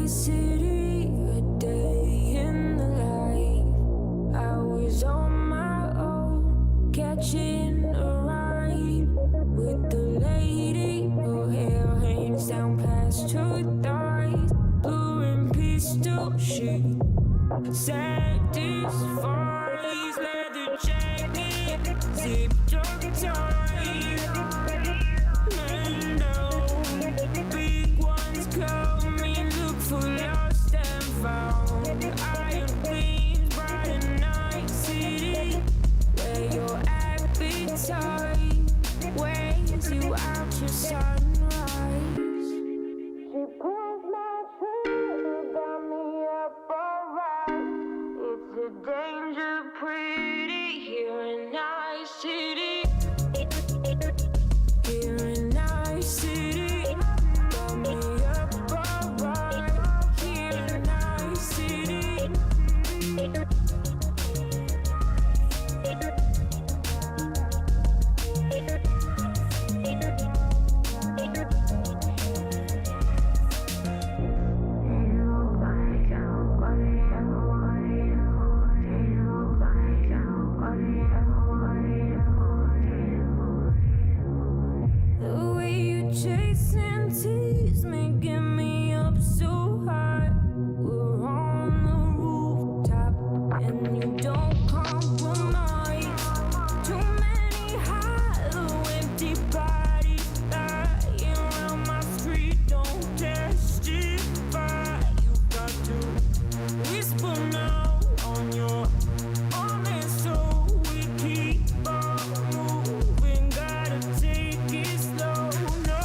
nice city, a day in the life. I was on my own, catching a ride with the lady. Her hair hangs down past her thighs, blue and pistol shit. Satisfies, leather jacket, zipped up tight. And big ones coming, look for lost and found. Iron gleams, bright and night city, where your appetite weighs you out your sunrise. She pulls my trigger, got me up alright. It's a danger pretty here in nice city. Here in nice city, got me up alright. Here in nice city. The way you chase and tease me, get me up so high. We're on the rooftop and you don't compromise. Too many hollow, empty bodies lying around my street don't testify. You got to whisper now on your honest, so we keep on moving. Gotta take it slow, no.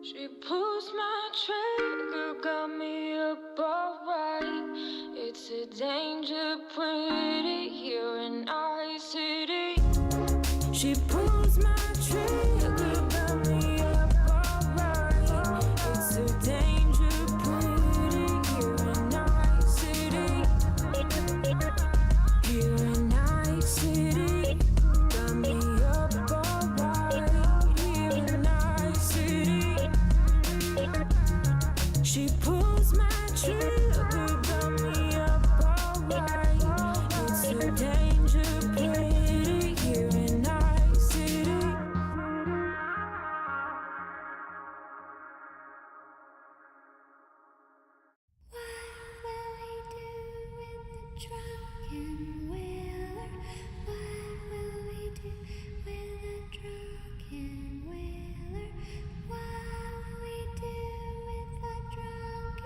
She pulls my trigger, got me up alright. It's a danger pretty here in our city. She pulls my trigger, got me up alright. It's a danger pretty here in our city. Here in our city, got me up alright. Here in our city. She pulls my trigger, got me up alright. It's a danger pretty here in our city. What will we do with the drunken whaler? What will we do with the drunken whaler? What will we do with the drunken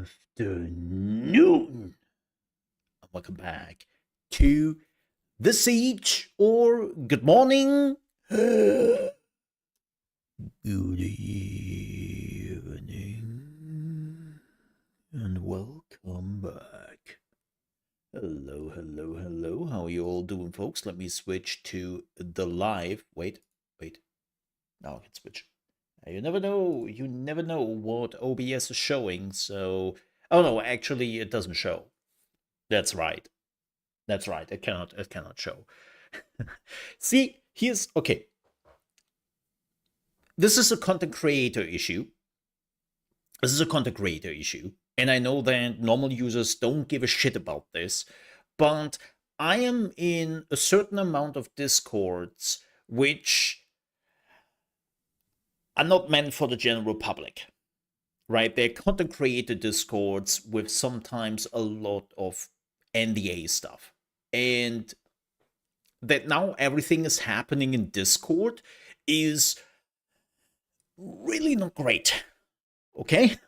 afternoon. Welcome back to The Siege, or good morning. Good evening, and welcome back. Hello, hello, hello. How are you all doing, folks? Let me switch to the live. Wait. Now I can switch. You never know. You never know what OBS is showing. So, oh no, actually, it doesn't show. That's right. That's right. It cannot show. See, here's okay. This is a content creator issue. And I know that normal users don't give a shit about this, but I am in a certain amount of Discords which are not meant for the general public, right? They're content creator Discords with sometimes a lot of NDA stuff. And that now everything is happening in Discord is really not great. Okay?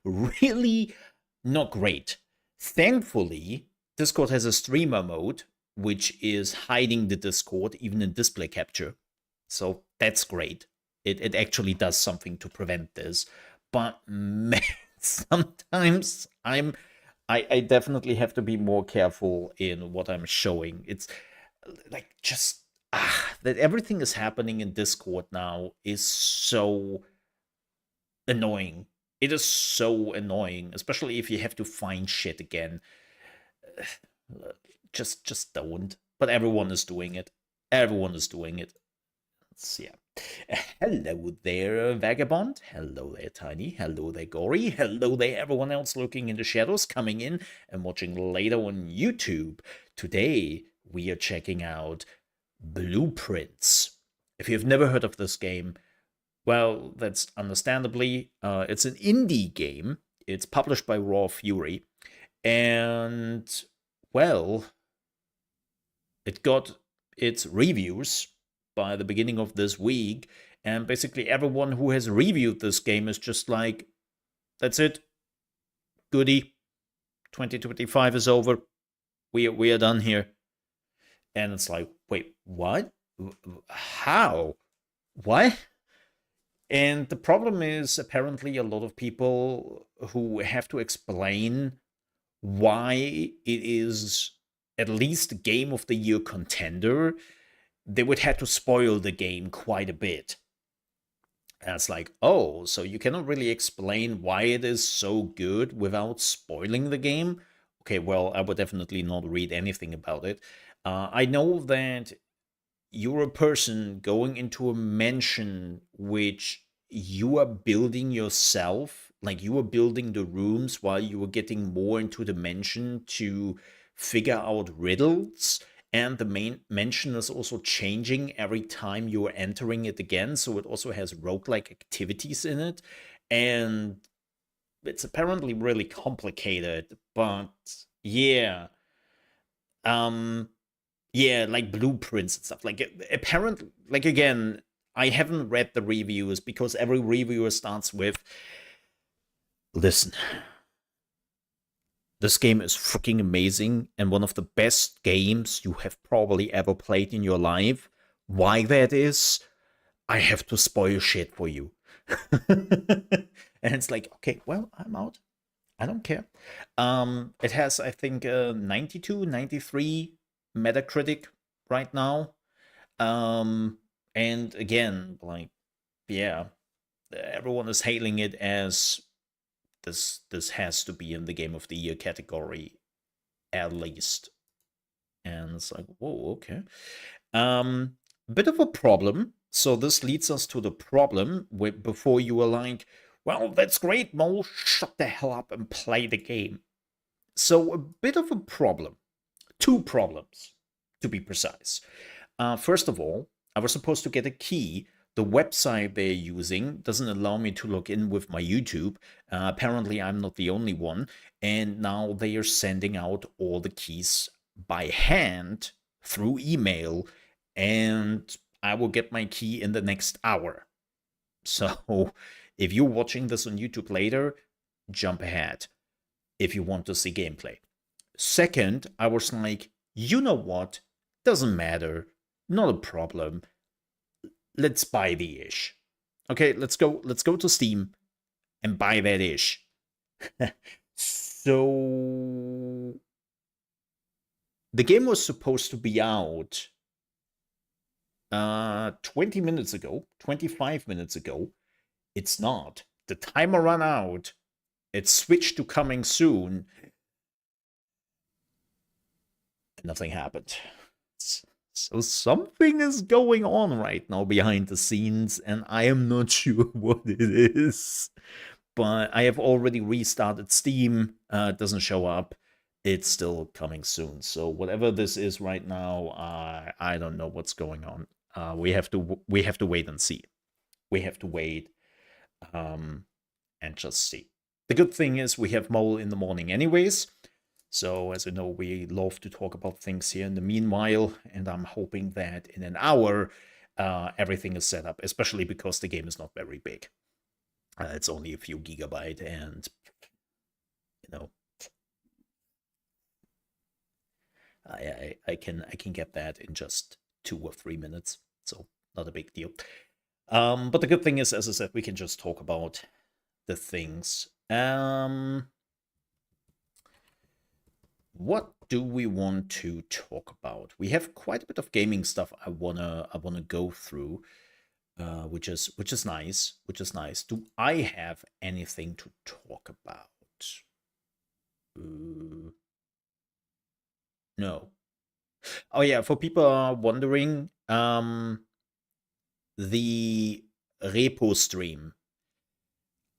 really not great. Thankfully, Discord has a streamer mode, which is hiding the Discord even in display capture. So that's great. It actually does something to prevent this. But man, sometimes I definitely have to be more careful in what I'm showing. It's like just that everything is happening in Discord now is so annoying. It is so annoying, especially if you have to find shit again. Just don't. But everyone is doing it. Yeah. Hello there, Vagabond. Hello there, Tiny. Hello there, Gory. Hello there, everyone else looking in the shadows, coming in and watching later on YouTube. Today, we are checking out Blueprints. If you've never heard of this game, well, that's understandably. It's an indie game. It's published by Raw Fury. And, well, it got its reviews by the beginning of this week, and basically everyone who has reviewed this game is just like, that's it, goody, 2025 is over, we are done here. And it's like, wait, what? How? What? And the problem is apparently a lot of people who have to explain why it is at least Game of the Year contender, they would have to spoil the game quite a bit. And it's like, oh, so you cannot really explain why it is so good without spoiling the game? Okay, well, I would definitely not read anything about it. I know that you're a person going into a mansion which you are building yourself, like you are building the rooms while you are getting more into the mansion to figure out riddles. And the main mansion is also changing every time you are entering it again. So it also has roguelike activities in it. And it's apparently really complicated. But yeah. Yeah, like blueprints and stuff. Like apparently, like again, I haven't read the reviews because every reviewer starts with, listen, this game is freaking amazing and one of the best games you have probably ever played in your life. Why that is, I have to spoil shit for you. And it's like, okay, well, I'm out. I don't care. It has, I think, 92, 93 Metacritic right now. And again, like, yeah, everyone is hailing it as this has to be in the Game of the Year category, at least. And it's like, whoa, okay. Bit of a problem. So this leads us to the problem before you were like, well, that's great, Mole, shut the hell up and play the game. So a bit of a problem. Two problems, to be precise. First of all, I was supposed to get a key. The website they're using doesn't allow me to log in with my YouTube. Apparently, I'm not the only one. And now they are sending out all the keys by hand through email. And I will get my key in the next hour. So if you're watching this on YouTube later, jump ahead if you want to see gameplay. Second, I was like, you know what? Doesn't matter. Not a problem. Let's buy the ish. Okay, let's go to Steam and buy that ish. So the game was supposed to be out 20 minutes ago, 25 minutes ago. It's not. The timer ran out. It switched to coming soon. Nothing happened. So something is going on right now behind the scenes, and I am not sure what it is. But I have already restarted Steam. It doesn't show up. It's still coming soon. So whatever this is right now, I don't know what's going on. We have to wait and see. We have to wait and just see. The good thing is we have Mole in the morning anyways. So as you know, we love to talk about things here in the meanwhile, and I'm hoping that in an hour everything is set up, especially because the game is not very big. It's only a few gigabyte, and you know, I can get that in just 2 or 3 minutes, so not a big deal. But the good thing is, as I said, we can just talk about the things. What do we want to talk about? We have quite a bit of gaming stuff I wanna go through, which is nice. Do I have anything to talk about? No. Oh yeah, for people wondering, the repo stream,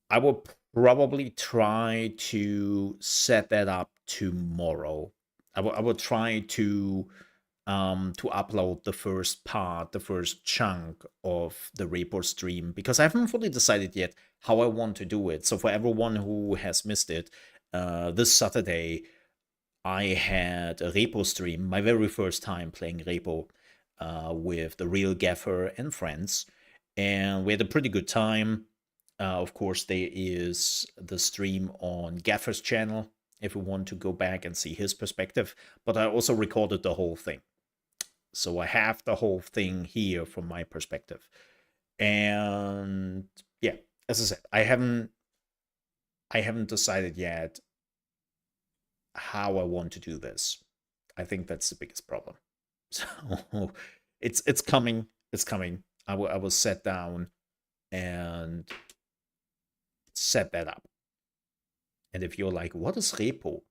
I will probably try to set that up tomorrow. I will try to upload the first part, the first chunk of the repo stream, because I haven't fully decided yet how I want to do it. So for everyone who has missed it, this Saturday I had a repo stream, my very first time playing repo with the real Gaffer and friends, and we had a pretty good time. Of course, there is the stream on Gaffer's channel if we want to go back and see his perspective, but I also recorded the whole thing. So I have the whole thing here from my perspective. And yeah, as I said, I haven't decided yet how I want to do this. I think that's the biggest problem. So it's coming. It's coming. I will sit down and set that up. And if you're like, what is repo?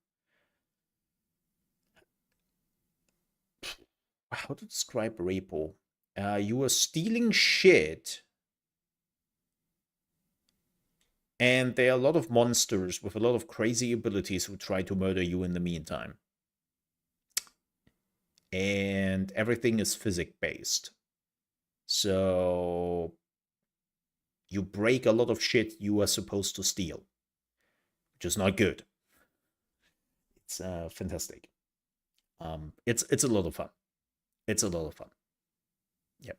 How to describe repo? You are stealing shit, and there are a lot of monsters with a lot of crazy abilities who try to murder you in the meantime. And everything is physics-based. So you break a lot of shit you are supposed to steal, which is not good. It's fantastic. It's a lot of fun. It's a lot of fun. Yep.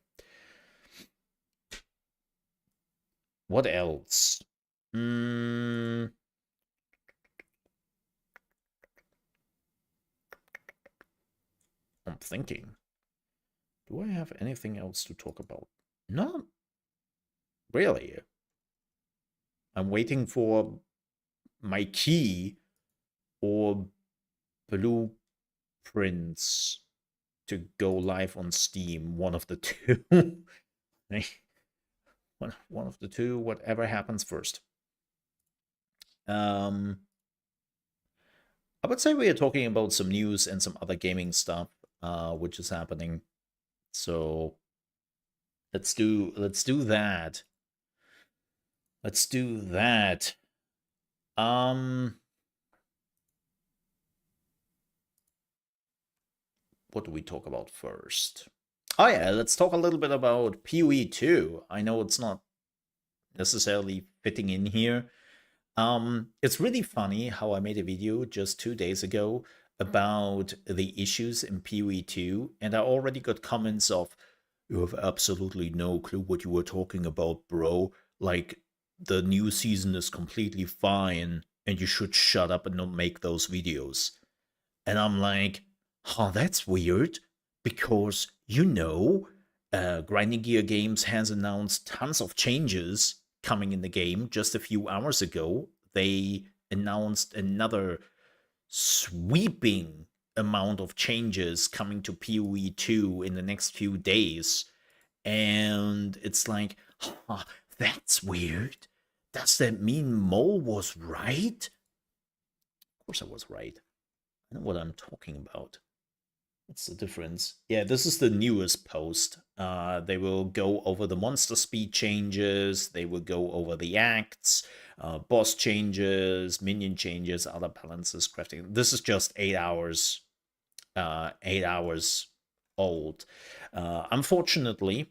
What else? I'm thinking. Do I have anything else to talk about? Not really. I'm waiting for my key or blueprints to go live on Steam. One of the two. One of the two, whatever happens first. I would say we are talking about some news and some other gaming stuff, which is happening. So let's do that. Let's do that. What do we talk about first? Oh yeah, let's talk a little bit about PoE 2. I know it's not necessarily fitting in here. It's really funny how I made a video just 2 days ago about the issues in PoE 2, and I already got comments of, you have absolutely no clue what you were talking about, bro. Like, the new season is completely fine. and you should shut up and not make those videos. And I'm like, huh, that's weird, because Grinding Gear Games has announced tons of changes coming in the game. Just a few hours ago, they announced another sweeping amount of changes coming to PoE 2 in the next few days. And it's like, huh, that's weird. Does that mean Mole was right? Of course I was right. I know what I'm talking about. What's the difference? Yeah, this is the newest post. They will go over the monster speed changes, they will go over the acts, boss changes, minion changes, other balances, crafting. This is just 8 hours, 8 hours old. Unfortunately,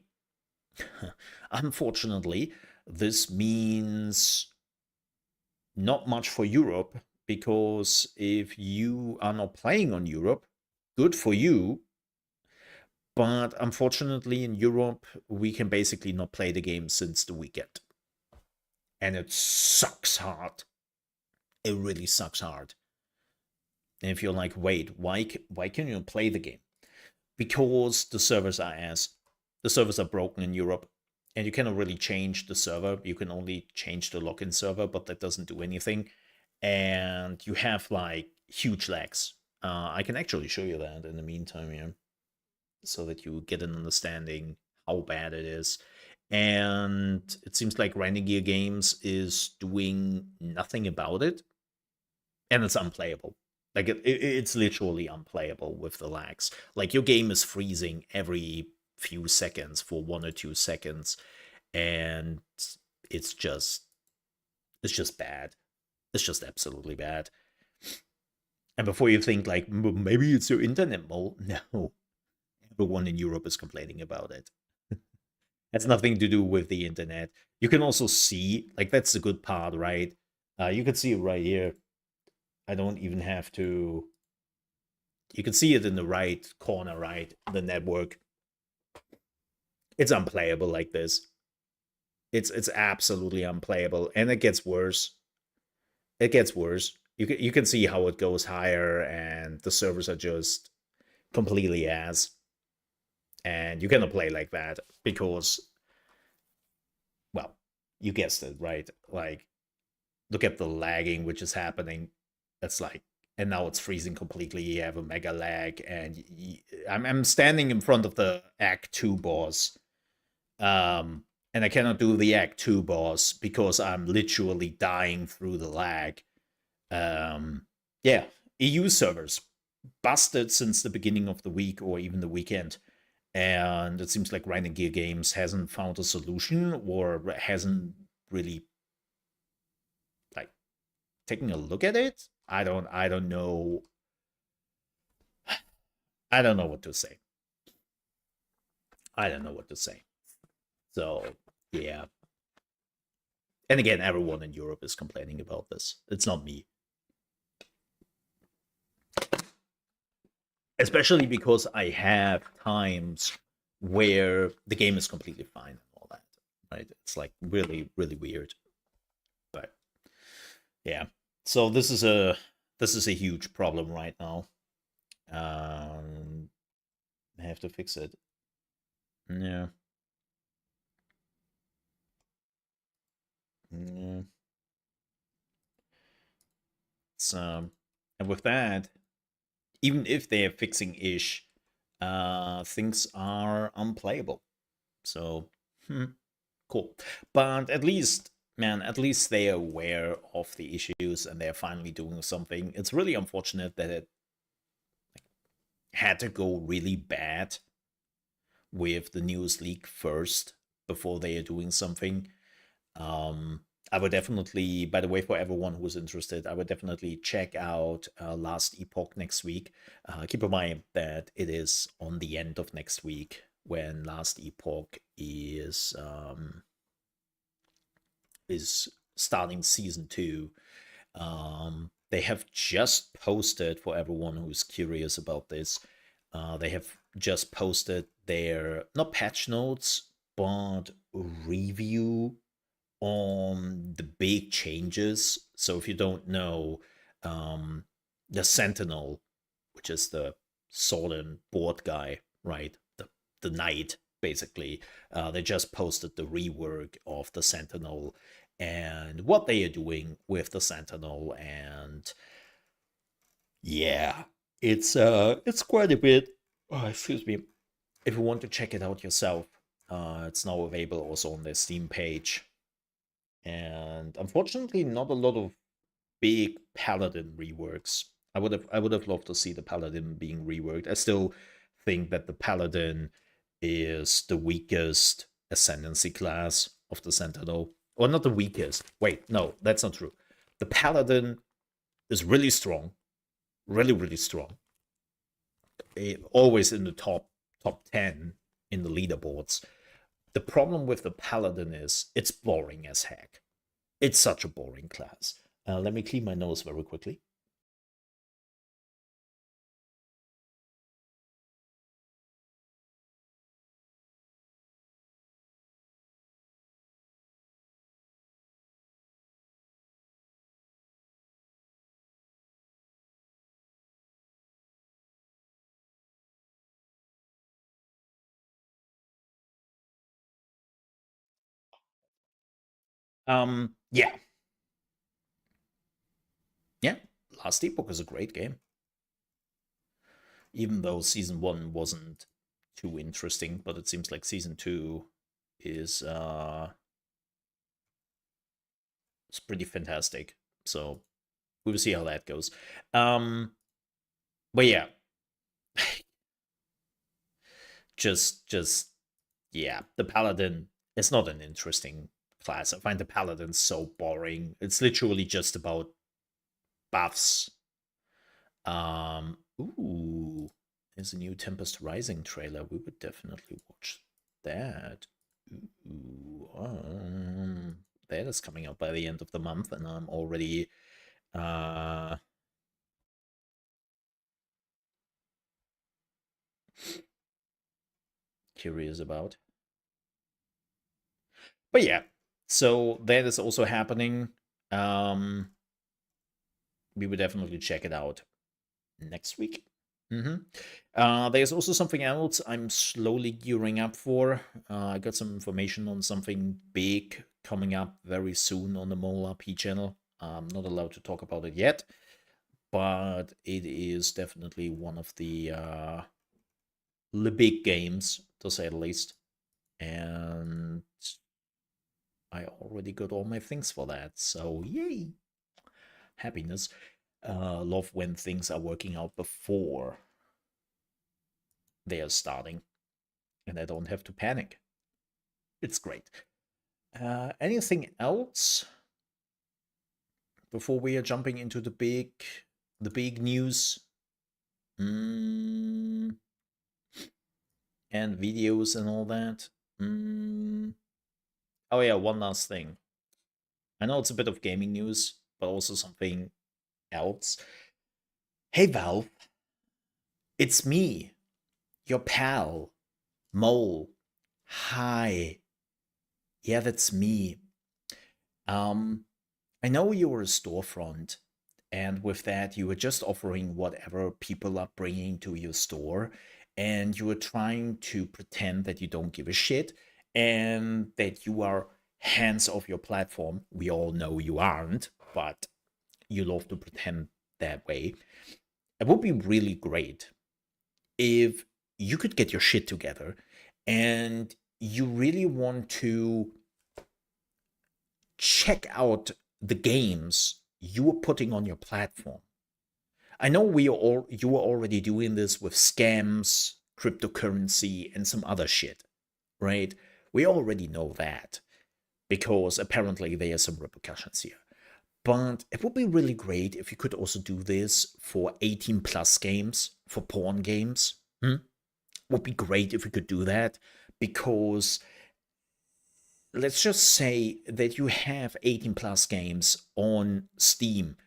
unfortunately, this means not much for Europe, because if you are not playing on Europe, good for you. But unfortunately, in Europe, we can basically not play the game since the weekend. And it sucks hard. It really sucks hard. And if you're like, wait, why can you play the game? Because the servers are broken in Europe, and you cannot really change the server. You can only change the login server, but that doesn't do anything. And you have like huge lags. I can actually show you that in the meantime here, so that you get an understanding how bad it is. And it seems like Grinding Gear Games is doing nothing about it, and it's unplayable. Like it's literally unplayable with the lags. Like your game is freezing every few seconds for 1 or 2 seconds, and it's just bad. It's just absolutely bad. And before you think like maybe it's your internet, Mole, no, everyone in Europe is complaining about it. Has nothing to do with the internet. You can also see, like, that's the good part, right? You can see it right here. I don't even have to. You can see it in the right corner, right? The network. It's unplayable like this. It's absolutely unplayable, and it gets worse. It gets worse. You can see how it goes higher, and the servers are just completely ass. And you cannot play like that because, well, you guessed it, right? Like, look at the lagging which is happening. It's like, and now it's freezing completely. You have a mega lag, and I'm standing in front of the Act 2 boss, and I cannot do the Act 2 boss because I'm literally dying through the lag. Yeah, EU servers busted since the beginning of the week or even the weekend. And it seems like Grinding Gear Games hasn't found a solution, or hasn't really like taken a look at it. I don't know. I don't know what to say. I don't know what to say. So, yeah. And again, everyone in Europe is complaining about this. It's not me. Especially because I have times where the game is completely fine and all that, right? It's like really, really weird. But yeah, so this is a huge problem right now. I have to fix it. Yeah. Yeah. So, and with that, even if they're fixing ish, things are unplayable. So, cool. But at least, man, at least they're aware of the issues and they're finally doing something. It's really unfortunate that it had to go really bad with the news leak first before they are doing something. I would definitely, by the way, for everyone who's interested, I would definitely check out Last Epoch next week. Keep in mind that it is on the end of next week when Last Epoch is starting season 2. They have just posted, for everyone who's curious about this, they have just posted their, not patch notes, but review on the big changes So if you don't know, the Sentinel, which is the sword and board guy, right? The knight, basically. They just posted the rework of the Sentinel and what they are doing with the Sentinel, and yeah, it's quite a bit. Oh, excuse me. If you want to check it out yourself, it's now available also on their Steam page. And unfortunately, not a lot of big Paladin reworks. I would have loved to see the Paladin being reworked. I still think that the Paladin is the weakest ascendancy class of the Sentinel. Or not the weakest. Wait, no, that's not true. The Paladin is really strong, really, really strong. Always in the top 10 in the leaderboards. The problem with the Paladin is it's boring as heck. It's such a boring class. Let me clean my nose very quickly. Yeah. Yeah. Last Epoch is a great game. Even though season 1 wasn't too interesting, but it seems like season 2 is it's pretty fantastic. So we will see how that goes. But yeah. just yeah, the Paladin is not an interesting class. I find the Paladin so boring. It's literally just about buffs. Ooh, there's a new Tempest Rising trailer. We would definitely watch that. Ooh, that is coming out by the end of the month, and I'm already curious about. But yeah, so that is also happening. We would definitely check it out next week. There's also something else I'm slowly gearing up for. I got some information on something big coming up very soon on the Mole RP channel. I'm not allowed to talk about it yet, but it is definitely one of the big games, to say the least. And I already got all my things for that, so yay! Happiness. Love when things are working out before they are starting, and I don't have to panic. It's great. Anything else before we are jumping into the big news? And videos and all that. Oh yeah, one last thing. I know it's a bit of gaming news, but also something else. Hey Valve, it's me, your pal, Mole. Hi. Yeah, that's me. I know you were a storefront, and with that, you were just offering whatever people are bringing to your store, and you were trying to pretend that you don't give a shit and that you are hands off your platform. We all know you aren't, but you love to pretend that way. It would be really great if you could get your shit together and you really want to check out the games you are putting on your platform. I know you are already doing this with scams, cryptocurrency, and some other shit, right? We already know that because apparently there are some repercussions here. But it would be really great if you could also do this for 18 plus games, for porn games. Would be great if we could do that because let's just say that you have 18 plus games on Steam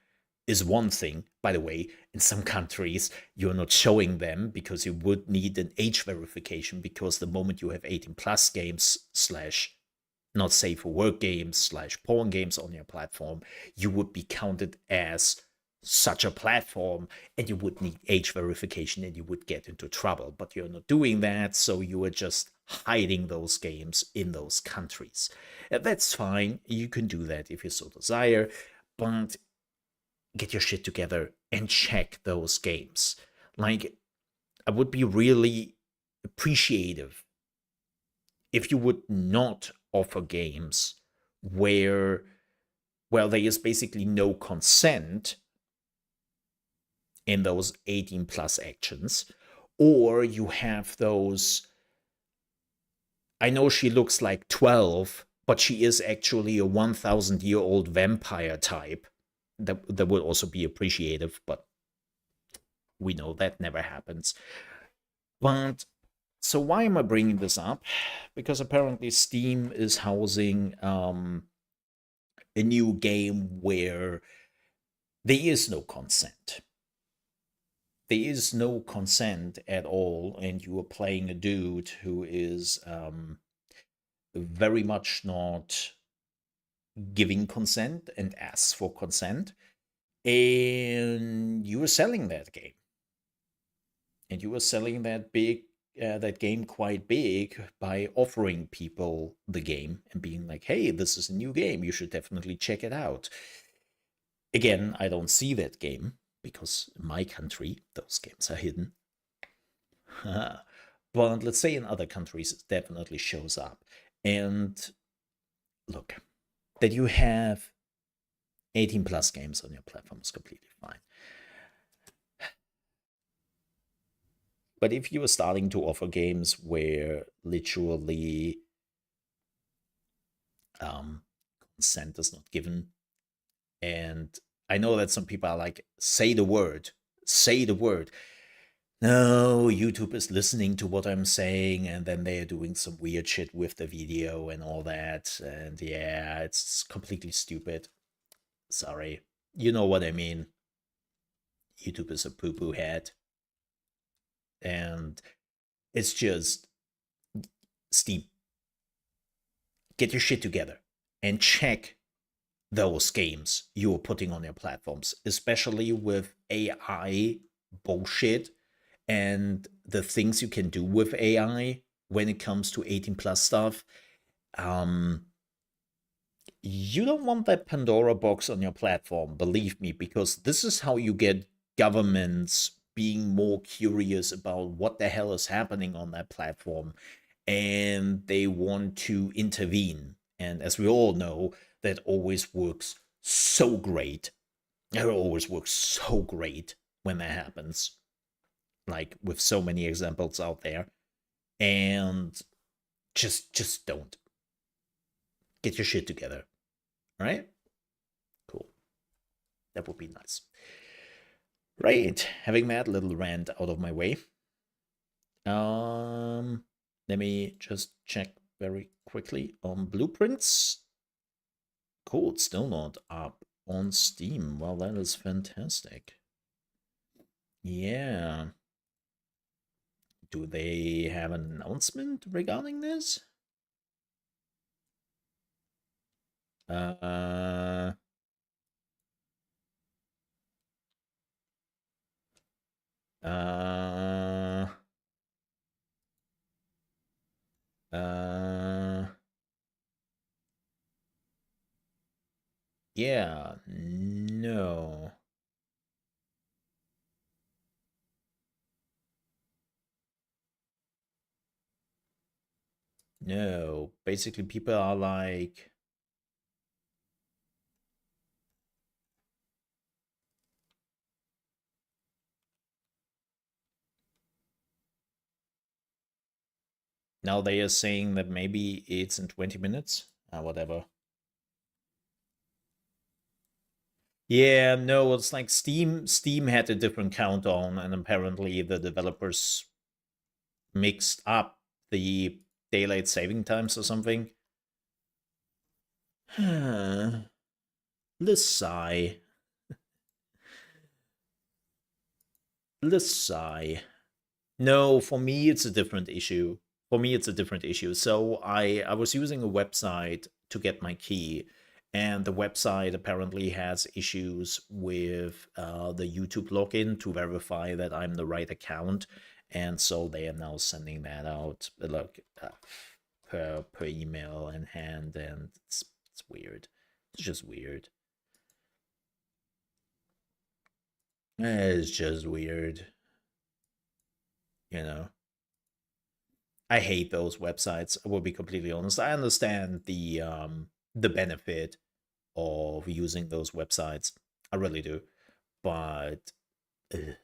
is one thing. By the way, in some countries, you're not showing them because you would need an age verification because the moment you have 18 plus games slash not safe for work games slash porn games on your platform, you would be counted as such a platform and you would need age verification and you would get into trouble. But you're not doing that, so you are just hiding those games in those countries. That's fine. You can do that if you so desire, but get your shit together and check those games. Like, I would be really appreciative if you would not offer games where, well, there is basically no consent in those 18 plus actions, or you have those, I know she looks like 12, but she is actually a 1,000-year-old vampire type. That would also be appreciative, but we know that never happens. But so why am I bringing this up? Because apparently Steam is housing a new game where there is no consent. There is no consent at all, and you are playing a dude who is very much not giving consent and asks for consent, and you are selling that game. And you were selling that game quite big by offering people the game and being like, hey, this is a new game, you should definitely check it out. Again, I don't see that game because in my country those games are hidden. But let's say in other countries it definitely shows up. And look, that you have 18 plus games on your platform is completely fine. But if you are starting to offer games where literally consent is not given, and I know that some people are like, say the word, say the word. No, YouTube is listening to what I'm saying, and then they are doing some weird shit with the video and all that. And yeah, it's completely stupid. Sorry. You know what I mean. YouTube is a poo-poo head. And it's just, Steam, get your shit together and check those games you're putting on your platforms, especially with AI bullshit and the things you can do with AI when it comes to 18 plus stuff. You don't want that Pandora box on your platform, believe me, because this is how you get governments being more curious about what the hell is happening on that platform, and they want to intervene. And as we all know, that always works so great. It always works so great when that happens, like with so many examples out there. And just don't. Get your shit together. All right? Cool. That would be nice. Right, having that little rant out of my way. Let me just check very quickly on blueprints. Cool, it's still not up on Steam. Well, that is fantastic. Yeah. Do they have an announcement regarding this? Uh, uh, yeah, no. No, basically people are like, now they are saying that maybe it's in 20 minutes. Whatever. Yeah, no, it's like Steam had a different countdown, and apparently the developers mixed up the daylight saving times or something. The sigh. The sigh. No, for me it's a different issue. For me, it's a different issue. So I was using a website to get my key, and the website apparently has issues with the YouTube login to verify that I'm the right account, and so they are now sending that out like per email and hand, and it's weird. It's just weird. It's just weird, you know. I hate those websites. I will be completely honest. I understand the benefit of using those websites. I really do. But ugh,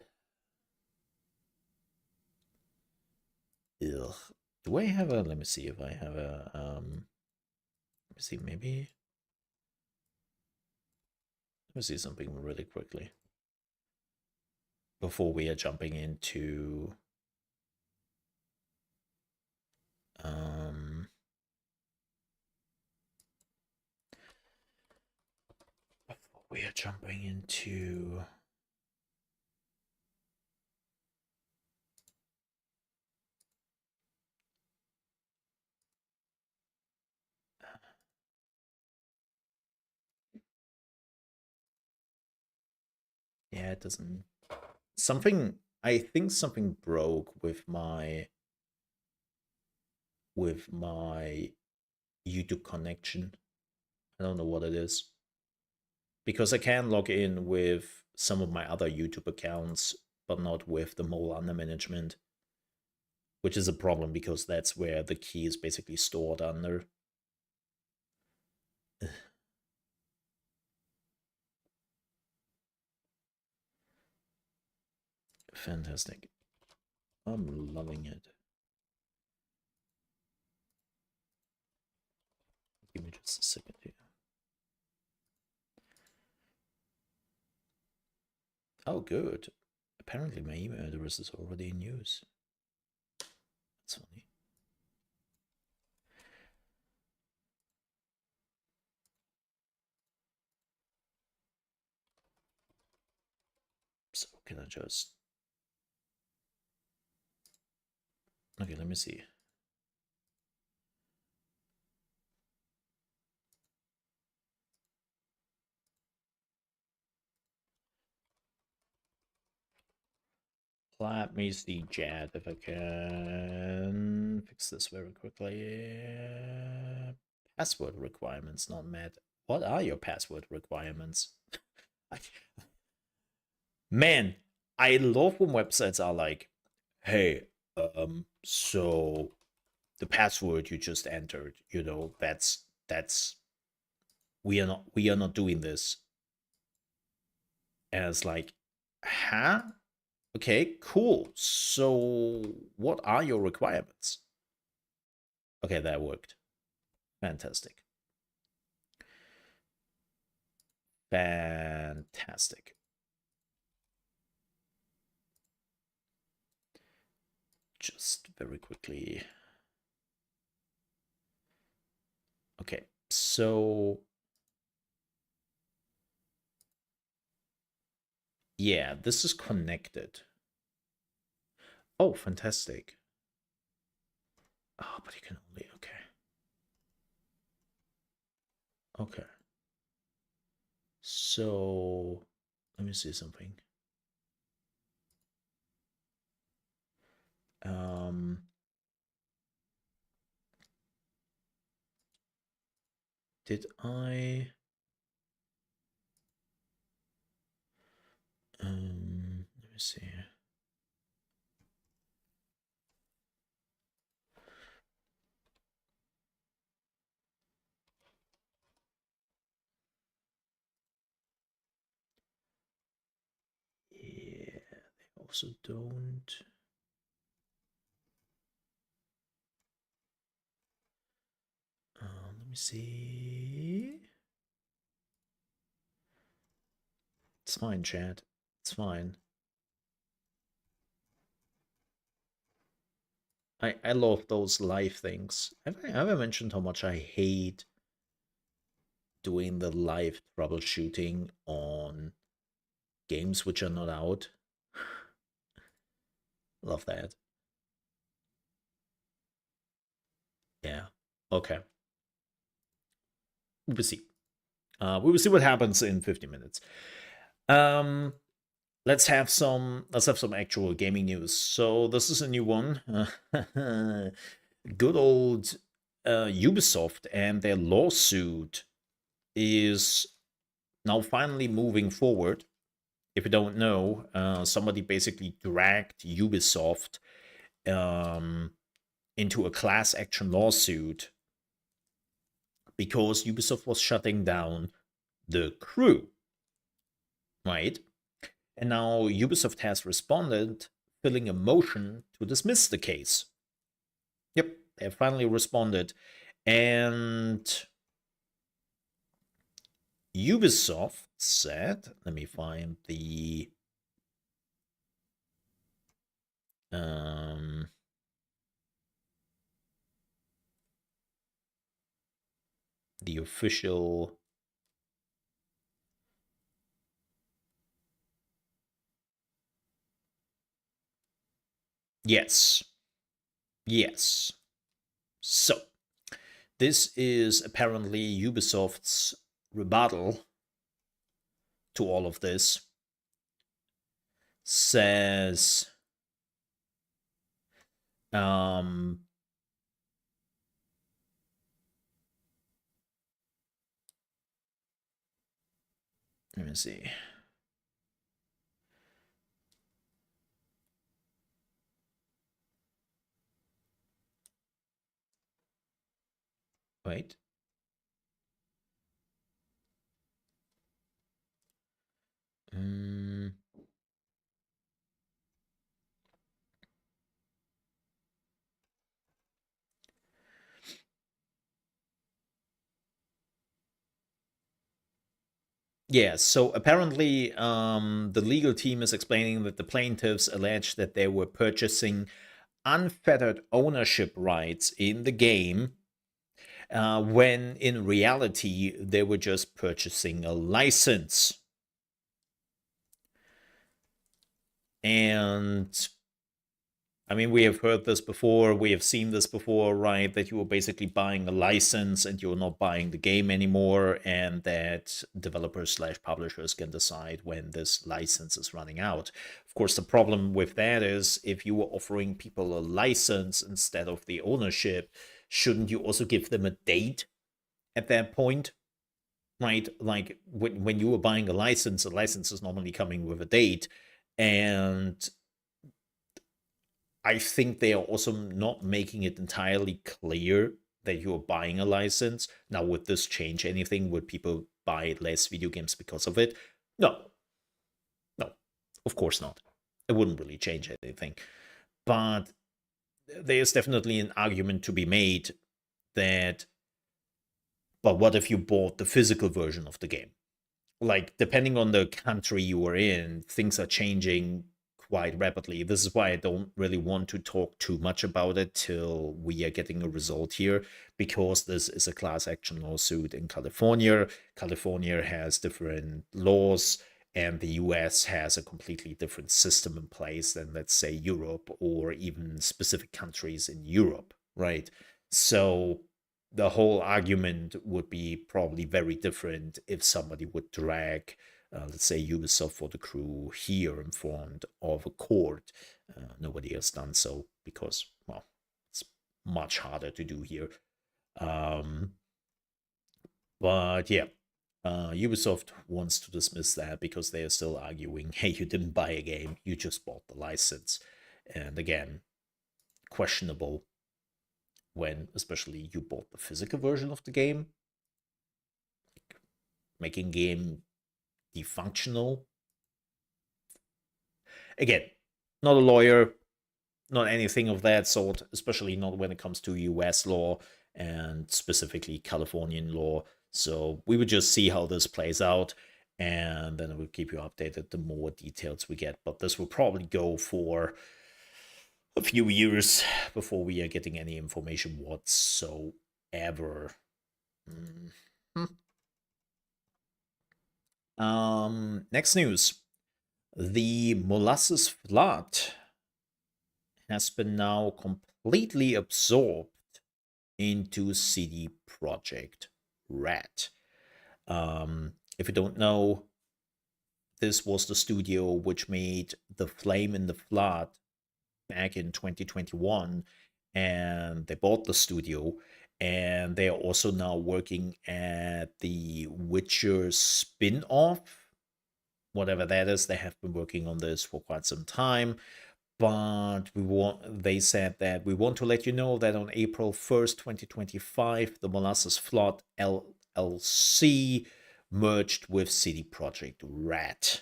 ugh. Do I have a let me see if I have a let me see, maybe let me see something really quickly before we are jumping into um before we are jumping into yeah, it doesn't something I think something broke with my YouTube connection. I don't know what it is. Because I can log in with some of my other YouTube accounts, but not with the mole under management, which is a problem because that's where the key is basically stored under. Fantastic. I'm loving it. Give me just a second here. Oh, good. Apparently my email address is already in use. That's funny. So can I just... Okay, let me see. Let me see, chat, if I can fix this very quickly. Password requirements not met. What are your password requirements? Man, I love when websites are like, hey, so the password you just entered, that's we are not doing this. And it's like, huh? Okay, cool. So what are your requirements? Okay, that worked. Fantastic. Fantastic. Just very quickly. Okay, so yeah, this is connected. Oh, fantastic. Oh, but you can only, okay. Okay. So let me see something. Um, did I? Let me see. Yeah, they also don't. Let me see. It's fine, chat. It's fine. I love those live things. Have I ever mentioned how much I hate doing the live troubleshooting on games which are not out? Love that. Okay. We will see. We will see what happens in 50 minutes. Um, let's have some actual gaming news. So this is a new one. Good old Ubisoft and their lawsuit is now finally moving forward. If you don't know, somebody basically dragged Ubisoft um, into a class action lawsuit because Ubisoft was shutting down the crew, right? And now Ubisoft has responded, filing a motion to dismiss the case. Yep, they have finally responded. And Ubisoft said, let me find um, the official. Yes. Yes. So, this is apparently Ubisoft's rebuttal to all of this. Says, um, let me see. Wait. Mm, yeah, so apparently the legal team is explaining that the plaintiffs allege that they were purchasing unfettered ownership rights in the game when in reality they were just purchasing a license. And I mean, we have heard this before, we have seen this before, right? That you are basically buying a license and you're not buying the game anymore, and that developers slash publishers can decide when this license is running out. Of course, the problem with that is if you are offering people a license instead of the ownership, shouldn't you also give them a date at that point? Right? Like when you are buying a license is normally coming with a date. And I think they are also not making it entirely clear that you're buying a license. Now, would this change anything? Would people buy less video games because of it? No. No, of course not. It wouldn't really change anything. But there's definitely an argument to be made that, but what if you bought the physical version of the game? Like, depending on the country you were in, things are changing quite rapidly. This is why I don't really want to talk too much about it till we are getting a result here, because this is a class action lawsuit in California. California has different laws, and the US has a completely different system in place than, let's say, Europe or even specific countries in Europe, right? So the whole argument would be probably very different if somebody would drag, let's say, Ubisoft for the crew here in front of a court. Nobody has done so because, well, it's much harder to do here. Um, but yeah, Ubisoft wants to dismiss that because they are still arguing, hey, you didn't buy a game, you just bought the license. And again, questionable when especially you bought the physical version of the game, making game defunctional. Again, not a lawyer, not anything of that sort, especially not when it comes to US law and specifically Californian law. So we would just see how this plays out, and then I will keep you updated the more details we get. But this will probably go for a few years before we are getting any information whatsoever. Next news. The molasses flood has been now completely absorbed into CD Projekt Red. If you don't know, this was the studio which made The Flame in the Flood back in 2021, and they bought the studio, and they are also now working at the Witcher spin-off, whatever that is. They have been working on this for quite some time, but they said that we want to let you know that on April 1st, 2025, the Molasses Flood LLC merged with CD Projekt Red.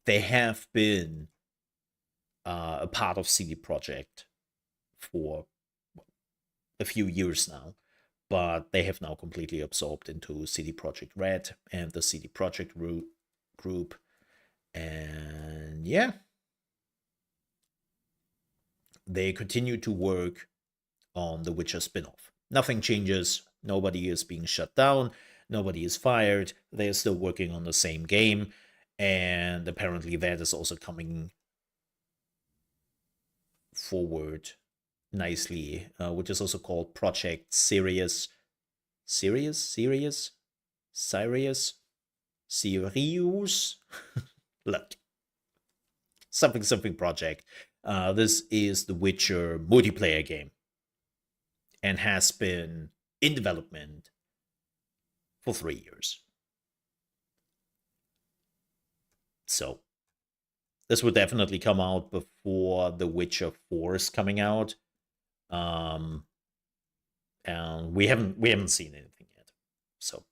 They have been a part of CD Projekt for a few years now, but they have now completely absorbed into CD Projekt Red and the CD Projekt group. And yeah, they continue to work on the Witcher spin-off. Nothing changes. Nobody is being shut down. Nobody is fired. They're still working on the same game. And apparently that is also coming forward nicely, which is also called Project Sirius. Sirius? Look. Something project. This is the Witcher multiplayer game and has been in development for 3 years. So this will definitely come out before The Witcher 4 is coming out. And we haven't seen anything yet. So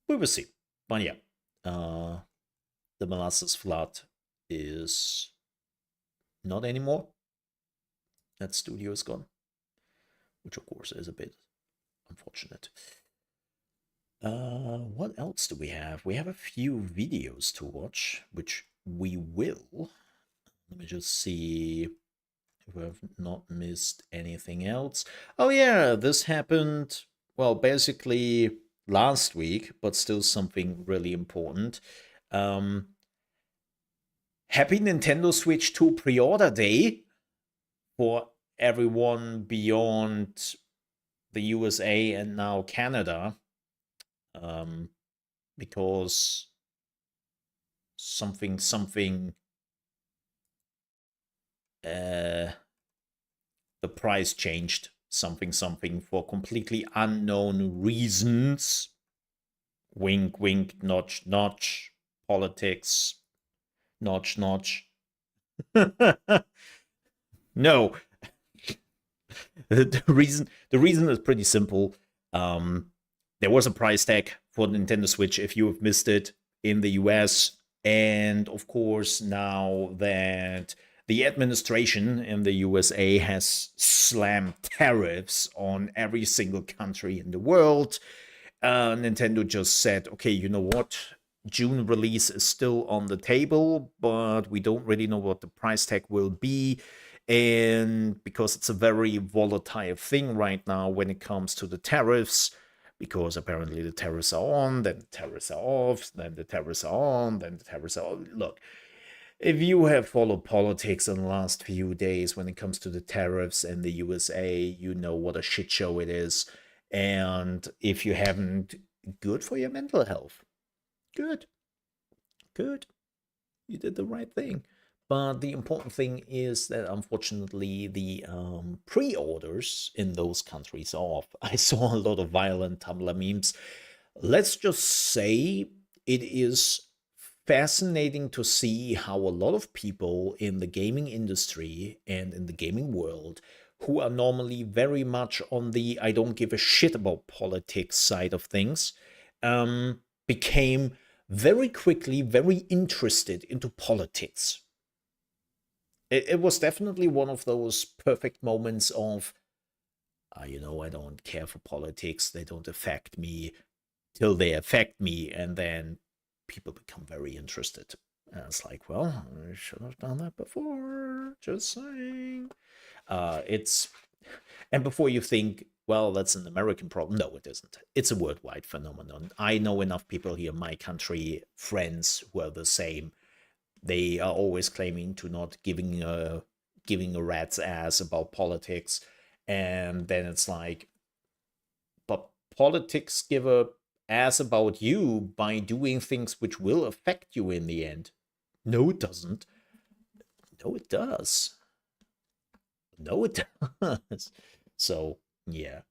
we will see. But yeah, the Molasses Flood is not anymore. That studio is gone, which of course is a bit unfortunate. What else do we have? We have a few videos to watch, which we will. Let me just see if I've not missed anything else. Oh yeah, this happened, well, basically last week, but still something really important. Happy Nintendo Switch 2 pre-order day for everyone beyond the USA and now Canada. Because something the price changed something for completely unknown reasons. Wink wink, notch notch, politics, notch notch. No. the reason is pretty simple. There was a price tag for Nintendo Switch if you have missed it in the US. And of course, now that the administration in the USA has slammed tariffs on every single country in the world, Nintendo just said, okay, you know what? June release is still on the table, but we don't really know what the price tag will be. And because it's a very volatile thing right now when it comes to the tariffs, because apparently the tariffs are on, then the tariffs are off, then the tariffs are on, then the tariffs are off. Look, if you have followed politics in the last few days when it comes to the tariffs in the USA, you know what a shit show it is. And if you haven't, good for your mental health. Good. You did the right thing. But the important thing is that unfortunately the pre-orders in those countries are off. I saw a lot of violent Tumblr memes. Let's just say it is fascinating to see how a lot of people in the gaming industry and in the gaming world who are normally very much on the I don't give a shit about politics side of things became very quickly very interested into politics. It was definitely one of those perfect moments of, I don't care for politics. They don't affect me till they affect me. And then people become very interested. And it's like, well, I should have done that before. Just saying. And before you think, well, that's an American problem. No, it isn't. It's a worldwide phenomenon. I know enough people here in my country, friends who are the same. They are always claiming to not giving a rat's ass about politics, And then it's like, but politics give a ass about you by doing things which will affect you in the end. No, it doesn't. No, it does. No, it does. So, yeah.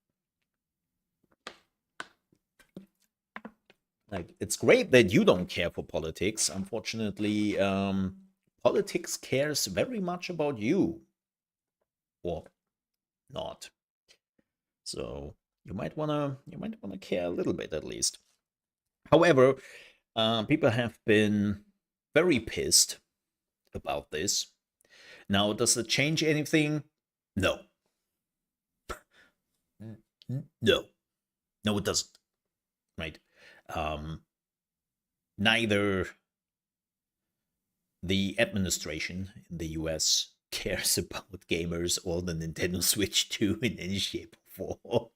Like, it's great that you don't care for politics. Unfortunately, politics cares very much about you. Or not. So you might wanna care a little bit at least. However, people have been very pissed about this. Now, does it change anything? No. No. No, it doesn't. Right? Um, Neither the administration in the US cares about gamers or the Nintendo Switch 2 in any shape or form.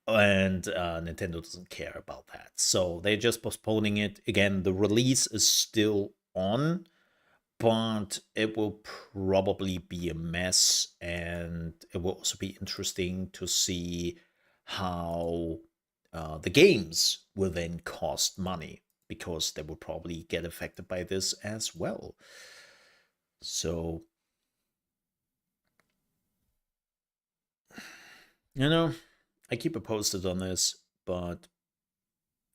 And Nintendo doesn't care about that. So they're just postponing it. Again, the release is still on, but it will probably be a mess. And it will also be interesting to see how the games will then cost money, because they will probably get affected by this as well. So, I keep it posted on this, but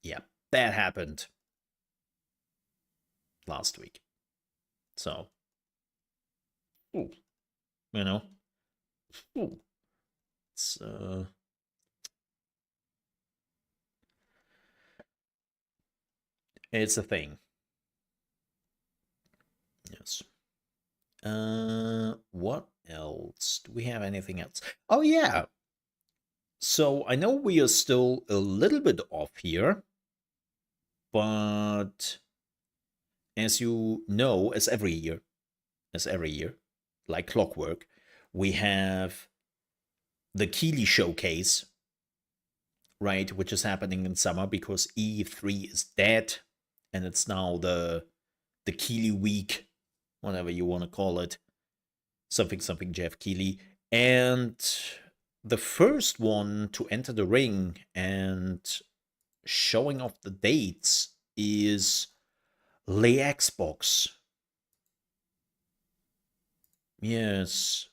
yeah, that happened last week. So, ooh, you know, ooh, it's it's a thing. Yes. What else? Do we have anything else? Oh yeah. So I know we are still a little bit off here, but as you know, as every year, like clockwork, we have the Keeley showcase, right, which is happening in summer because E3 is dead, and it's now the Keeley week, whatever you want to call it, something Jeff Keeley. And the first one to enter the ring and showing off the dates is Le Xbox. Yes,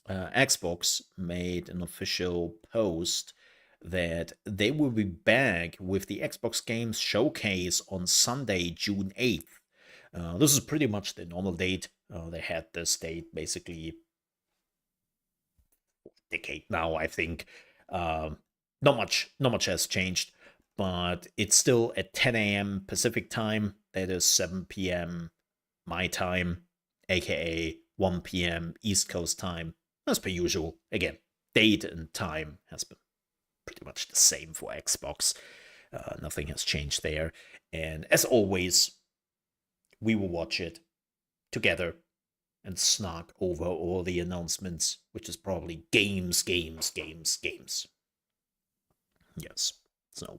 Xbox made an official post that they will be back with the Xbox Games Showcase on Sunday, June 8th. This is pretty much the normal date. They had this date basically a decade now, I think. Not much has changed, but it's still at 10 a.m. Pacific time. That is 7 p.m. my time, aka 1 p.m. East Coast time, as per usual. Again, date and time has been pretty much the same for Xbox. Nothing has changed there. And as always, we will watch it together and snark over all the announcements, which is probably games. Yes, so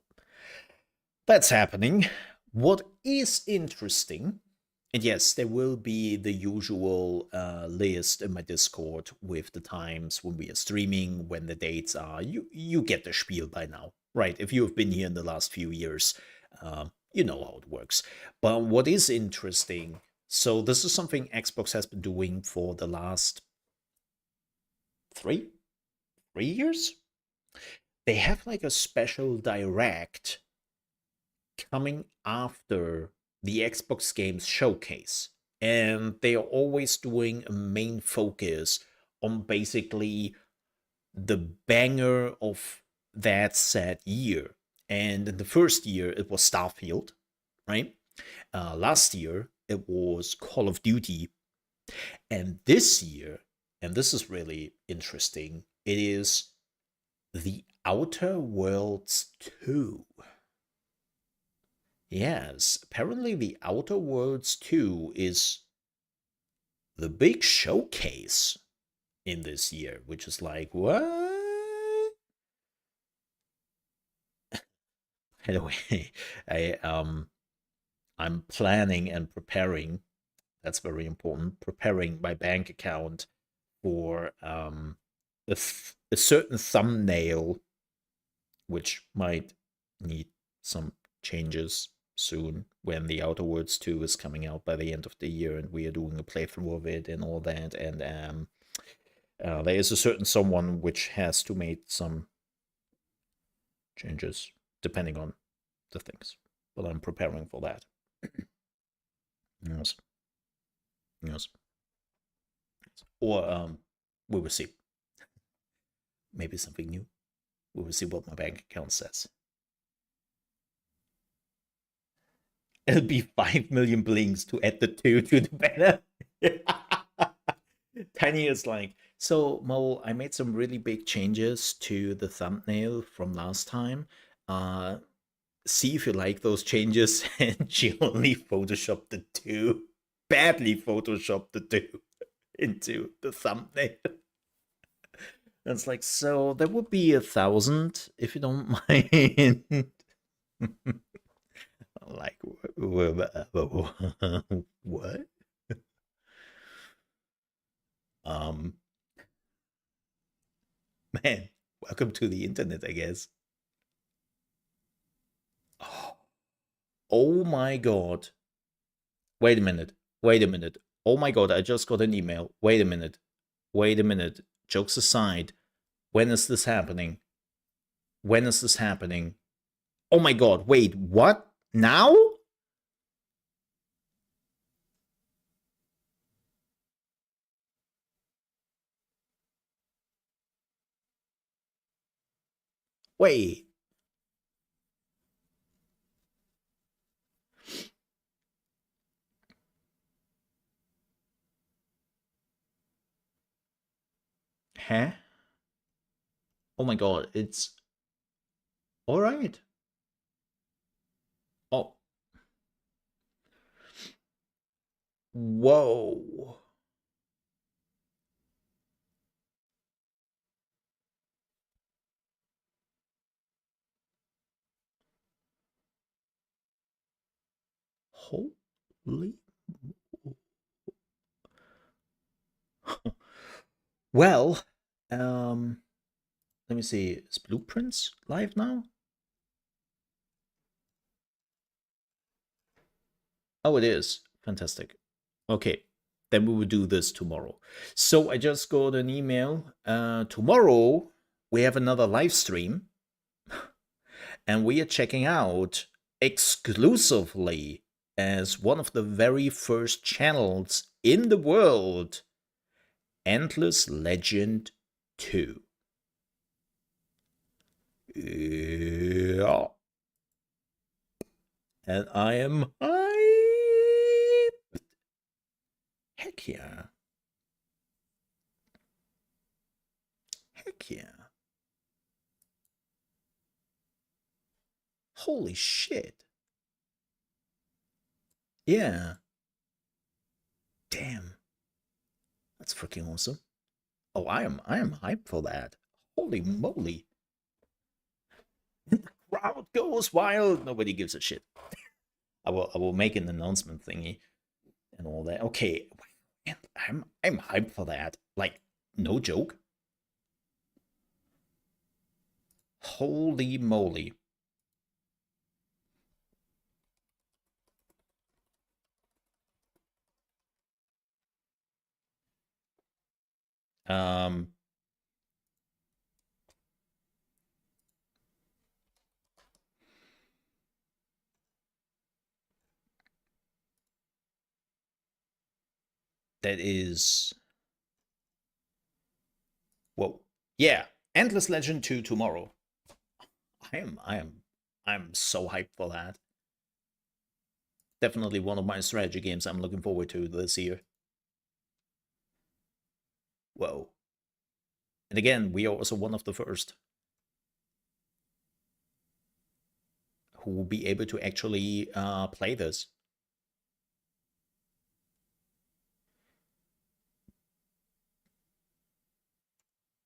that's happening. What is interesting, and yes, there will be the usual list in my Discord with the times when we are streaming, when the dates are. You get the spiel by now, right? If you have been here in the last few years, you know how it works. But what is interesting, so this is something Xbox has been doing for the last three years. They have like a special direct coming after the Xbox Games Showcase. And they are always doing a main focus on basically the banger of that said year. And in the first year, it was Starfield, right? Last year, it was Call of Duty. And this year, and this is really interesting, it is The Outer Worlds 2. Yes, apparently The Outer Worlds 2 is the big showcase in this year, which is like, what? By the way, I'm planning and preparing, that's very important, preparing my bank account for a certain thumbnail, which might need some changes soon when the Outer Worlds 2 is coming out by the end of the year and we are doing a playthrough of it and all that. And there is a certain someone which has to make some changes depending on the things. But I'm preparing for that. Yes. Yes. Or we will see. Maybe something new. We will see what my bank account says. It'll be 5 million blinks to add the 2 to the banner. Tiny is like, so Mo, I made some really big changes to the thumbnail from last time. See if you like those changes. And she only photoshopped the 2, badly photoshopped the 2 into the thumbnail. It's like, so there would be 1,000 if you don't mind. Like, what? Man, welcome to the internet, I guess. Oh my god. Wait a minute. Wait a minute. Oh my god, I just got an email. Wait a minute. Wait a minute. Jokes aside, when is this happening? When is this happening? Oh my god, wait, what? Now? Wait. Huh? Oh my god, it's all right. Oh. Whoa. Holy. Well, let me see. Is Blueprints live now? Oh, it is. Fantastic. Okay, then we will do this tomorrow. So I just got an email. Tomorrow we have another live stream, and we are checking out exclusively as one of the very first channels in the world, Endless Legend 2. Yeah. And I am hyped. Heck yeah. Heck yeah. Holy shit. Yeah. Damn. That's freaking awesome. Oh, I am hyped for that. Holy moly. The crowd goes wild. Nobody gives a shit. I will make an announcement thingy and all that. Okay. I'm hyped for that. Like, no joke. Holy moly. That is, whoa, yeah, Endless Legend 2 tomorrow. I'm so hyped for that. Definitely one of my strategy games I'm looking forward to this year. Whoa. And again, we are also one of the first who will be able to actually play this.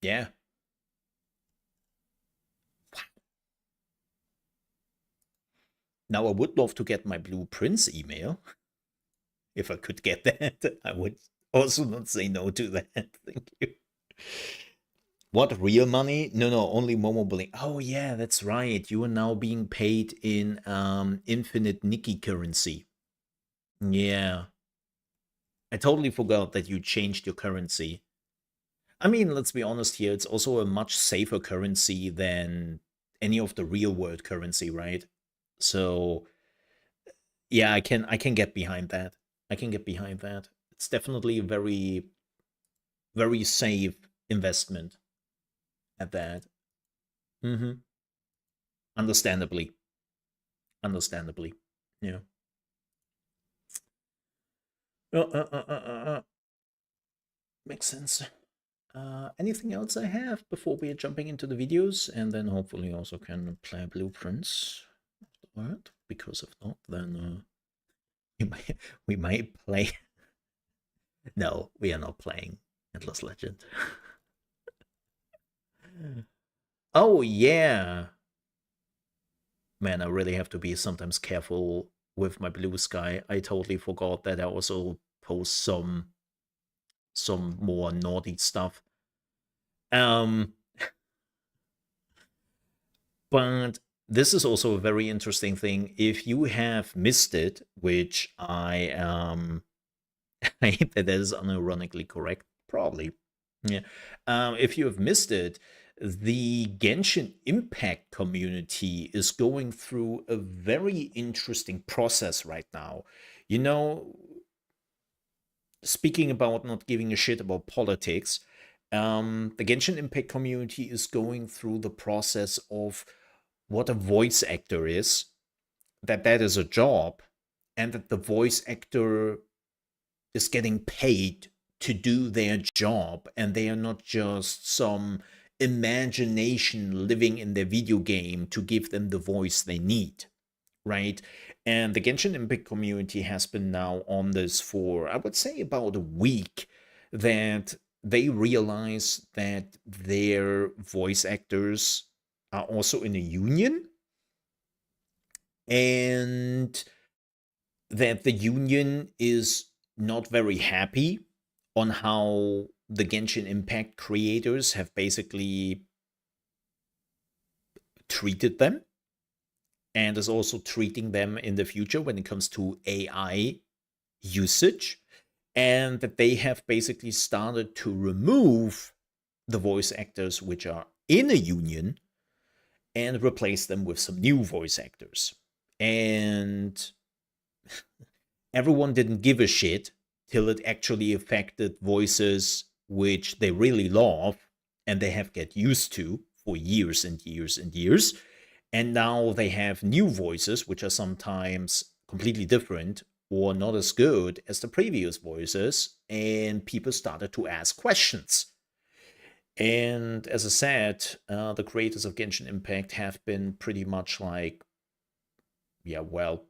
Yeah. Now, I would love to get my Blueprints email. If I could get that, I would also not say no to that. Thank you. What, real money? No, no, only Momo Bling. Oh yeah, that's right. You are now being paid in infinite Nikki currency. Yeah. I totally forgot that you changed your currency. I mean, let's be honest here, it's also a much safer currency than any of the real world currency, right? So, yeah, I can get behind that. I can get behind that. It's definitely a very very safe investment at that. Mhm. Understandably. Understandably. Yeah. Makes sense. Anything else I have before we are jumping into the videos, and then hopefully also can play blueprints afterward. Because if not, then we might play. No, we are not playing Endless Legend. Oh yeah, man, I really have to be sometimes careful with my blue sky. I totally forgot that I also post some more naughty stuff. Um, but this is also a very interesting thing. If you have missed it, which I I think that is unironically correct, probably. Yeah. If you have missed it, the Genshin Impact community is going through a very interesting process right now. You know, speaking about not giving a shit about politics, the Genshin Impact community is going through the process of what a voice actor is, that is a job, and that the voice actor is getting paid to do their job, and they are not just some imagination living in their video game to give them the voice they need, right? And the Genshin Impact community has been now on this for, I would say, about a week, that they realize that their voice actors are also in a union, and that the union is not very happy on how the Genshin Impact creators have basically treated them, and is also treating them in the future when it comes to AI usage, and that they have basically started to remove the voice actors which are in a union and replace them with some new voice actors. And everyone didn't give a shit till it actually affected voices which they really love and they have get used to for years and years and years. And now they have new voices which are sometimes completely different or not as good as the previous voices, and people started to ask questions. And as I said, the creators of Genshin Impact have been pretty much like, yeah, well,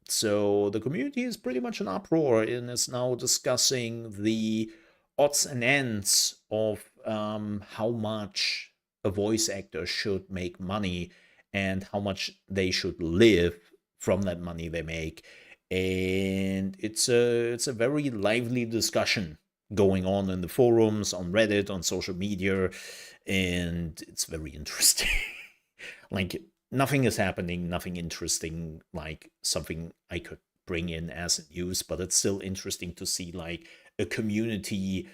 so the community is pretty much an uproar and is now discussing the odds and ends of how much a voice actor should make money and how much they should live from that money they make. And it's a very lively discussion going on in the forums, on Reddit, on social media, and it's very interesting. Like, nothing is happening, nothing interesting, like something I could bring in as news, but it's still interesting to see like a community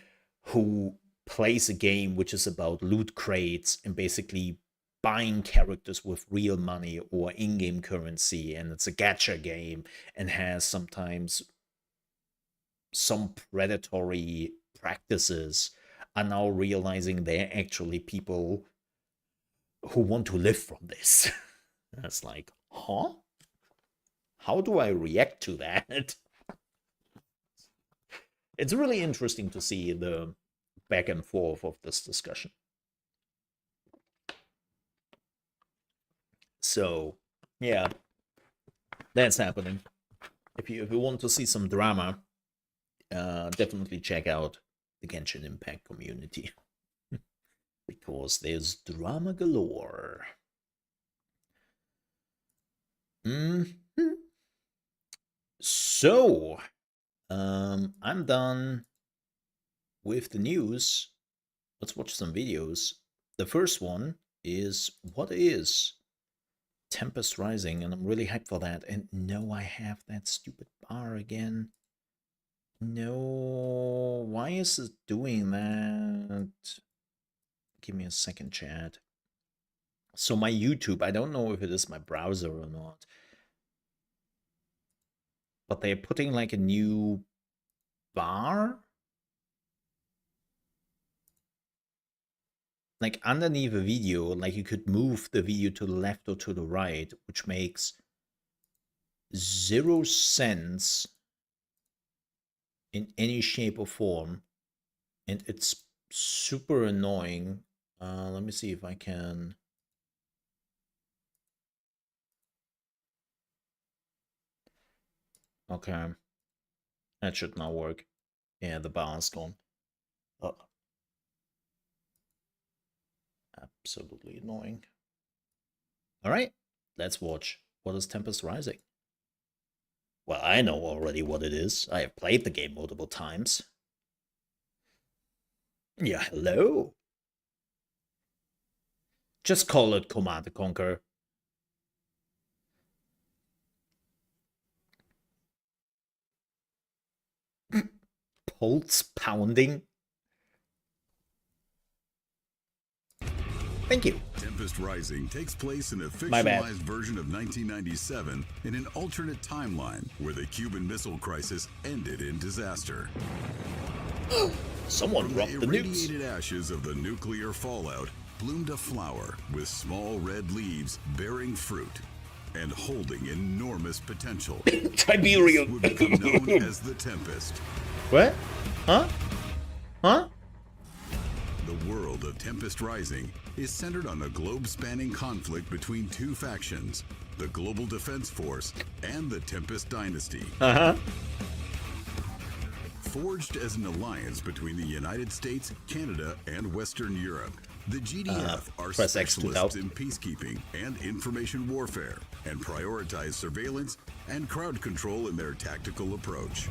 who plays a game which is about loot crates and basically buying characters with real money or in-game currency, and it's a gacha game and has sometimes some predatory practices, are now realizing they're actually people who want to live from this. It's like, huh? How do I react to that? It's really interesting to see the back and forth of this discussion. So, yeah, that's happening. If you want to see some drama, definitely check out the Genshin Impact community because there's drama galore. Mm-hmm. So, I'm done with the news, let's watch some videos. The first one is what is Tempest Rising, and I'm really hyped for that. And no, I have that stupid bar again. No, why is it doing that? Give me a second, chat. So my YouTube, I don't know if it is my browser or not, but they're putting like a new bar, like underneath a video, like you could move the video to the left or to the right, which makes 0 sense in any shape or form, and it's super annoying. Let me see if I can. Okay, that should now work. Yeah, the bar is gone. Oh. Absolutely annoying. All right, let's watch. What is Tempest Rising? Well, I know already what it is. I have played the game multiple times. Yeah, hello. Just call it Command & Conquer. Pulse pounding. Thank you. Tempest Rising takes place in a fictionalized version of 1997 in an alternate timeline where the Cuban Missile Crisis ended in disaster. Someone dropped the nukes. Irradiated ashes of the nuclear fallout bloomed a flower with small red leaves bearing fruit and holding enormous potential. Tiberium would become known as the Tempest. What? Huh? Huh? The world of Tempest Rising is centered on a globe-spanning conflict between two factions, the Global Defense Force and the Tempest Dynasty. Forged as an alliance between the United States, Canada, and Western Europe, the GDF are specialists in peacekeeping and information warfare, and prioritize surveillance and crowd control in their tactical approach.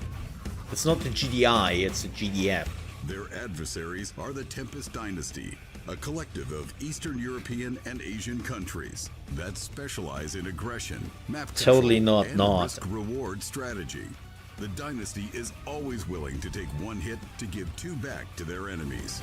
It's not the GDI, it's the GDF. Their adversaries are the Tempest Dynasty, a collective of Eastern European and Asian countries that specialize in aggression, map control, and risk-reward strategy. The Dynasty is always willing to take one hit to give two back to their enemies.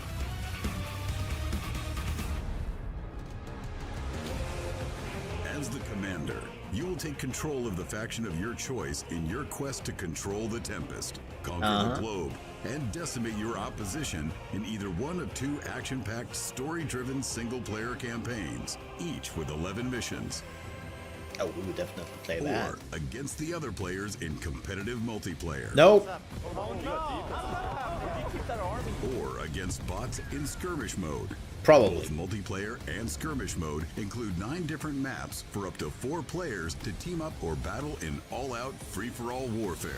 As the commander, you will take control of the faction of your choice in your quest to control the Tempest, conquer the globe, and decimate your opposition in either one of two action-packed, story-driven single-player campaigns, each with 11 missions. Oh, we would definitely play that. Or against the other players in competitive multiplayer. Nope. Or against bots in skirmish mode. Probably. Both multiplayer and skirmish mode include 9 different maps for up to 4 players to team up or battle in all-out free-for-all warfare.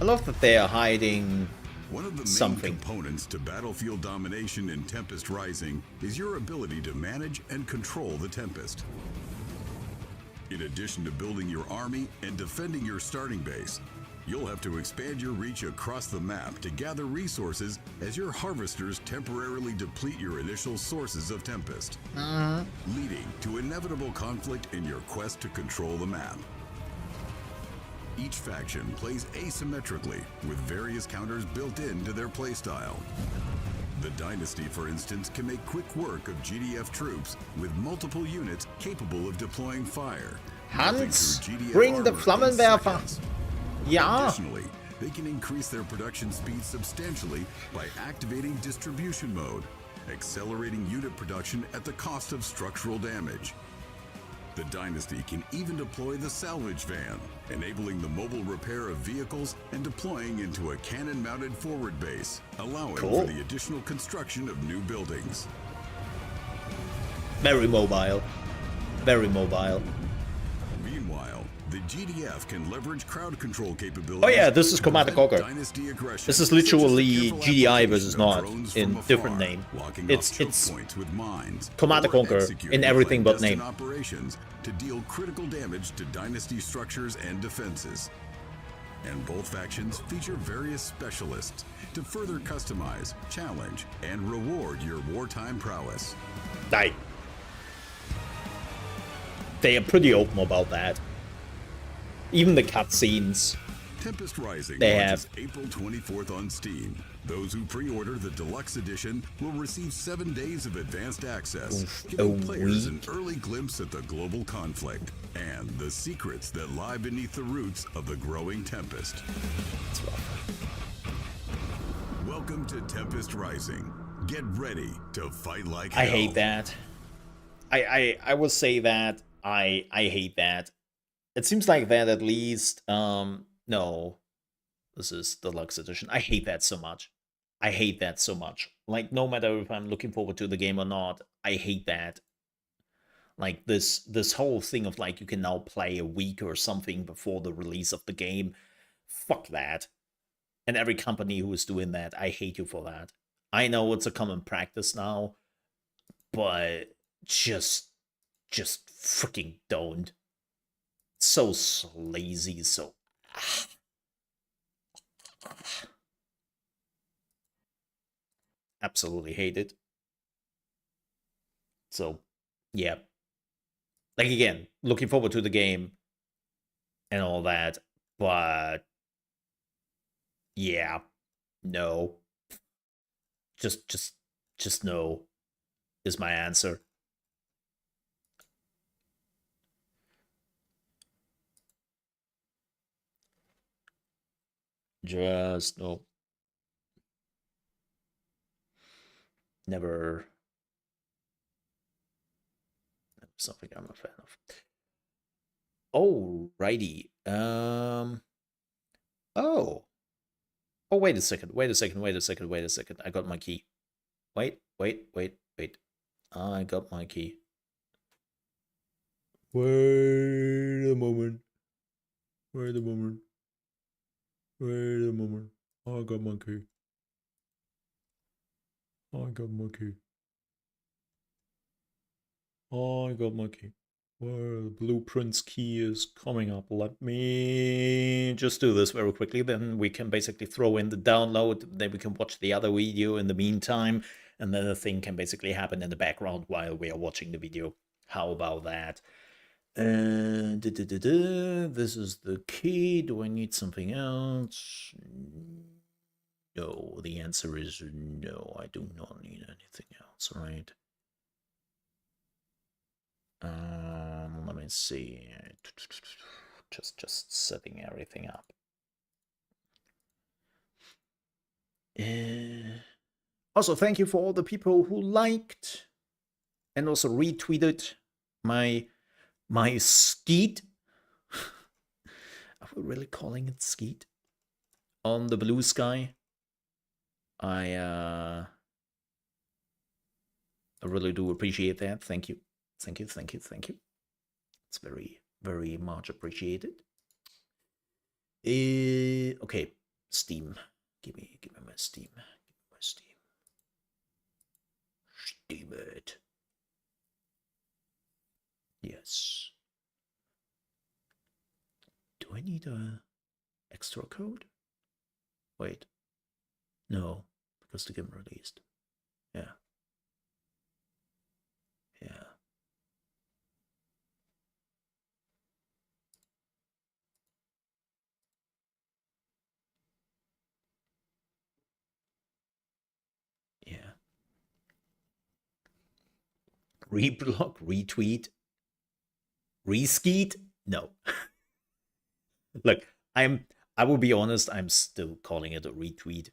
I love that they are hiding One of the main something. components to battlefield domination in Tempest Rising is your ability to manage and control the Tempest. In addition to building your army and defending your starting base, you'll have to expand your reach across the map to gather resources as your harvesters temporarily deplete your initial sources of Tempest, leading to inevitable conflict in your quest to control the map. Each faction plays asymmetrically, with various counters built into their playstyle. The Dynasty, for instance, can make quick work of GDF troops with multiple units capable of deploying fire. Hans, bring the Flammenwerfer. Ja. Additionally, they can increase their production speed substantially by activating distribution mode, accelerating unit production at the cost of structural damage. The Dynasty can even deploy the salvage van, enabling the mobile repair of vehicles and deploying into a cannon-mounted forward base, allowing for the additional construction of new buildings. Very mobile. Very mobile. Meanwhile, the GDF can leverage crowd control capabilities. Oh yeah, this is Command & Conquer. Dynasty aggression, This is literally such as the GDI careful versus application not of drones in from different afar, name. locking It's off choke points with mines, Command & or Conquer executing in everything but clandestine name. operations to deal critical damage to Dynasty structures and defenses. And both factions feature various specialists to further customize, challenge, and reward your wartime prowess. They are pretty open about that. Even the cutscenes. Tempest Rising They launches have. April 24th on Steam. Those who pre-order the deluxe edition will receive 7 days of advanced access, giving players an early glimpse at the global conflict and the secrets that lie beneath the roots of the growing Tempest. Welcome to Tempest Rising. Get ready to fight like hell. I hate that. I will say that I hate that. It seems like that at least. No, this is deluxe edition. I hate that so much. I hate that so much. Like, no matter if I'm looking forward to the game or not, I hate that. Like this whole thing of like you can now play a week or something before the release of the game. Fuck that. And every company who is doing that, I hate you for that. I know it's a common practice now, but just freaking don't. So lazy, so absolutely hate it. So yeah, like again, looking forward to the game and all that, but yeah, no, just no is my answer. Just no. Never something I'm a fan of. Alrighty. Oh. Oh, wait a second. Wait a second. Wait a second. Wait a second. I got my key. Wait. I got my key. Wait a moment. Wait a moment. Wait a moment. I got my key. I got my key. I got my key. Well, Blueprint's key is coming up. Let me just do this very quickly. Then we can basically throw in the download. Then we can watch the other video in the meantime. And then the thing can basically happen in the background while we are watching the video. How about that? This is the key. Do I need something else? No, the answer is no. I do not need anything else, right? Let me see. Just setting everything up. Also, thank you for all the people who liked and also retweeted my skeet. Are we really calling it skeet? On the blue sky. I really do appreciate that. Thank you. Thank you. It's very, very much appreciated. Okay, Steam. Give me my Steam. Steam it. Yes. Do I need a extra code? Wait. No, because the game released. Yeah. Reblock, retweet, reskeet? No. Look, I will be honest, I'm still calling it a retweet.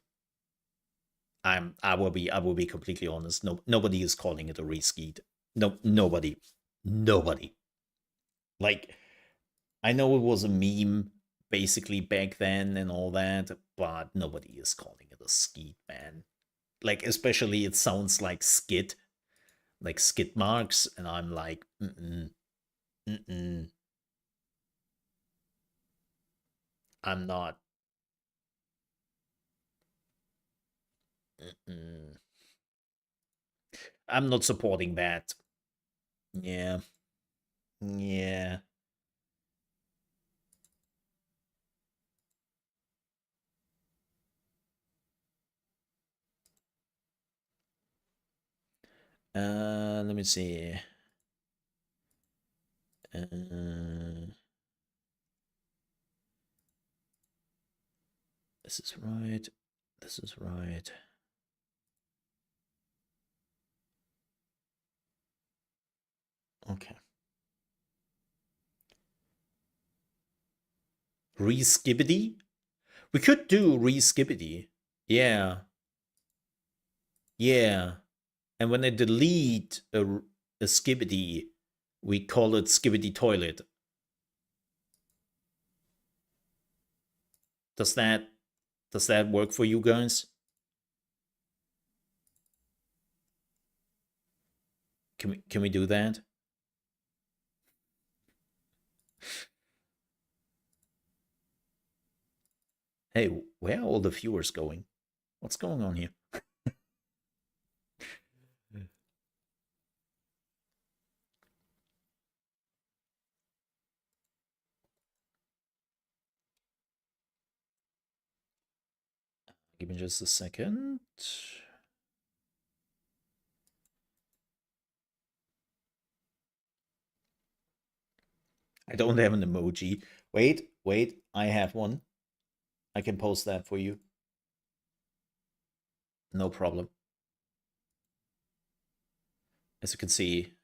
I will be completely honest. No, nobody is calling it a reskeet. No, nobody. Like, I know it was a meme basically back then and all that, but nobody is calling it a skeet, man. Like, especially it sounds like skit marks, and I'm like, I'm not. I'm not supporting that. Yeah. Let me see. This is right. This is right. Okay. Re-skibbity? We could do re-skibbity. Yeah. Yeah. And when I delete a skibbity, we call it skibbity toilet. Does that work for you guys? Can we do that? Hey, where are all the viewers going? What's going on here? Give me just a second. I don't have an emoji. Wait, I have one. I can post that for you. No problem. As you can see,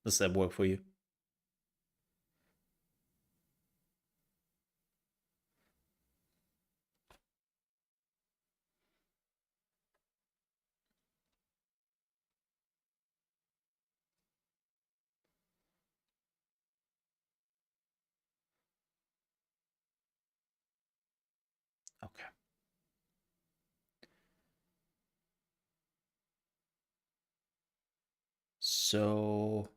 does that work for you? Okay. So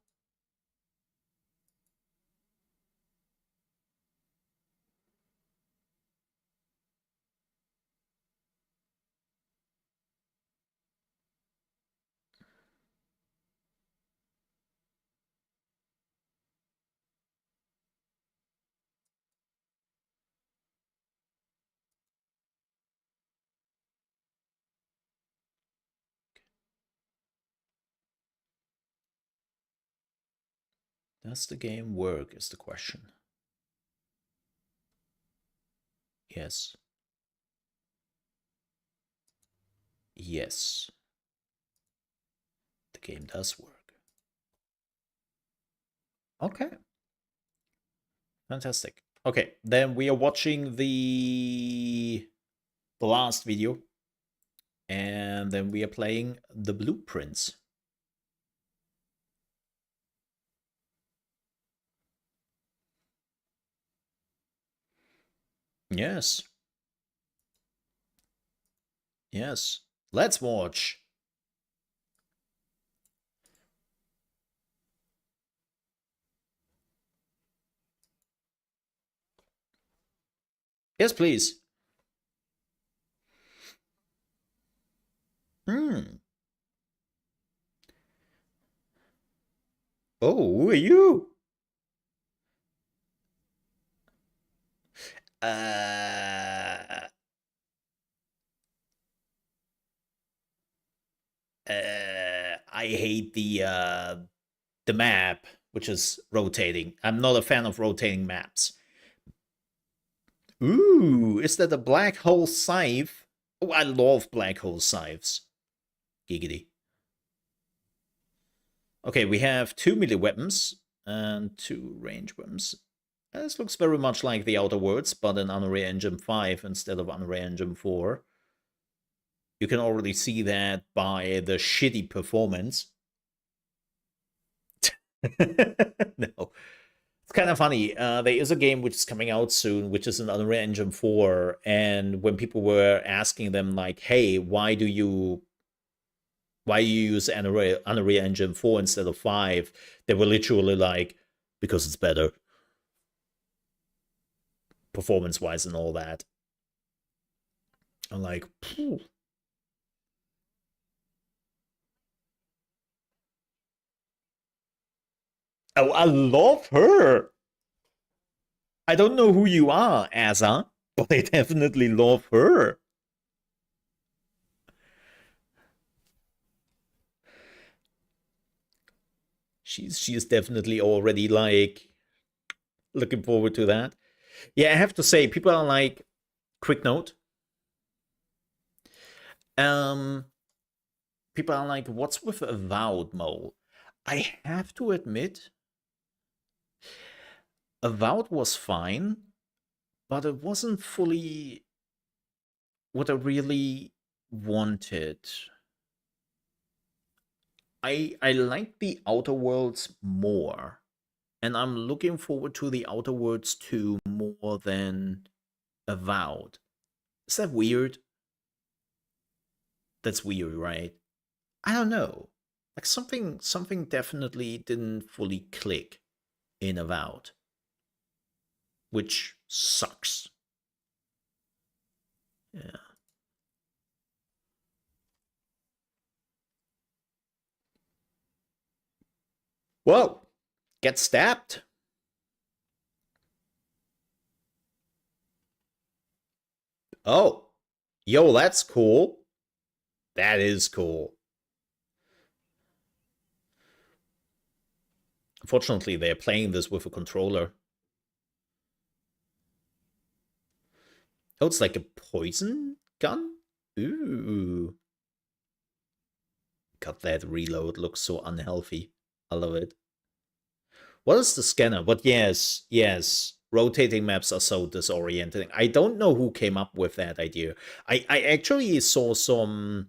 does the game work is the question. Yes. Yes. The game does work. Okay. Fantastic. Okay, then we are watching the last video. And then we are playing the blueprints. Yes. Yes. Let's watch. Yes, please. Oh, who are you? I hate the map, which is rotating. I'm not a fan of rotating maps. Ooh, is that a black hole scythe? Oh, I love black hole scythes. Giggity. Okay, we have 2 melee weapons and 2 range weapons. This looks very much like the Outer Worlds, but in Unreal Engine 5 instead of Unreal Engine 4. You can already see that by the shitty performance. No. It's kind of funny. There is a game which is coming out soon, which is in Unreal Engine 4. And when people were asking them, like, hey, why do you use Unreal Engine 4 instead of 5? They were literally like, because it's better. Performance-wise and all that. I'm like, phew. Oh, I love her. I don't know who you are, Asa, but I definitely love her. She's definitely already like looking forward to that. Yeah, I have to say, people are like, quick note. Um, People are like, what's with Avowed Mole? I have to admit, Avowed was fine, but it wasn't fully what I really wanted. I like the Outer Worlds more, and I'm looking forward to the Outer Worlds 2 more than Avowed. Is that weird? That's weird, right? I don't know. Like something definitely didn't fully click in Avowed, which sucks. Yeah. Whoa! Get stabbed. Oh. Yo, that's cool. That is cool. Unfortunately, they're playing this with a controller. Oh, it's like a poison gun? Ooh. God, that reload looks so unhealthy. I love it. What is the scanner? But yes, yes. Rotating maps are so disorienting. I don't know who came up with that idea. I actually saw some.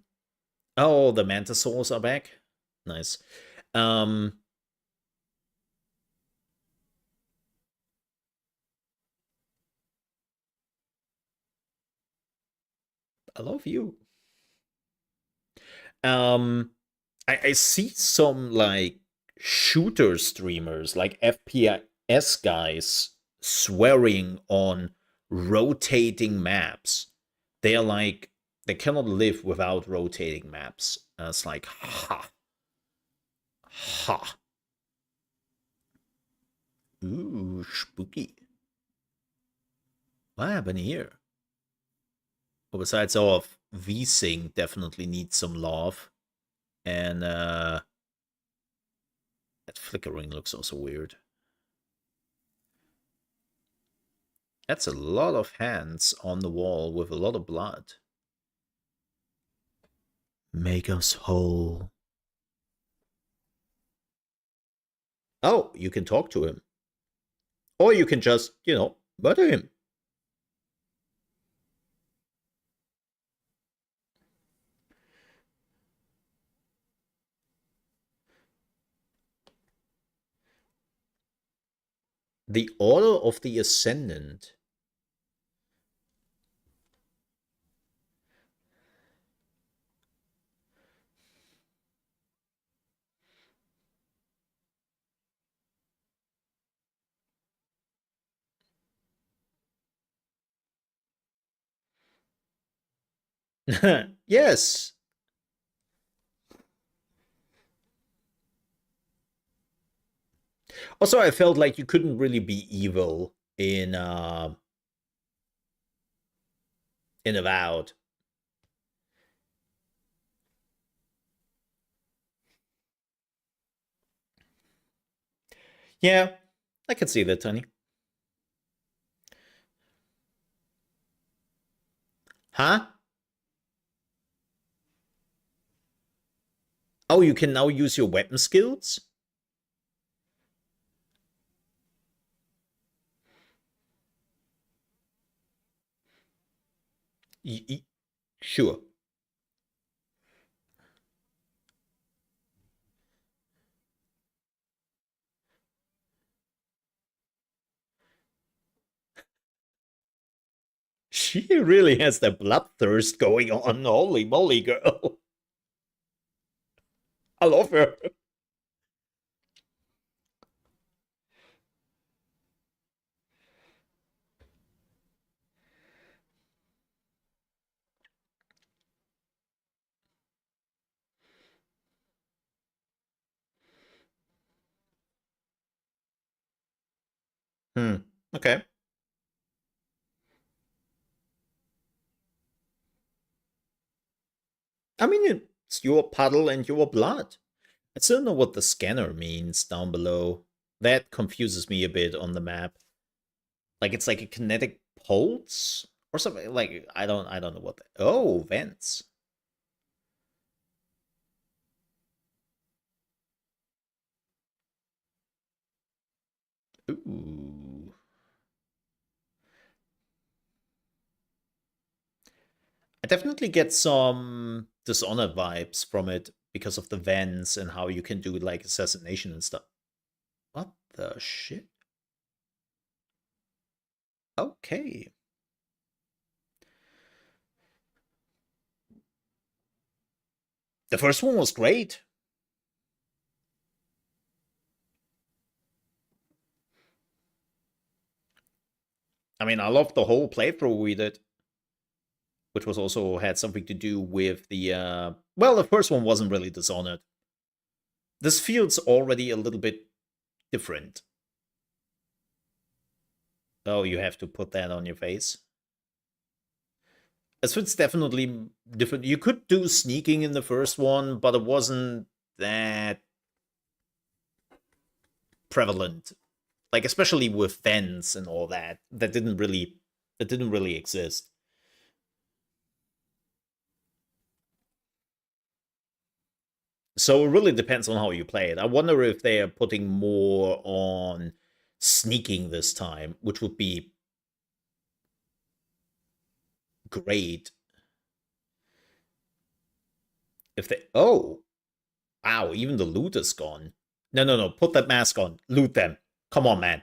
Oh, the Mantisaurs are back. Nice. Um, I love you. Um, I see some like shooter streamers, like FPS guys, swearing on rotating maps. They're like they cannot live without rotating maps. It's like ha ha. Ooh, spooky. What happened here? Well, besides of VSync definitely needs some love. And that flickering looks also weird. That's a lot of hands on the wall with a lot of blood. Make us whole. Oh, you can talk to him. Or you can just, murder him. The Order of the Ascendant. Yes. Also, I felt like you couldn't really be evil in Avowed. Yeah, I can see that, Tony. Huh? Oh, you can now use your weapon skills? Sure. She really has the bloodthirst going on. Holy moly, girl. I love her. Okay. I mean, it's your puddle and your blood. I still don't know what the scanner means down below. That confuses me a bit on the map. Like it's like a kinetic pulse or something. Like I don't know what that. Oh, vents. Ooh. I definitely get some Dishonored vibes from it because of the vents and how you can do like assassination and stuff. What the shit? Okay. The first one was great. I mean, I loved the whole playthrough we did, which was also had something to do with the well, the first one wasn't really Dishonored. This feels already a little bit different. Oh, you have to put that on your face. So it's definitely different. You could do sneaking in the first one, but it wasn't that prevalent. Like especially with vents and all that, that didn't really exist. So it really depends on how you play it. I wonder if they are putting more on sneaking this time, which would be great if they. Oh, wow! Even the loot is gone. No, no, no! Put that mask on. Loot them. Come on, man.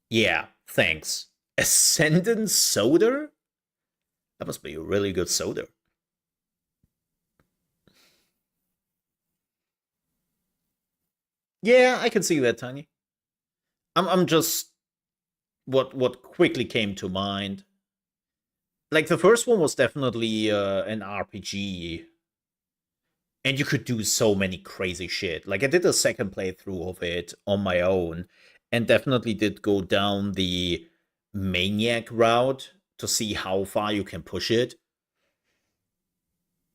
Yeah, thanks. Ascendant soda? That must be a really good soda. Yeah, I can see that, Tiny. I'm just what quickly came to mind. Like the first one was definitely an RPG, and you could do so many crazy shit. Like I did a second playthrough of it on my own, and definitely did go down the maniac route to see how far you can push it.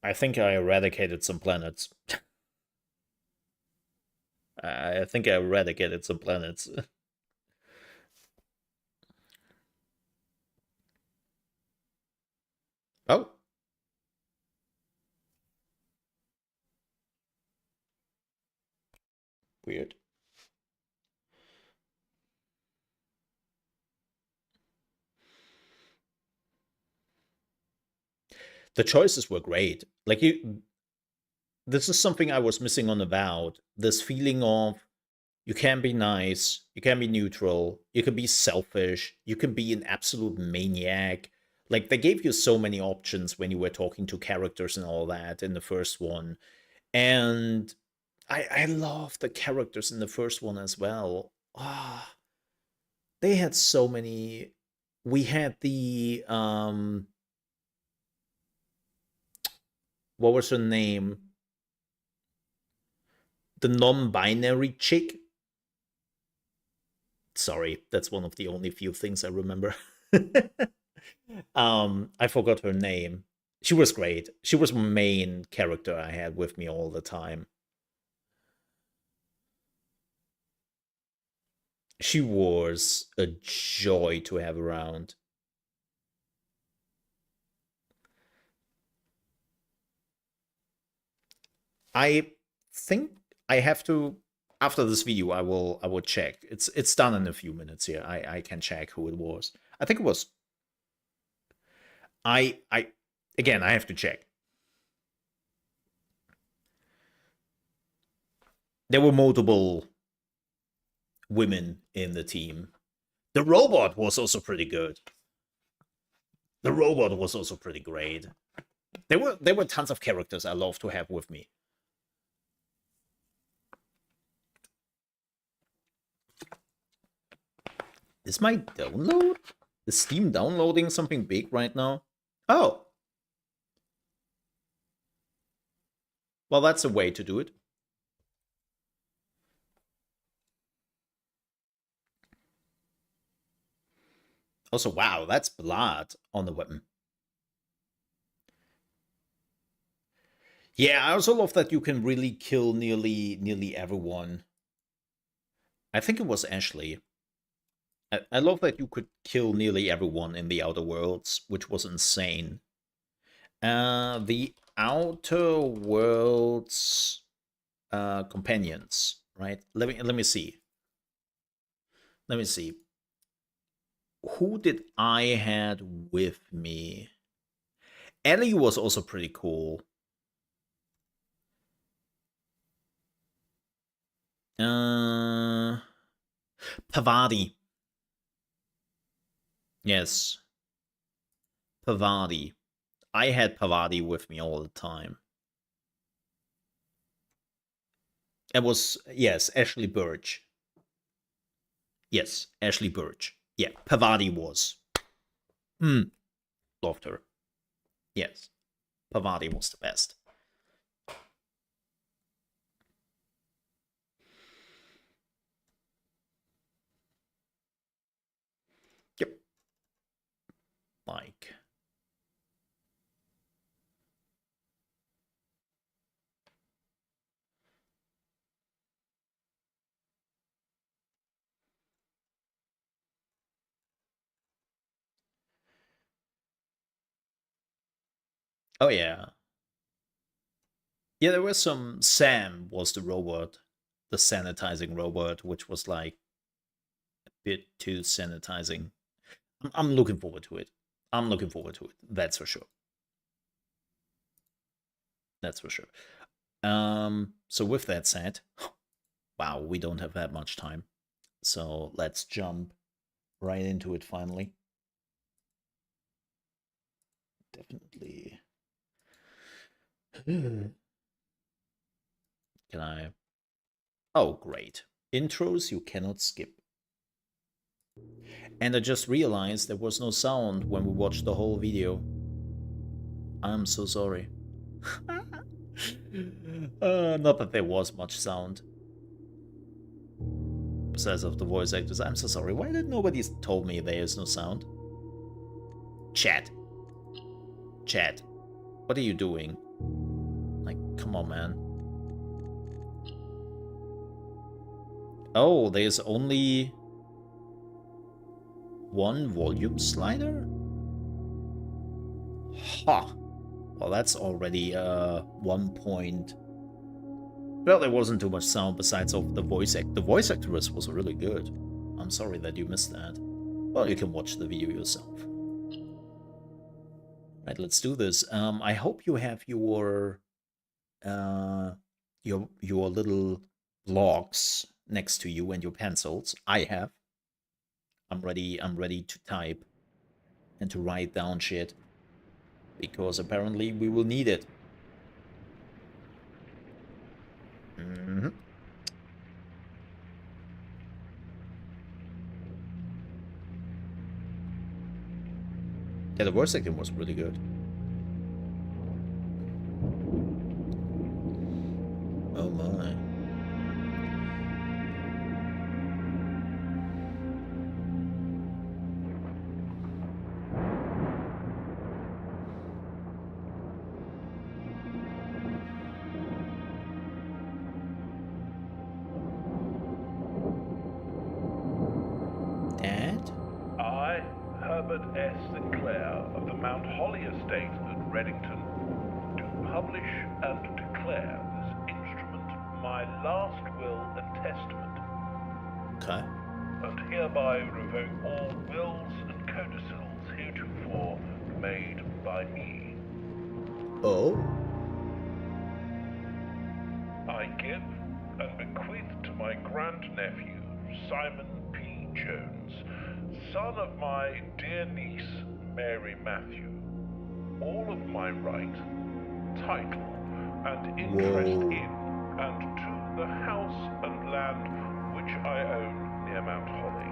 I think I eradicated some planets. I think I eradicated some planets. Oh, weird. The choices were great. Like you, this is something I was missing on Avowed. This feeling of you can be nice, you can be neutral, you can be selfish, you can be an absolute maniac. Like they gave you so many options when you were talking to characters and all that in the first one. And I love the characters in the first one as well. Ah, they had so many. We had the what was her name? The non-binary chick. Sorry, that's one of the only few things I remember. I forgot her name. She was great. She was my main character I had with me all the time. She was a joy to have around. I think I have to after this video I will check. It's done in a few minutes here. I can check who it was. I think it was I again I have to check. There were multiple women in the team. The robot was also pretty good. The robot was also pretty great. There were tons of characters I love to have with me. Is my download? Is Steam downloading something big right now? Oh, well, that's a way to do it. Also, wow, that's blood on the weapon. Yeah, I also love that you can really kill nearly everyone. I think it was Ashley. I love that you could kill nearly everyone in the Outer Worlds, which was insane. The Outer Worlds companions, right? Let me see. Let me see. Who did I had with me? Ellie was also pretty cool. Pavadi. Yes. Pavadi. I had Pavadi with me all the time. It was, yes, Ashley Birch. Yes, Ashley Birch. Yeah, Pavadi was. Loved her. Yes, Pavadi was the best. Yep. Like. Oh, yeah. Yeah, there was some. Sam was the robot, the sanitizing robot, which was like a bit too sanitizing. I'm looking forward to it. I'm looking forward to it. That's for sure. That's for sure. So with that said, wow, we don't have that much time. So let's jump right into it finally. Definitely. Can I? Oh, great. Intros you cannot skip. And I just realized there was no sound when we watched the whole video. I'm so sorry. Not that there was much sound. Besides of the voice actors, I'm so sorry. Why did nobody told me there is no sound? Chat. Chat. What are you doing? Like, come on, man. Oh, there's only one volume slider? Ha! Well, that's already 1 point. Well, there wasn't too much sound besides of the voice act. The voice actress was really good. I'm sorry that you missed that. Well, you can watch the video yourself. Right, let's do this. I hope you have your little logs next to you and your pencils. I have. I'm ready to type and to write down shit because apparently we will need it. Yeah, the voice acting was really good. Oh my. Dad? I, Herbert S. Sinclair of the Mount Holly Estate at Reddington, do publish and declare this instrument my last will and testament, Okay. and hereby revoke all wills and codicils heretofore made by me. Oh? I give and bequeath to my grandnephew, Simon P. Jones, son of my dear niece, Mary Matthew, all of my right, title, and interest Whoa. in and to the house and land which I own near Mount Holly.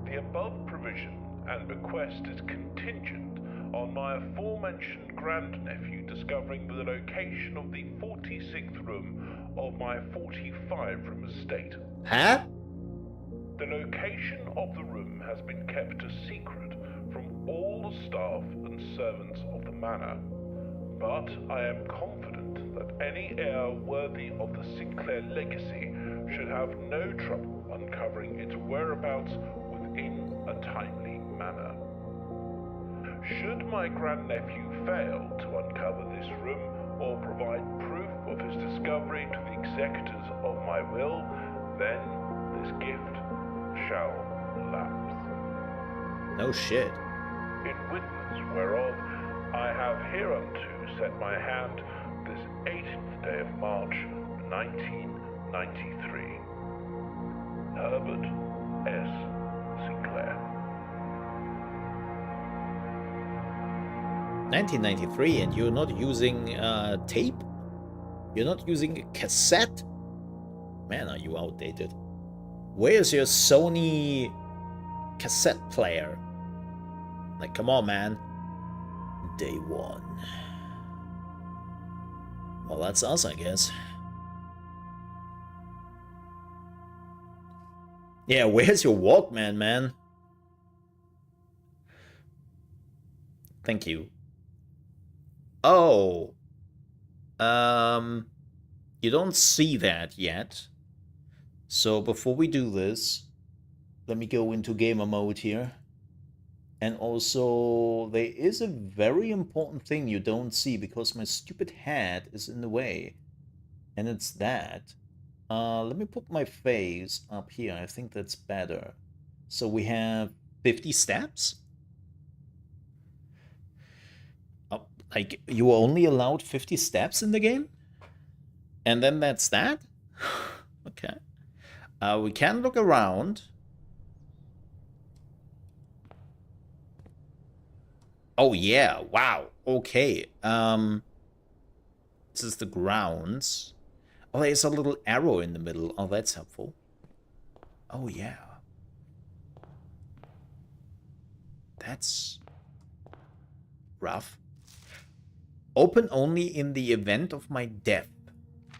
The above provision and bequest is contingent on my aforementioned grandnephew discovering the location of the 46th room of my 45-room estate. Huh? The location of the room has been kept a secret from all the staff and servants of the manor, but I am confident that any heir worthy of the Sinclair legacy should have no trouble uncovering its whereabouts within a timely manner. Should my grandnephew fail to uncover this room or provide proof of his discovery to the executors of my will, then this gift shall lapse. No shit. In witness whereof I have hereunto set my hand this 18th day of March, 1993. Herbert S. Sinclair. 1993, and you're not using tape? You're not using a cassette? Man, are you outdated. Where's your Sony cassette player? Like, come on, man. Day one. Well, that's us, I guess. Yeah, where's your Walkman, man? Thank you. Oh. You don't see that yet. So before we do this, let me go into gamer mode here. And also, there is a very important thing you don't see because my stupid hat is in the way. And it's that. Let me put my face up here. I think that's better. So we have 50 steps. Oh, like, you were only allowed 50 steps in the game? And then that's that? Okay. We can look around. Oh yeah, wow, okay. This is the grounds. Oh, there's a little arrow in the middle. Oh, that's helpful. Oh yeah. That's rough. Open only in the event of my death.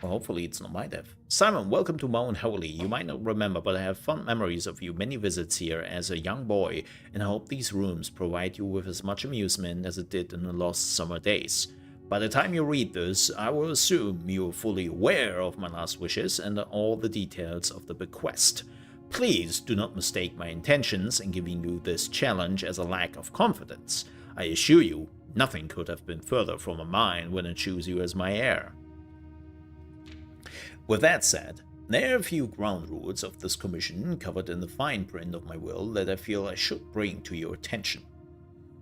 Well, hopefully it's not my death. Simon, welcome to Mount Holy. You might not remember, but I have fond memories of you many visits here as a young boy, and I hope these rooms provide you with as much amusement as it did in the lost summer days. By the time you read this, I will assume you're fully aware of my last wishes and all the details of the bequest. Please do not mistake my intentions in giving you this challenge as a lack of confidence. I assure you, nothing could have been further from my mind when I choose you as my heir. With that said, there are a few ground rules of this commission covered in the fine print of my will that I feel I should bring to your attention.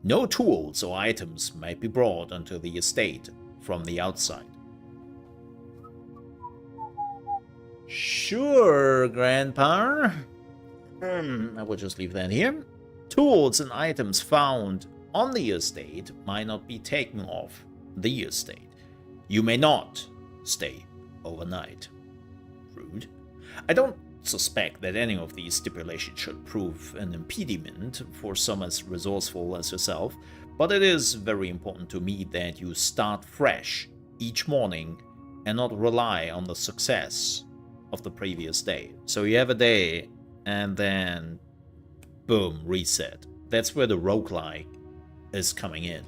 No tools or items might be brought onto the estate from the outside. Sure, Grandpa. I will just leave that here. Tools and items found on the estate might not be taken off the estate. You may not stay overnight. Rude. I don't suspect that any of these stipulations should prove an impediment for someone as resourceful as yourself, but it is very important to me that you start fresh each morning and not rely on the success of the previous day. So you have a day and then boom, reset. That's where the roguelike is coming in.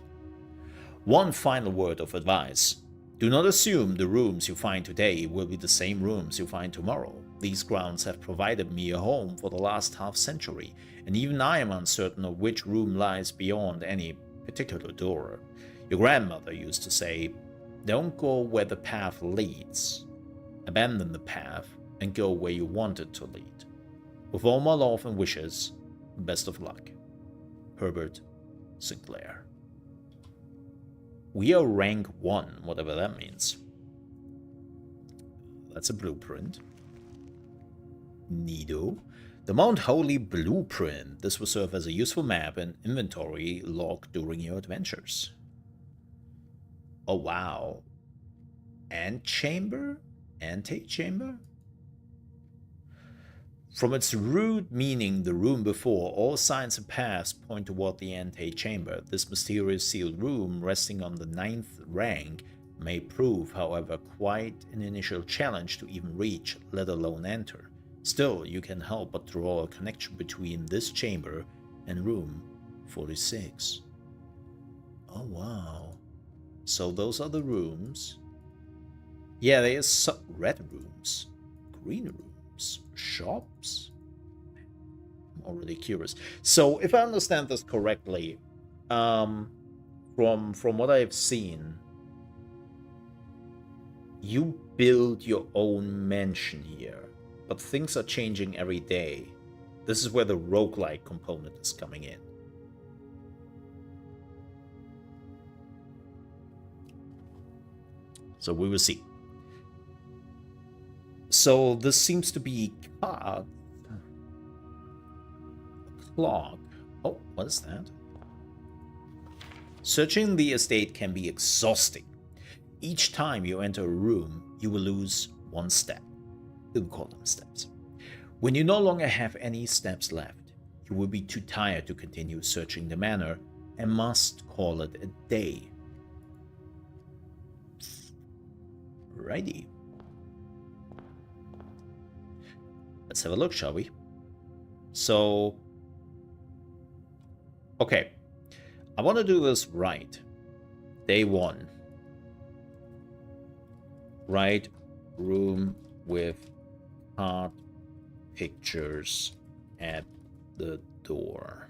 One final word of advice. Do not assume the rooms you find today will be the same rooms you find tomorrow. These grounds have provided me a home for the last half-century, and even I am uncertain of which room lies beyond any particular door. Your grandmother used to say, "Don't go where the path leads. Abandon the path and go where you want it to lead." With all my love and wishes, best of luck. Herbert Sinclair. We are rank 1, whatever that means. That's a blueprint. Neato. The Mount Holy blueprint. This will serve as a useful map and inventory log during your adventures. Oh wow. Antechamber? Antechamber? From its root meaning, the room before, all signs and paths point toward the antechamber. This mysterious sealed room, resting on the 9th rank, may prove, however, quite an initial challenge to even reach, let alone enter. Still, you can help but draw a connection between this chamber and room 46. Oh, wow. So those are the rooms. Yeah, there's red rooms, green rooms, shops. I'm already curious. So if I understand this correctly, from what I've seen, you build your own mansion here, but things are changing every day. This is where the roguelike component is coming in. So we will see. So this seems to be a clock. Oh, what is that? Searching the estate can be exhausting. Each time you enter a room, you will lose 1 step. We'll call them steps. When you no longer have any steps left, you will be too tired to continue searching the manor and must call it a day. Righty. Let's have a look, shall we? So, okay. I want to do this right. Day 1. Right room with card pictures at the door.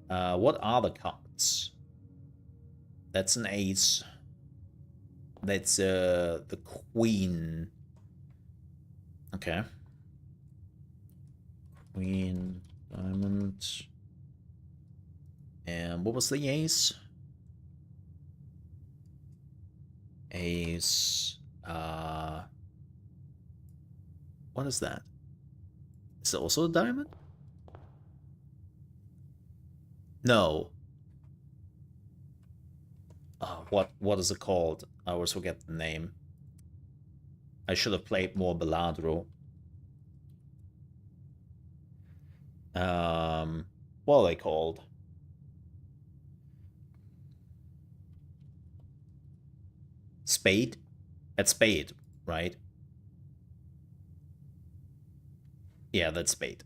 What are the cards? That's an ace. That's the queen. Okay. Queen, diamond. And what was the ace? Ace. What is that? Is it also a diamond? No. What is it called? I always forget the name. I should have played more Baladro. What are they called? Spade? That's spade, right? Yeah, that's spade.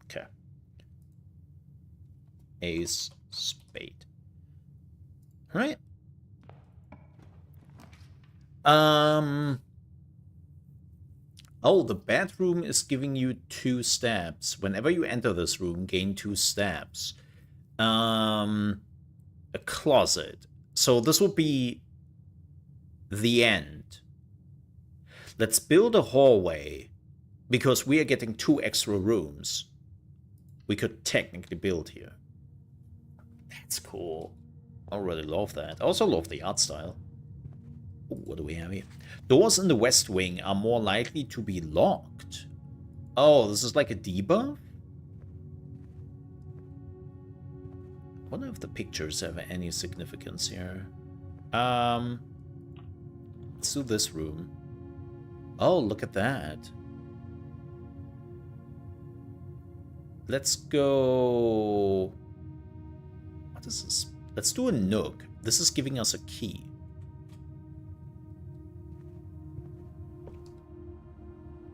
Okay. Ace, spade. All right. Oh, the bathroom is giving you 2 steps. Whenever you enter this room, gain 2 steps. A closet. So this will be the end. Let's build a hallway because we are getting 2 extra rooms. We could technically build here. That's cool. I really love that. I also love the art style. Ooh, what do we have here? Doors in the west wing are more likely to be locked. Oh, this is like a debuff? I wonder if the pictures have any significance here. Let's do this room. Oh, look at that. Let's go... What is this? Let's do a nook. This is giving us a key.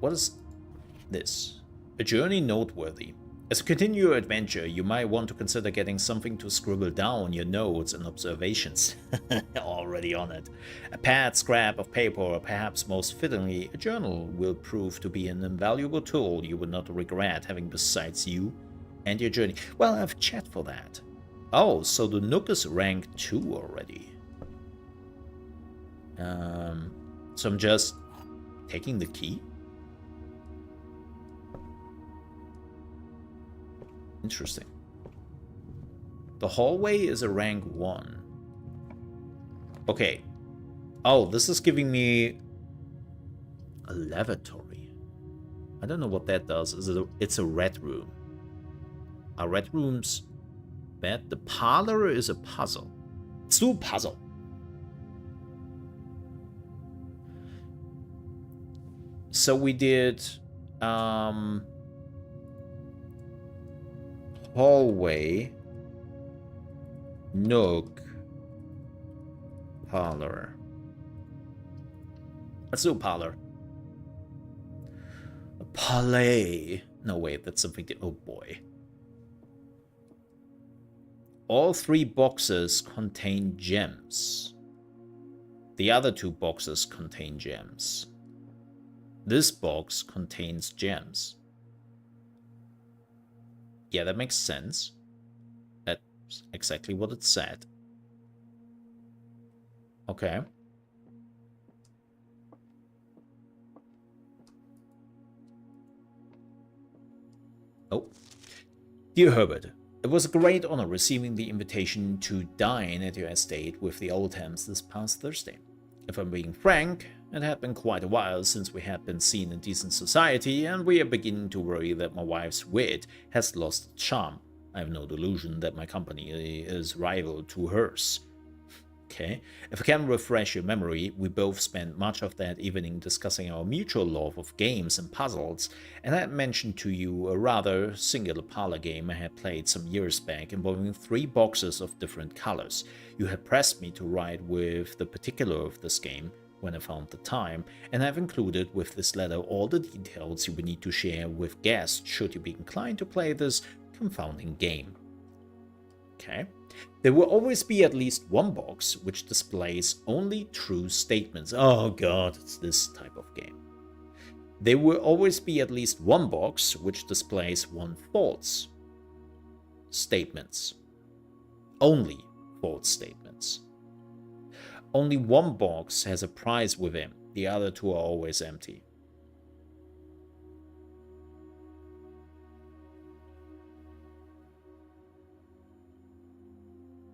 What is this? A journey noteworthy. As you continue your adventure, you might want to consider getting something to scribble down your notes and observations. Already on it. A pad, scrap of paper, or perhaps most fittingly, a journal will prove to be an invaluable tool you will not regret having besides you and your journey. Well, I have chat for that. Oh, so the nook is rank 2 already. So I'm just taking the key. Interesting. The hallway is a rank 1. Okay. Oh, this is giving me a lavatory. I don't know what that does. It's a red room. Are red rooms bad? The parlor is a puzzle. Let's do a puzzle. So we did hallway, nook, parlor. Let's do parlor. Palais. No, wait, that's something. Oh boy. All 3 boxes contain gems. The other 2 boxes contain gems. This box contains gems. Yeah, that makes sense. That's exactly what it said. Okay. Oh. Dear Herbert, it was a great honor receiving the invitation to dine at your estate with the Oldhams this past Thursday. If I'm being frank, it had been quite a while since we had been seen in decent society, and we are beginning to worry that my wife's wit has lost its charm. I have no delusion that my company is rival to hers. Okay. If I can refresh your memory, we both spent much of that evening discussing our mutual love of games and puzzles, and I had mentioned to you a rather singular parlor game I had played some years back involving 3 boxes of different colors. You had pressed me to write with the particular of this game when I found the time, and I've included with this letter all the details you would need to share with guests should you be inclined to play this confounding game. Okay. There will always be at least 1 box which displays only true statements. Oh god, it's this type of game. There will always be at least 1 box which displays 1 false statements. Only false statements. Only 1 box has a prize within. The other 2 are always empty.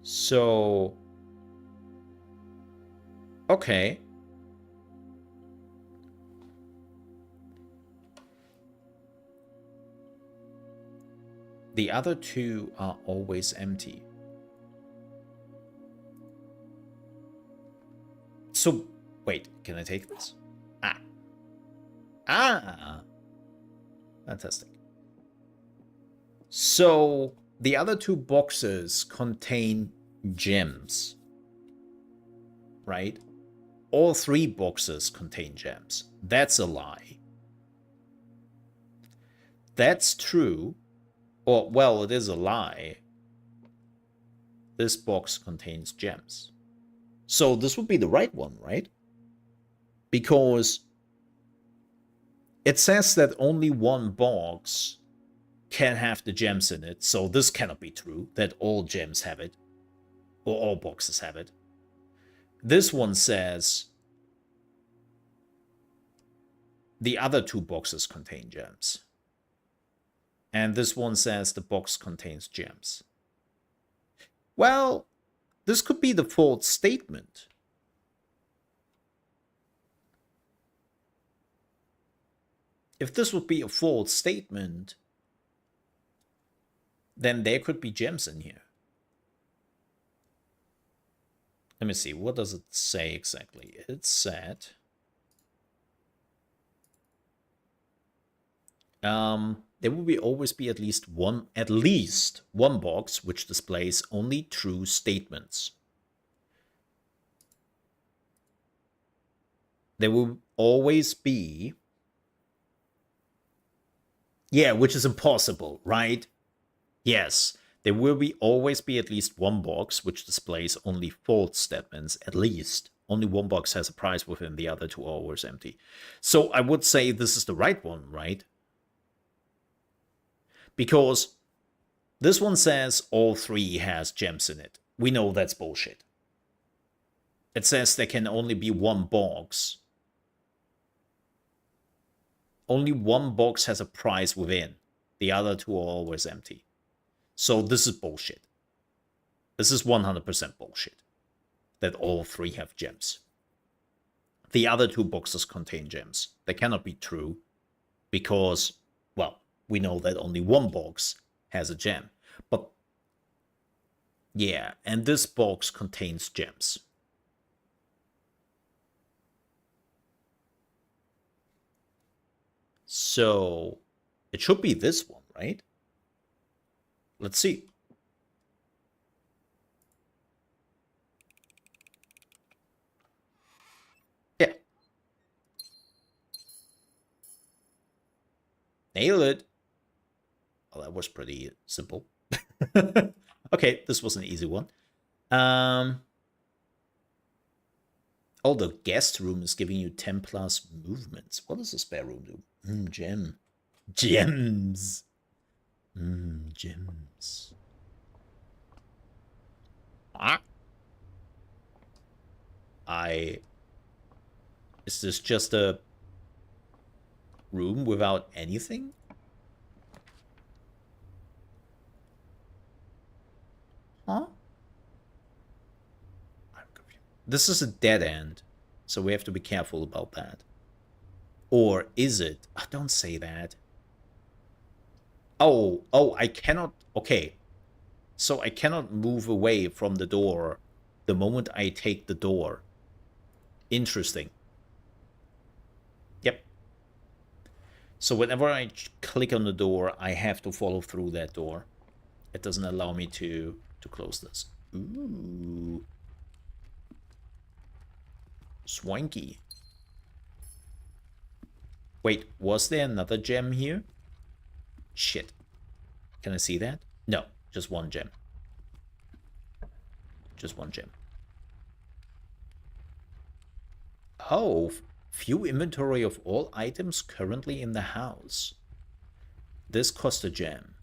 So, okay. The other 2 are always empty. So, wait, can I take this? Ah! Fantastic. So, the other 2 boxes contain gems, right? All 3 boxes contain gems. That's a lie. That's true. Or, well, it is a lie. This box contains gems. So this would be the right one, right? Because it says that only 1 box can have the gems in it, so this cannot be true, that all gems have it, or all boxes have it. This one says the other 2 boxes contain gems. And this one says the box contains gems. Well, this could be the false statement. If this would be a false statement, then there could be gems in here. Let me see, what does it say exactly? It said there will always be at least one box which displays only true statements. There will always be, yeah, which is impossible, right? Yes, there will always be at least 1 box which displays only false statements, at least. Only 1 box has a prize within, the other 2 are always empty. So I would say this is the right one, right? Because this one says all 3 has gems in it. We know that's bullshit. It says there can only be 1 box. Only 1 box has a prize within. The other 2 are always empty. So this is bullshit. This is 100% bullshit. That all 3 have gems. The other 2 boxes contain gems. They cannot be true because, well, we know that only 1 box has a gem. But, yeah, and this box contains gems. So, it should be this one, right? Let's see. Yeah. Nail it. Well, that was pretty simple. Okay, this was an easy one. Oh, the guest room is giving you 10 plus movements. What does the spare room do? Gem. Gems. Gems. Ah. Is this just a room without anything? Huh? I'm confused. This is a dead end, so we have to be careful about that. Or is it? Oh, don't say that. Oh, I cannot. Okay. So I cannot move away from the door the moment I take the door. Interesting. Yep. So whenever I click on the door, I have to follow through that door. It doesn't allow me to close this. Ooh. Swanky. Wait, was there another gem here? Shit. Can I see that? No, just one gem. Just one gem. Oh, view inventory of all items currently in the house. This cost a gem.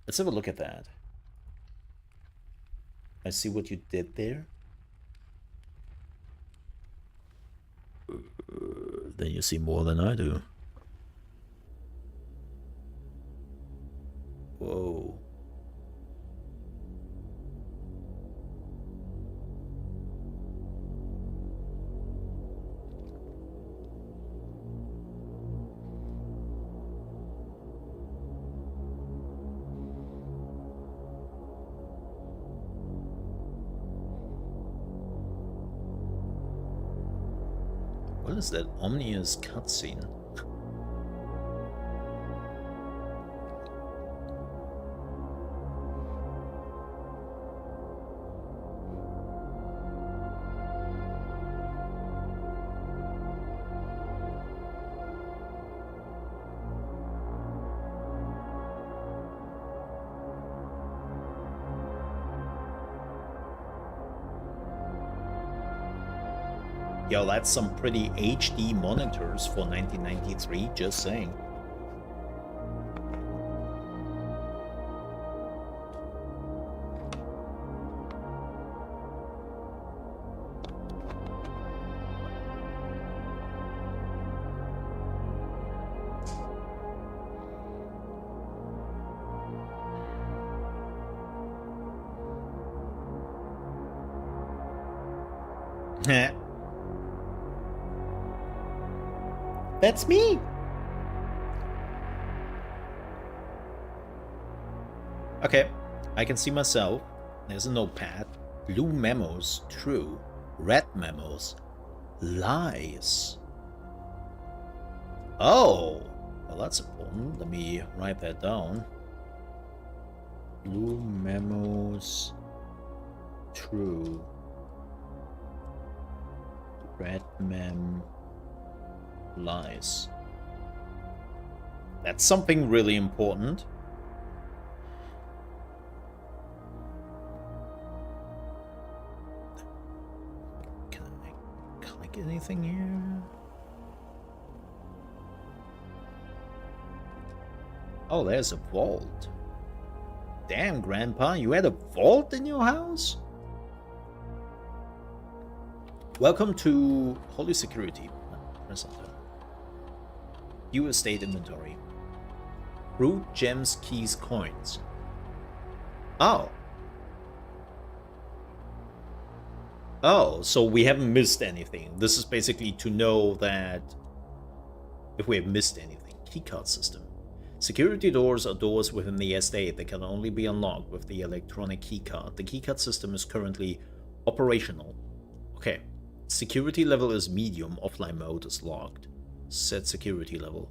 Let's have a look at that. I see what you did there. Then you see more than I do. Whoa. What is that ominous cutscene? Yo, that's some pretty HD monitors for 1993, just saying. That's me. Okay, I can see myself. There's a notepad. Blue memos, true. Red memos, lies. Oh, well, that's important. Let me write that down. Blue memos, true. Red mem, lies. That's something really important. Can I click anything here? Oh, there's a vault. Damn, Grandpa, you had a vault in your house? Welcome to Holy Security. Press enter. View estate inventory. Root, gems, keys, coins. Oh. Oh, so we haven't missed anything. This is basically to know that if we have missed anything. Keycard system. Security doors are doors within the estate that can only be unlocked with the electronic keycard. The keycard system is currently operational. Okay. Security level is medium. Offline mode is locked. Set security level.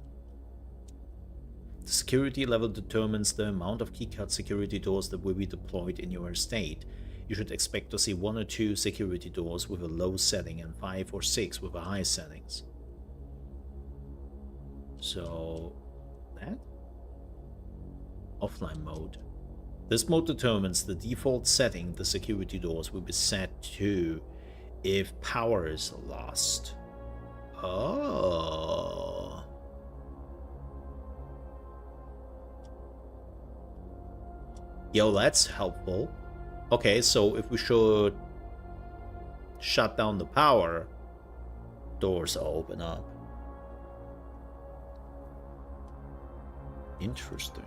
The security level determines the amount of keycard security doors that will be deployed in your estate. You should expect to see 1 or 2 security doors with a low setting and 5 or 6 with a high settings. So that offline mode. This mode determines the default setting the security doors will be set to if power is lost. Oh. Yo, that's helpful. Okay, so if we should shut down the power, doors open up. Interesting.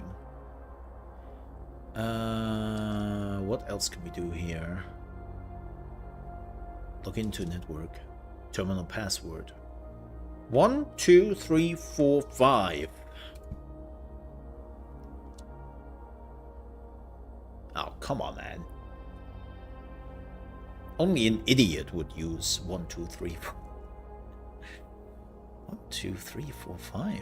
What else can we do here? Log into network. Terminal password. 1, 2, 3, 4, 5. Oh, come on, man. Only an idiot would use 1, 2, 3, 4. 1, 2, 3, 4, 5.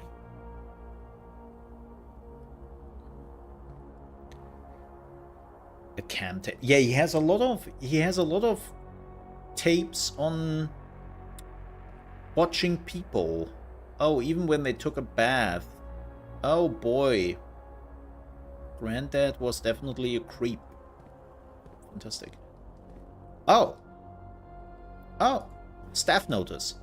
A cam tape. Yeah, he has a lot of tapes on watching people. Oh, even when they took a bath. Oh boy. Granddad was definitely a creep. Fantastic. Oh. Oh. Staff notice.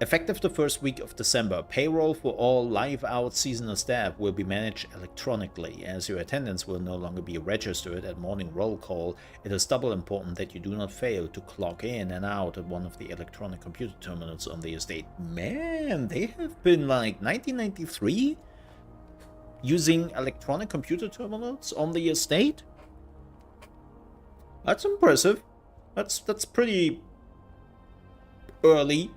Effective the first week of December, payroll for all live-out seasonal staff will be managed electronically. As your attendance will no longer be registered at morning roll call, it is double important that you do not fail to clock in and out at one of the electronic computer terminals on the estate. Man, they have been like 1993 using electronic computer terminals on the estate? That's impressive. That's pretty early.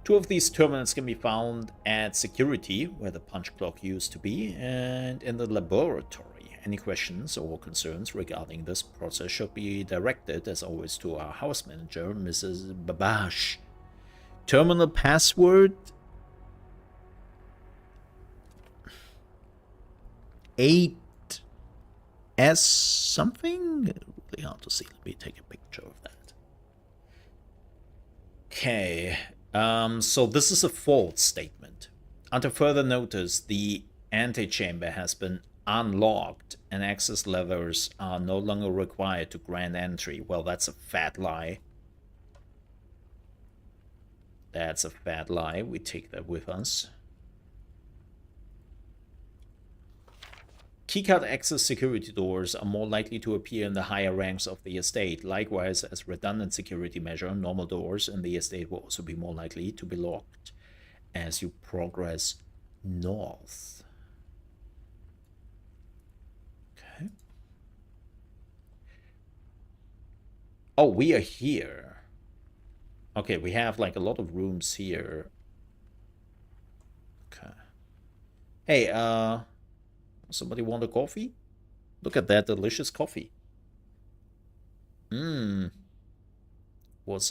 2 of these terminals can be found at security, where the punch clock used to be, and in the laboratory. Any questions or concerns regarding this process should be directed, as always, to our house manager, Mrs. Babash. Terminal password 8S something? Really hard to see. Let me take a picture of that. Okay. So this is a false statement. Until further notice, the antechamber has been unlocked and access levers are no longer required to grant entry. Well, that's a fat lie. That's a fat lie. We take that with us. Keycard access security doors are more likely to appear in the higher ranks of the estate. Likewise, as redundant security measure, normal doors in the estate will also be more likely to be locked as you progress north. Okay. Oh, we are here. Okay, we have like a lot of rooms here. Okay. Hey, somebody want a coffee? Look at that delicious coffee. Was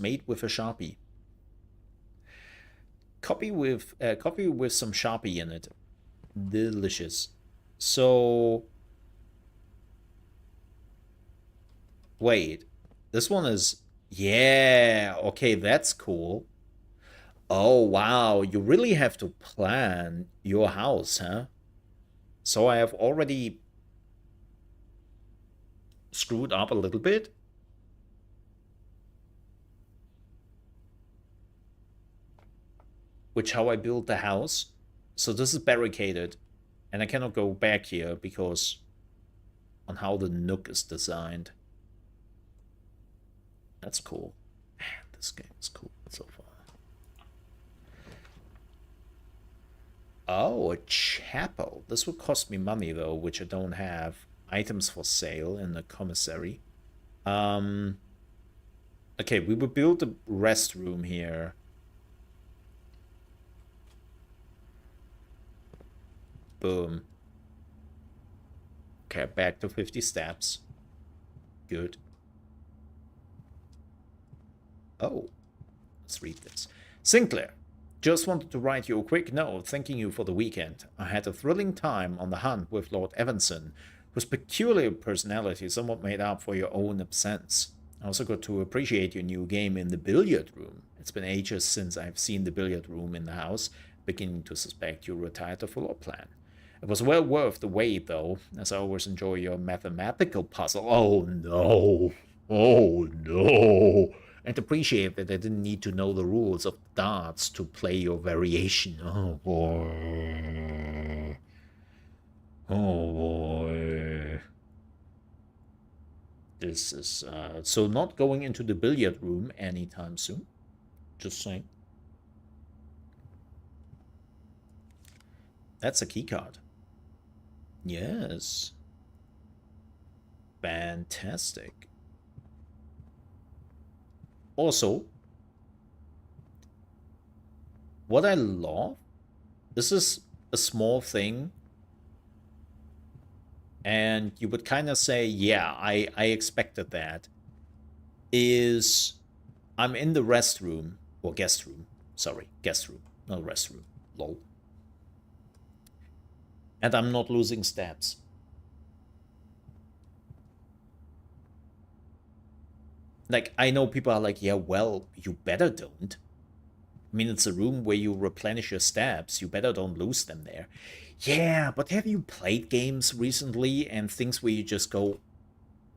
made with a Sharpie. Coffee with some Sharpie in it. Delicious. So wait, this one is, yeah, okay, that's cool. Oh wow, you really have to plan your house, huh? So I have already screwed up a little bit. Which how I built the house. So this is barricaded. And I cannot go back here because on how the nook is designed. That's cool. Man, this game is cool so far. Oh, a chapel. This would cost me money, though, which I don't have. Items for sale in the commissary. Okay, we will build a restroom here. Boom. Okay, back to 50 steps. Good. Oh, let's read this. Sinclair. Just wanted to write you a quick note thanking you for the weekend. I had a thrilling time on the hunt with Lord Evanson, whose peculiar personality somewhat made up for your own absence. I also got to appreciate your new game in the billiard room. It's been ages since I've seen the billiard room in the house, beginning to suspect you retired the floor plan. It was well worth the wait, though, as I always enjoy your mathematical puzzle. Oh no! Oh no! And appreciate that I didn't need to know the rules of darts to play your variation. Oh boy. Oh boy. This is, so not going into the billiard room anytime soon. Just saying. That's a key card. Yes. Fantastic. Also, what I love, this is a small thing, and you would kind of say, yeah, I expected that, is I'm in the restroom, or guest room, sorry, guest room, not restroom, lol. And I'm not losing steps. Like, I know people are like, yeah, well, you better don't. I mean, it's a room where you replenish your steps. You better don't lose them there. Yeah, but have you played games recently and things where you just go,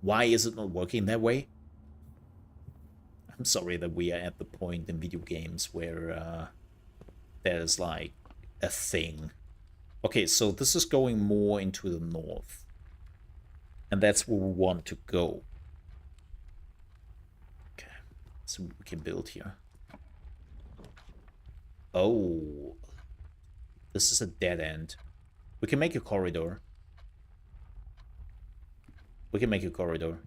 why is it not working that way? I'm sorry that we are at the point in video games where there's like a thing. Okay, so this is going more into the north. And that's where we want to go. Okay, so we can build here. Oh, this is a dead end. We can make a corridor. We can make a corridor.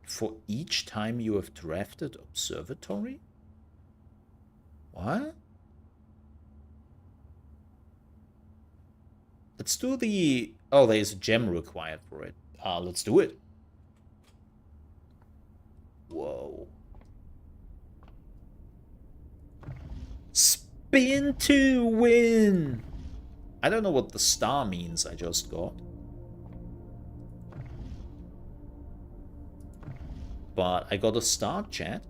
For each time you have drafted observatory? What? Let's do the... Oh, there's a gem required for it. Let's do it. Whoa. Spin to win! I don't know what the star means I just got. But I got a star, chat.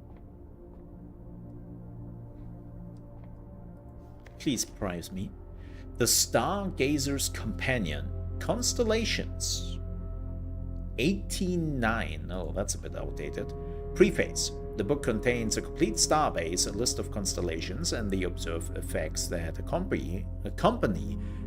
Please prize me. The Stargazer's Companion. Constellations. 18.9. Oh, that's a bit outdated. Preface. The book contains a complete starbase, a list of constellations, and the observed effects that accompany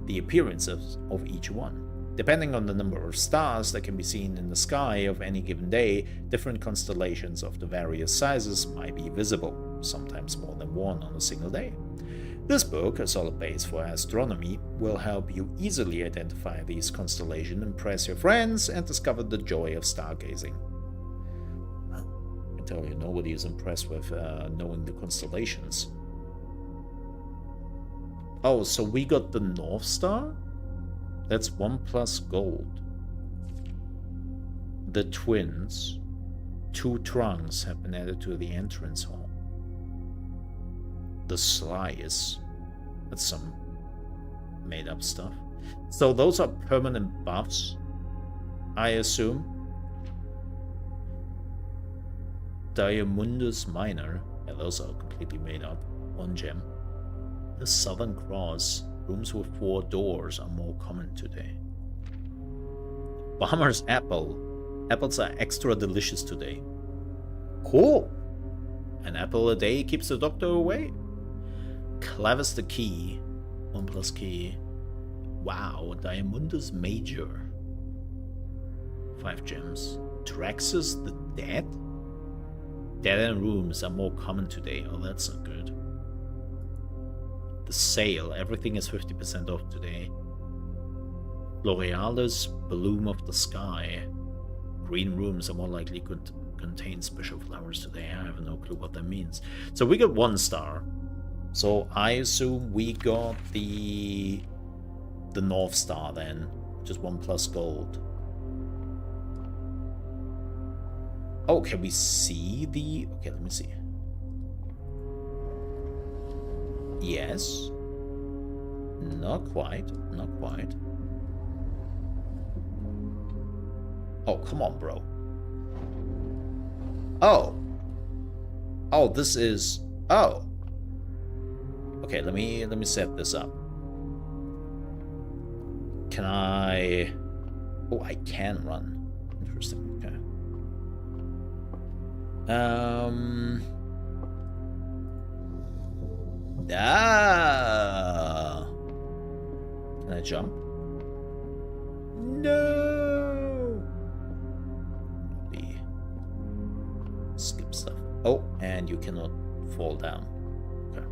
the appearances of each one. Depending on the number of stars that can be seen in the sky of any given day, different constellations of the various sizes might be visible, sometimes more than one on a single day. This book, a solid base for astronomy, will help you easily identify these constellations, impress your friends, and discover the joy of stargazing. Well, I can tell you, nobody is impressed with knowing the constellations. Oh, so we got the North Star? That's 1+ gold. The twins. 2 trunks have been added to the entrance hall. The slice. That's some made up stuff. So those are permanent buffs, I assume. Diamundus Minor. Yeah, those are completely made up. 1 gem. The Southern Cross. Rooms with 4 doors are more common today. Farmer's Apple. Apples are extra delicious today. Cool. An apple a day keeps the doctor away. Clever's the key. 1+ key. Wow, Diamundus Major. 5 gems. Traxus the Dead? Dead-end rooms are more common today. Oh, that's not good. The sale. Everything is 50% off today. L'Oreal's Bloom of the Sky. Green rooms are more likely to contain special flowers today. I have no clue what that means. So we got 1 star. So I assume we got the North Star then. Just 1+ gold. Oh, can we see the... Okay, let me see. Yes. Not quite. Not quite. Oh, come on, bro. Oh. Oh, this is... Oh. Okay, let me set this up. Can I... Oh, I can run. Interesting. Okay. Ah. Can I jump? No. Skip stuff. Oh, and you cannot fall down. Okay.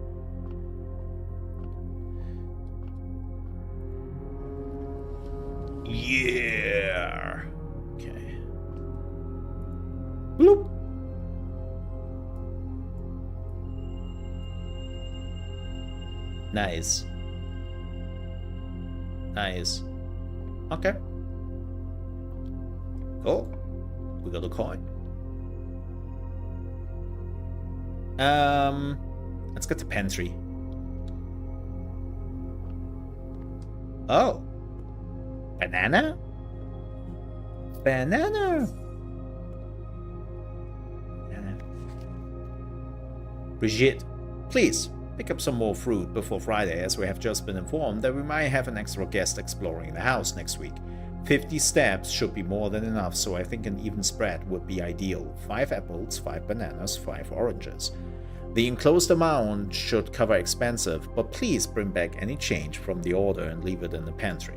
Yeah. Okay. Bloop. Nice. Nice. Okay. Oh, we got a coin. Let's get the pantry. Oh. Banana? Banana. Brigitte, please pick up some more fruit before Friday, as we have just been informed that we might have an extra guest exploring the house next week. 50 steps should be more than enough, so I think an even spread would be ideal. 5 apples, 5 bananas, 5 oranges. The enclosed amount should cover expensive, but please bring back any change from the order and leave it in the pantry.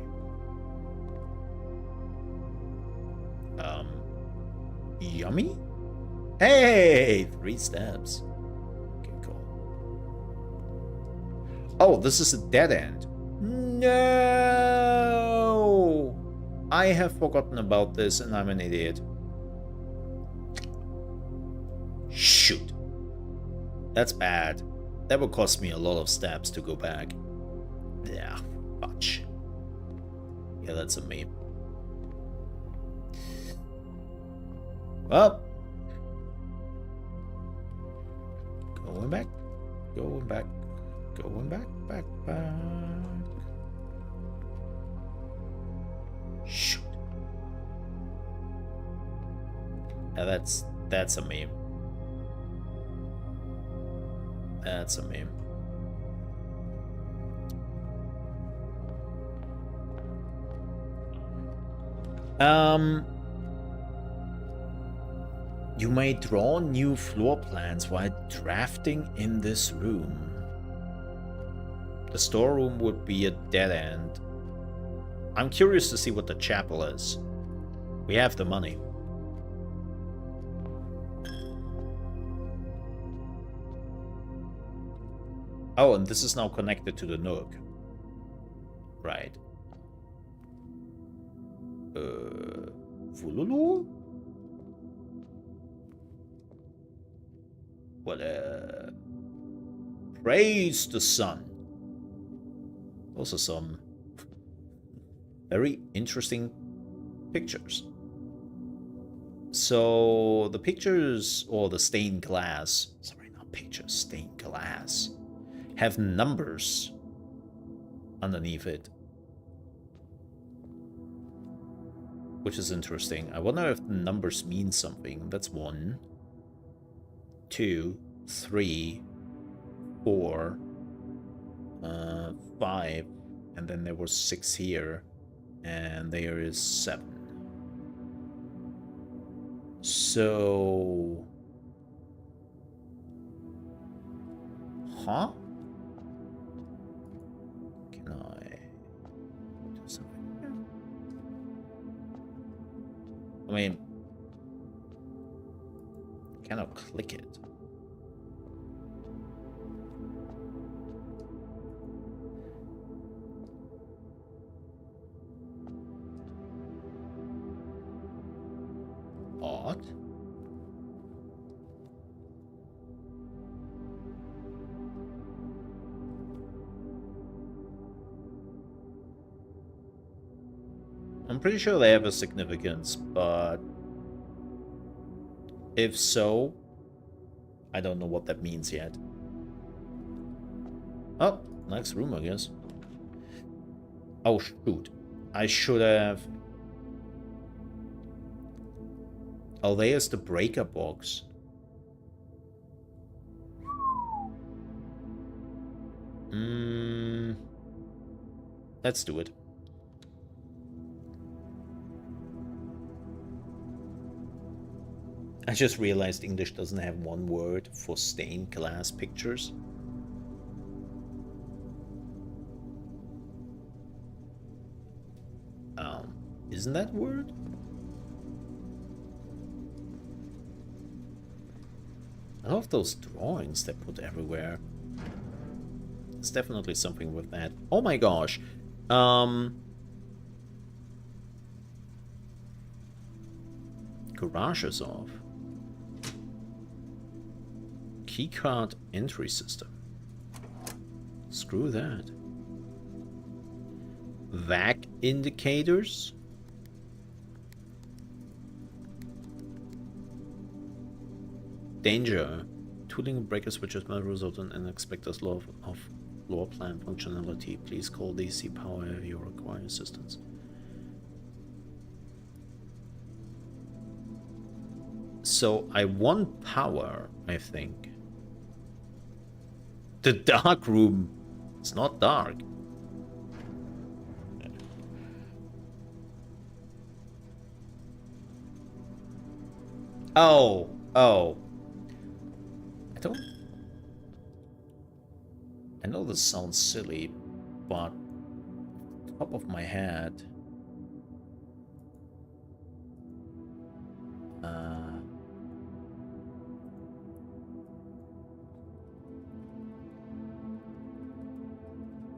Yummy? Hey! 3 steps. Okay, cool. Oh, this is a dead end. No! I have forgotten about this and I'm an idiot. Shoot. That's bad. That would cost me a lot of steps to go back. Yeah, fudge. Yeah, that's a meme. Well. Going back. Going back. Going back. Back. Shoot. Yeah, that's a meme. That's a meme. You may draw new floor plans while drafting in this room. The storeroom would be a dead end. I'm curious to see what the chapel is. We have the money. Oh, and this is now connected to the Nook. Right. Fululu? What praise the sun. Those are some very interesting pictures. So the pictures, or the stained glass, sorry, not pictures, stained glass, have numbers underneath it, which is interesting. I wonder if the numbers mean something. That's 1, 2, 3, 4, 5, and then there was 6 here, and there is 7. So, huh? Can I do something here? I mean, I cannot click it. Odd. I'm pretty sure they have a significance, but if so, I don't know what that means yet. Oh, next room, I guess. Oh, shoot. I should have... Oh, there's the breaker box. Let's do it. I just realized English doesn't have one word for stained glass pictures. Isn't that a word? I love those drawings they put everywhere. It's definitely something with that. Oh my gosh. Garage is off. Keycard entry system. Screw that. VAC indicators. Danger. Tooling breaker switches might result in unexpected loss of floor plan functionality. Please call DC Power if you require assistance. So I want power, I think. The dark room. It's not dark. Oh. I know this sounds silly, but top of my head,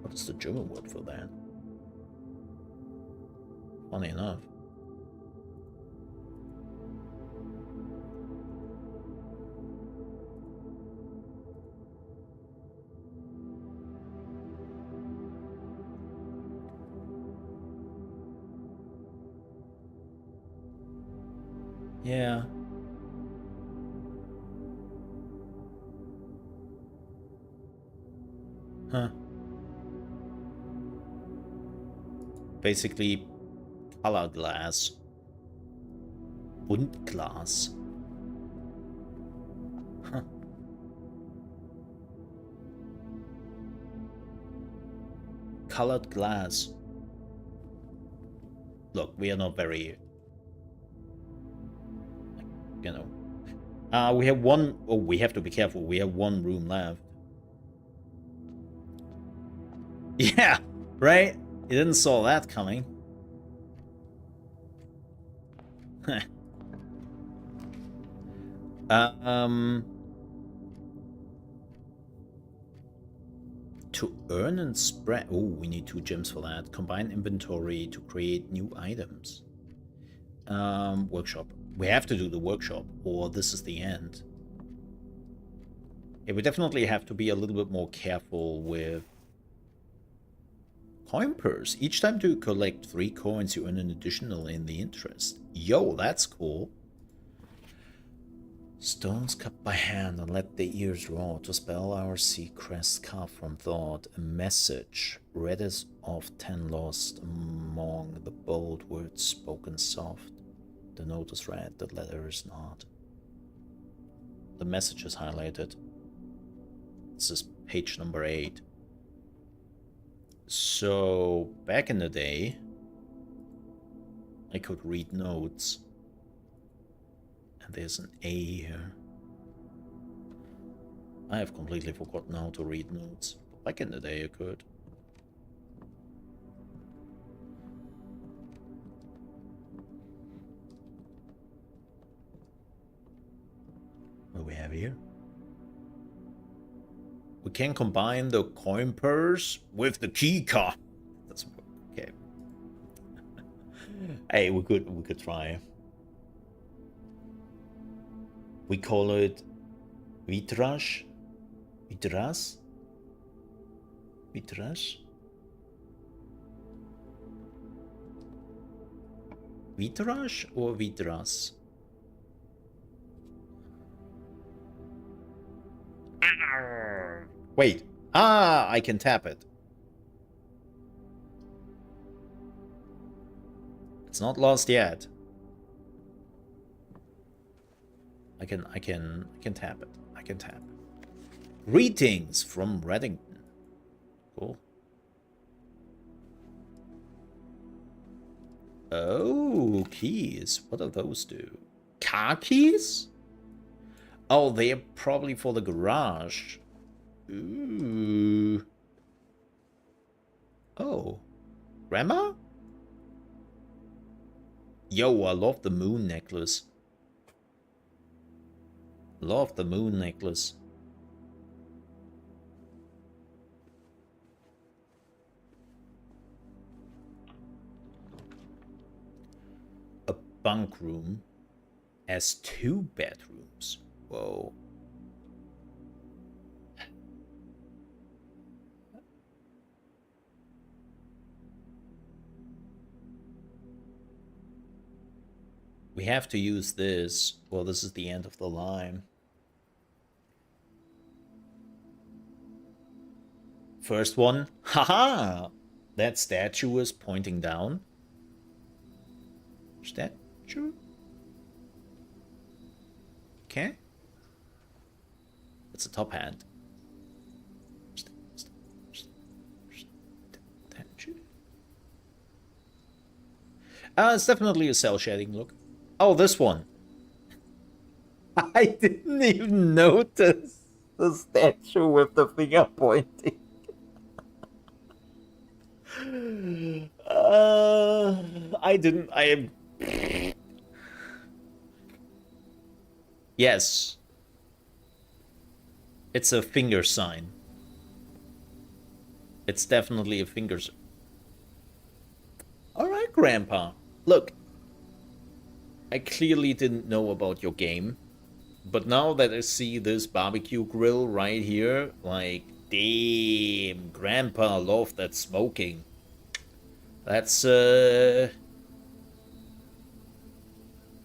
what is the German word for that? Funny enough. Yeah. Huh. Basically, color glass. Buntglas. Huh. Colored glass. Look, we are not very... You know. We have one... Oh, we have to be careful. We have one room left. Yeah, right? You didn't saw that coming. To earn and spread... Oh, we need 2 gems for that. Combine inventory to create new items. Workshop. We have to do the workshop, or this is the end. Yeah, we definitely have to be a little bit more careful with coin purse. Each time you collect 3 coins, you earn an additional in the interest. Yo, that's cool. Stones cut by hand and let the ears roar to spell our sea crest carved from thought. A message, read as of 10 lost among the bold words spoken soft. The note is read, the letter is not. The message is highlighted. This is page number 8. So, back in the day, I could read notes. And there's an A here. I have completely forgotten how to read notes. Back in the day, I could. What do we have here? We can combine the coin purse with the key card. That's okay. Hey, we could try. We call it vitrage. Vitras? Vitrage? Vitrage or vitras? Wait. I can tap it. It's not lost yet. I can tap it. I can tap. Greetings from Reddington. Cool. Oh, keys. What do those do? Car keys? Oh, they're probably for the garage. Ooh. Oh. Grandma? Yo, I love the moon necklace. Love the moon necklace. A bunk room has 2 bedrooms. Whoa. We have to use this. Well, this is the end of the line. First one. Haha! That statue is pointing down. Statue? Okay. It's a top hand. Statue? It's definitely a cell shading look. Oh, this one. I didn't even notice the statue with the finger pointing. I didn't. Yes. It's a finger sign. It's definitely a finger sign. Alright, Grandpa. Look. I clearly didn't know about your game. But now that I see this barbecue grill right here, like, damn, Grandpa loved that smoking. That's,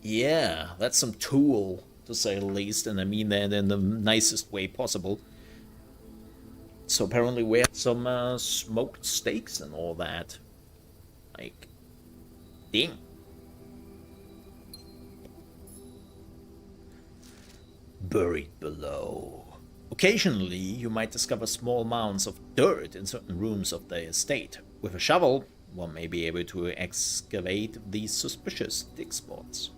yeah, that's some tool, to say the least, and I mean that in the nicest way possible. So apparently we had some, smoked steaks and all that. Like, damn. Buried below. Occasionally, you might discover small mounds of dirt in certain rooms of the estate. With a shovel, one may be able to excavate these suspicious dig spots.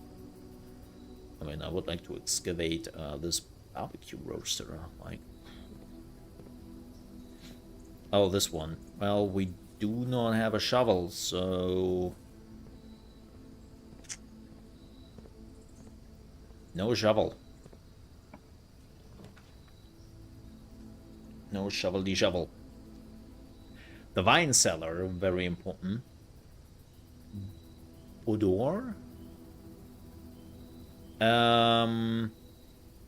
I mean, I would like to excavate this barbecue roaster. Like, oh, this one. Well, we do not have a shovel, so no shovel. No shovel-de-shovel. The wine cellar, very important. Odor?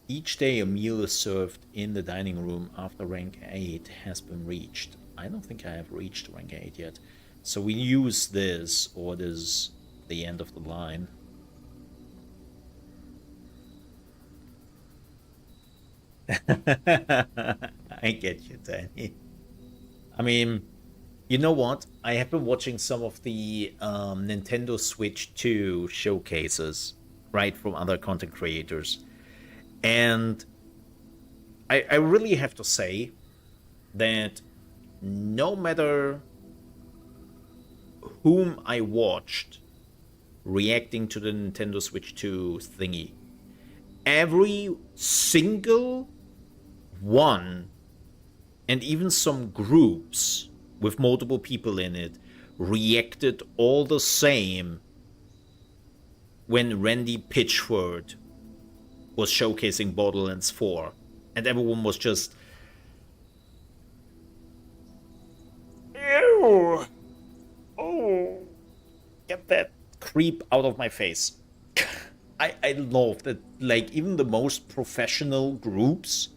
Each day a meal is served in the dining room after rank 8 has been reached. I don't think I have reached rank 8 yet. So we use this, or this is the end of the line. I get you, Danny. I mean, you know what? I have been watching some of the Nintendo Switch 2 showcases, right, from other content creators. And I really have to say that no matter whom I watched reacting to the Nintendo Switch 2 thingy, every single one, and even some groups with multiple people in it, reacted all the same when Randy Pitchford was showcasing Borderlands 4. And everyone was just, ew! Oh, get that creep out of my face. I love that, like, even the most professional groups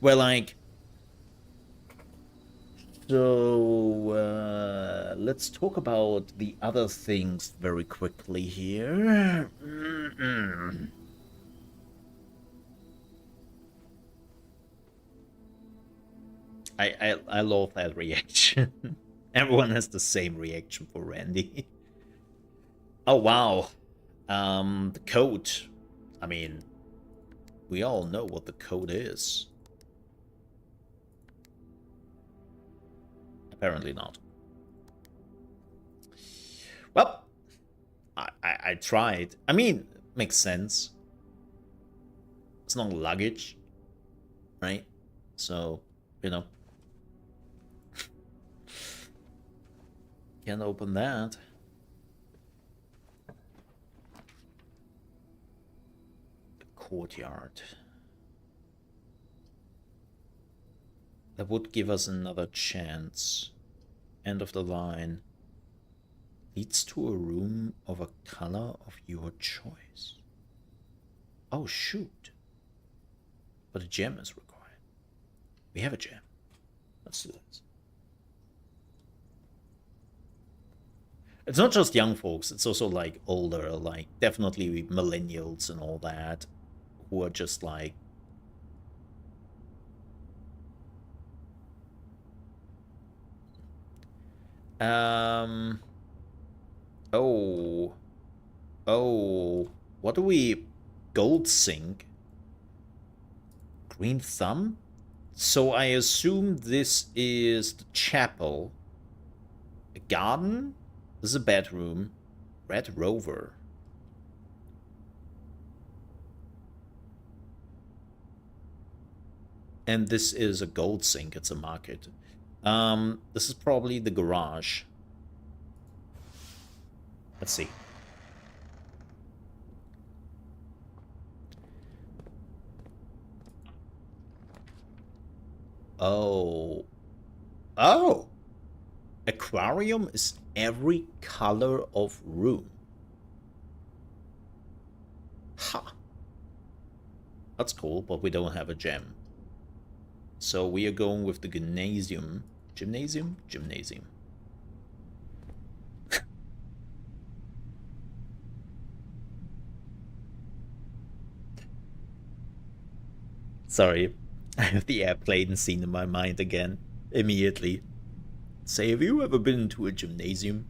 were like, so, let's talk about the other things very quickly here. I love that reaction. Everyone has the same reaction for Randy. Oh, wow. The code. I mean, we all know what the code is. Apparently not. Well, I tried. I mean, makes sense. It's not luggage, right? So, you know. Can't open that. The courtyard. That would give us another chance. End of the line. Leads to a room of a color of your choice. Oh, shoot. But a gem is required. We have a gem. Let's do this. It's not just young folks, it's also like older, like definitely millennials and all that, who are just like, what do we, gold sink, green thumb? So I assume this is the chapel, a garden, this is a bedroom, red rover. And this is a gold sink, it's a market. This is probably the garage. Let's see. Oh. Oh! Aquarium is every color of room. Ha! That's cool, but we don't have a gem. So we are going with the gymnasium. Gymnasium? Gymnasium. Sorry, I have the airplane scene in my mind again, immediately. Say, have you ever been to a gymnasium?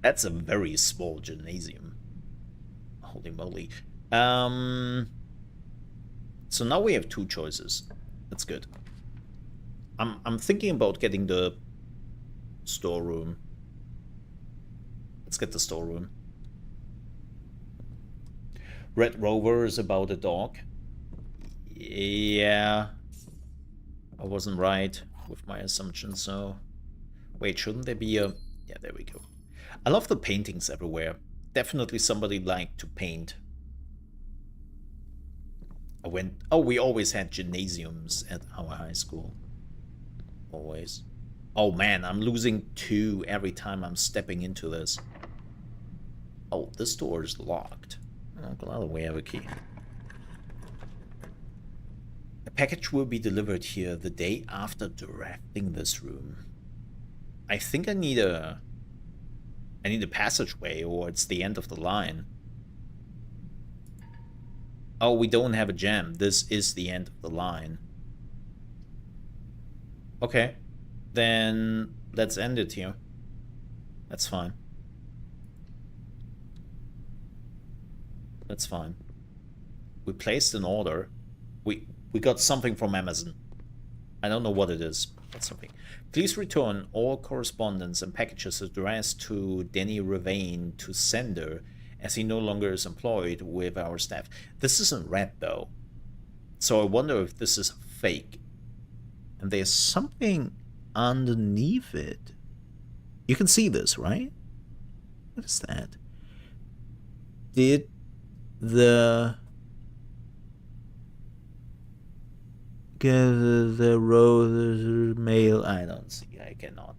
That's a very small gymnasium. Holy moly. So now we have two choices. That's good. I'm thinking about getting the storeroom. Let's get the storeroom. Red Rover is about a dog. Yeah. I wasn't right with my assumption, so... Wait, shouldn't there be a... Yeah, there we go. I love the paintings everywhere. Definitely somebody liked to paint. I went... Oh, we always had gymnasiums at our high school. Always. Oh man, I'm losing 2 every time I'm stepping into this. Oh, this door is locked. Oh, glad we have a key. A package will be delivered here the day after drafting this room. I think I need a passageway, or it's the end of the line. Oh, we don't have a gem. This is the end of the line. Okay. Then let's end it here. That's fine. That's fine. We placed an order. We got something from Amazon. I don't know what it is. That's something. Please return all correspondence and packages addressed to Denny Ravain to sender, as he no longer is employed with our staff. This isn't red though, so I wonder if this is fake. And there's something underneath it. You can see this, right? What is that? Did the rose mail? I don't see. I cannot.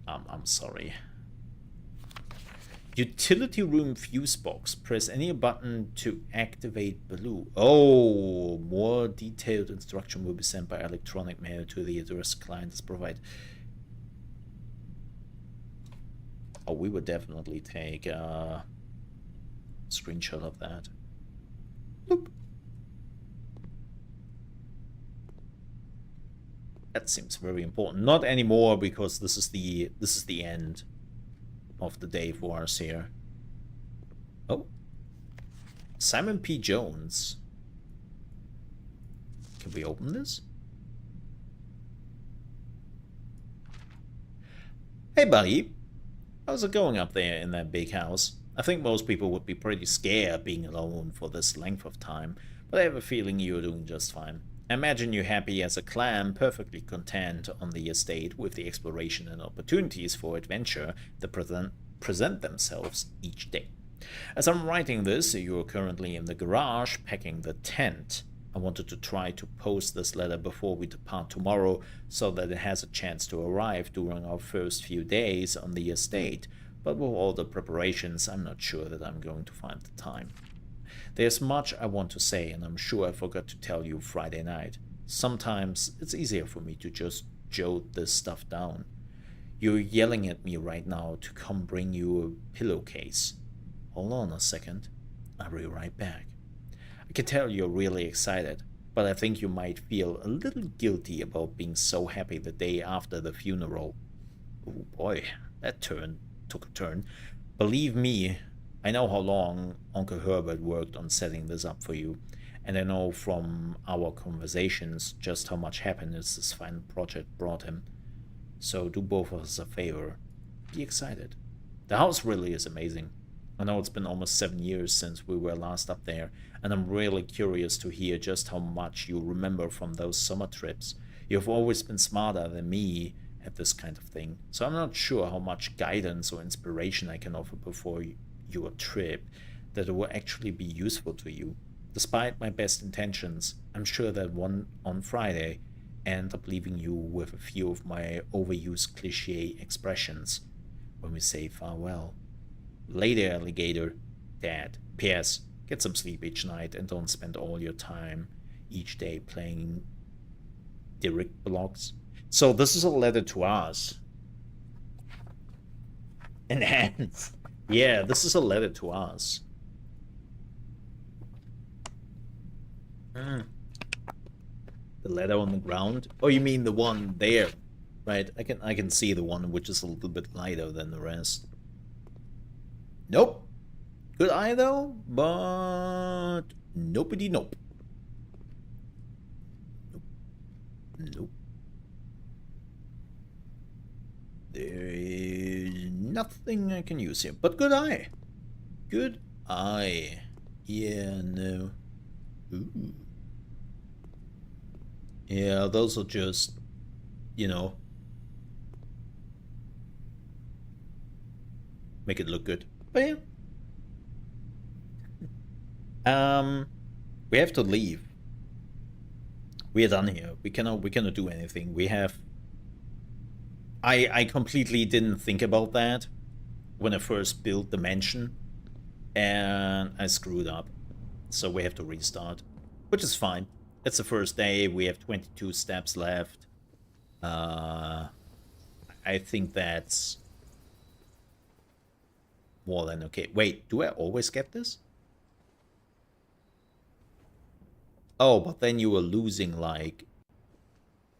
I'm sorry. Utility room fuse box. Press any button to activate blue. Oh, more detailed instruction will be sent by electronic mail to the address client is provided. Oh, we would definitely take a screenshot of that. Boop. That seems very important. Not anymore, because this is the end of the day for us here. Oh. Simon P. Jones. Can we open this? Hey, buddy. How's it going up there in that big house? I think most people would be pretty scared being alone for this length of time, but I have a feeling you're doing just fine. I imagine you're happy as a clam, perfectly content on the estate with the exploration and opportunities for adventure that present themselves each day. As I'm writing this, you're currently in the garage packing the tent. I wanted to try to post this letter before we depart tomorrow so that it has a chance to arrive during our first few days on the estate, but with all the preparations, I'm not sure that I'm going to find the time. There's much I want to say, and I'm sure I forgot to tell you Friday night. Sometimes it's easier for me to just jot this stuff down. You're yelling at me right now to come bring you a pillowcase. Hold on a second. I'll be right back. I can tell you're really excited, but I think you might feel a little guilty about being so happy the day after the funeral. Oh boy, that took a turn. Believe me, I know how long Uncle Herbert worked on setting this up for you, and I know from our conversations just how much happiness this final project brought him. So do both of us a favor. Be excited. The house really is amazing. I know it's been almost 7 years since we were last up there, and I'm really curious to hear just how much you remember from those summer trips. You've always been smarter than me at this kind of thing, so I'm not sure how much guidance or inspiration I can offer before your trip that will actually be useful to you. Despite my best intentions, I'm sure that on Friday I end up leaving you with a few of my overused cliché expressions when we say farewell. Later, alligator. Dad. P.S. Get some sleep each night and don't spend all your time each day playing direct blocks. So this is a letter to us. Enhance. Yeah, this is a letter to us. The letter on the ground? Oh, you mean the one there? Right, I can see the one which is a little bit lighter than the rest. Nope. Good eye though, but nopey nope. Nope. There is nothing I can use here, but good eye. Good eye. Yeah, no. Ooh. Yeah, those are just, you know, make it look good. But yeah. We have to leave. We are done here. We cannot do anything. We have... I completely didn't think about that when I first built the mansion, and I screwed up. So we have to restart, which is fine. It's the first day. We have 22 steps left. I think that's more than okay. Wait, do I always get this? Oh, but then you were losing, like...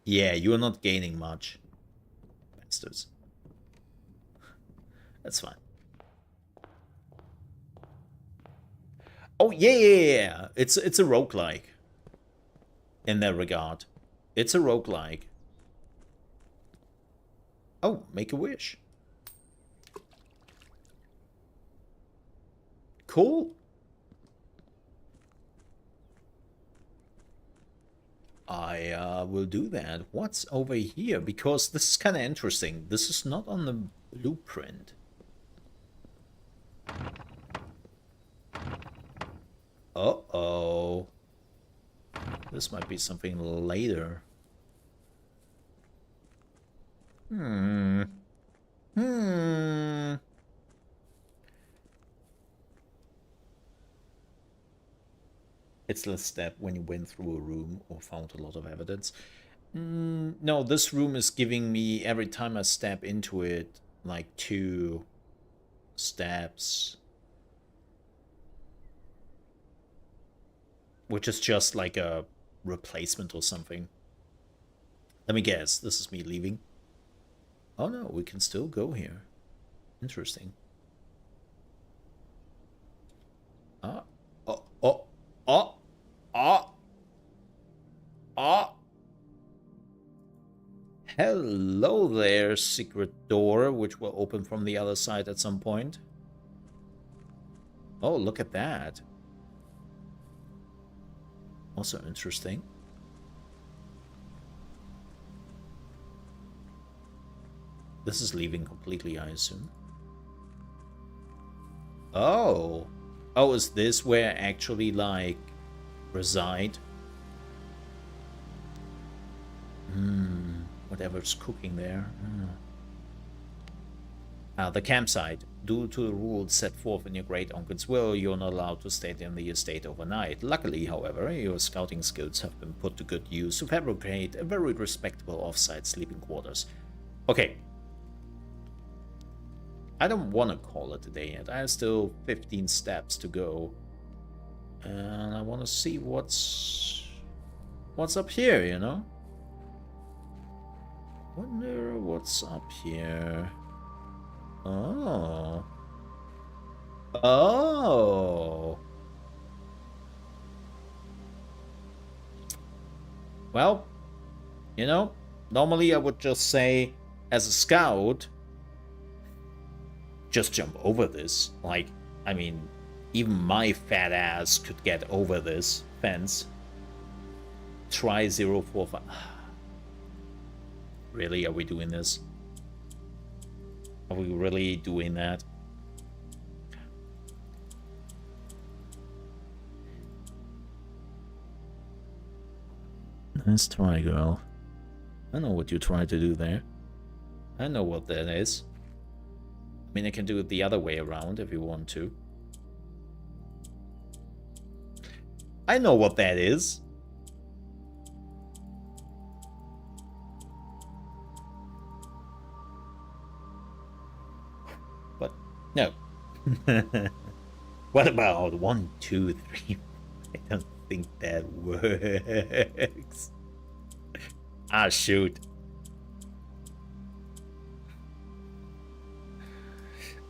Yeah, you're not gaining much. Bastards. That's fine. Oh, yeah. It's a roguelike. In that regard. It's a roguelike. Oh, make a wish. Cool. I will do that. What's over here? Because this is kind of interesting. This is not on the blueprint. Uh-oh. This might be something later. It's the step when you went through a room or found a lot of evidence. No, this room is giving me, every time I step into it, like 2 steps. Which is just like a replacement or something. Let me guess, this is me leaving. Oh no, we can still go here. Interesting. Ah, oh, oh, oh, oh, oh. Hello there, secret door, which will open from the other side at some point. Oh, look at that. Also interesting. This is leaving completely, I assume. Oh. Oh, is this where I actually, like, reside? Whatever's cooking there. The campsite. Due to the rules set forth in your great uncle's will, you're not allowed to stay in the estate overnight. Luckily, however, your scouting skills have been put to good use to fabricate a very respectable off-site sleeping quarters. Okay. I don't want to call it a day yet. I have still 15 steps to go. And I want to see what's up here, you know? Wonder what's up here. Oh. Oh. Well, you know, normally I would just say, as a scout, just jump over this. Like, I mean, even my fat ass could get over this fence. Try 045. Really? Are we doing this? Are we really doing that? Nice try, girl. I know what you tried to do there. I know what that is. I mean, I can do it the other way around if you want to. I know what that is. But, no. What about 1, 2, 3? I don't think that works. Ah, shoot.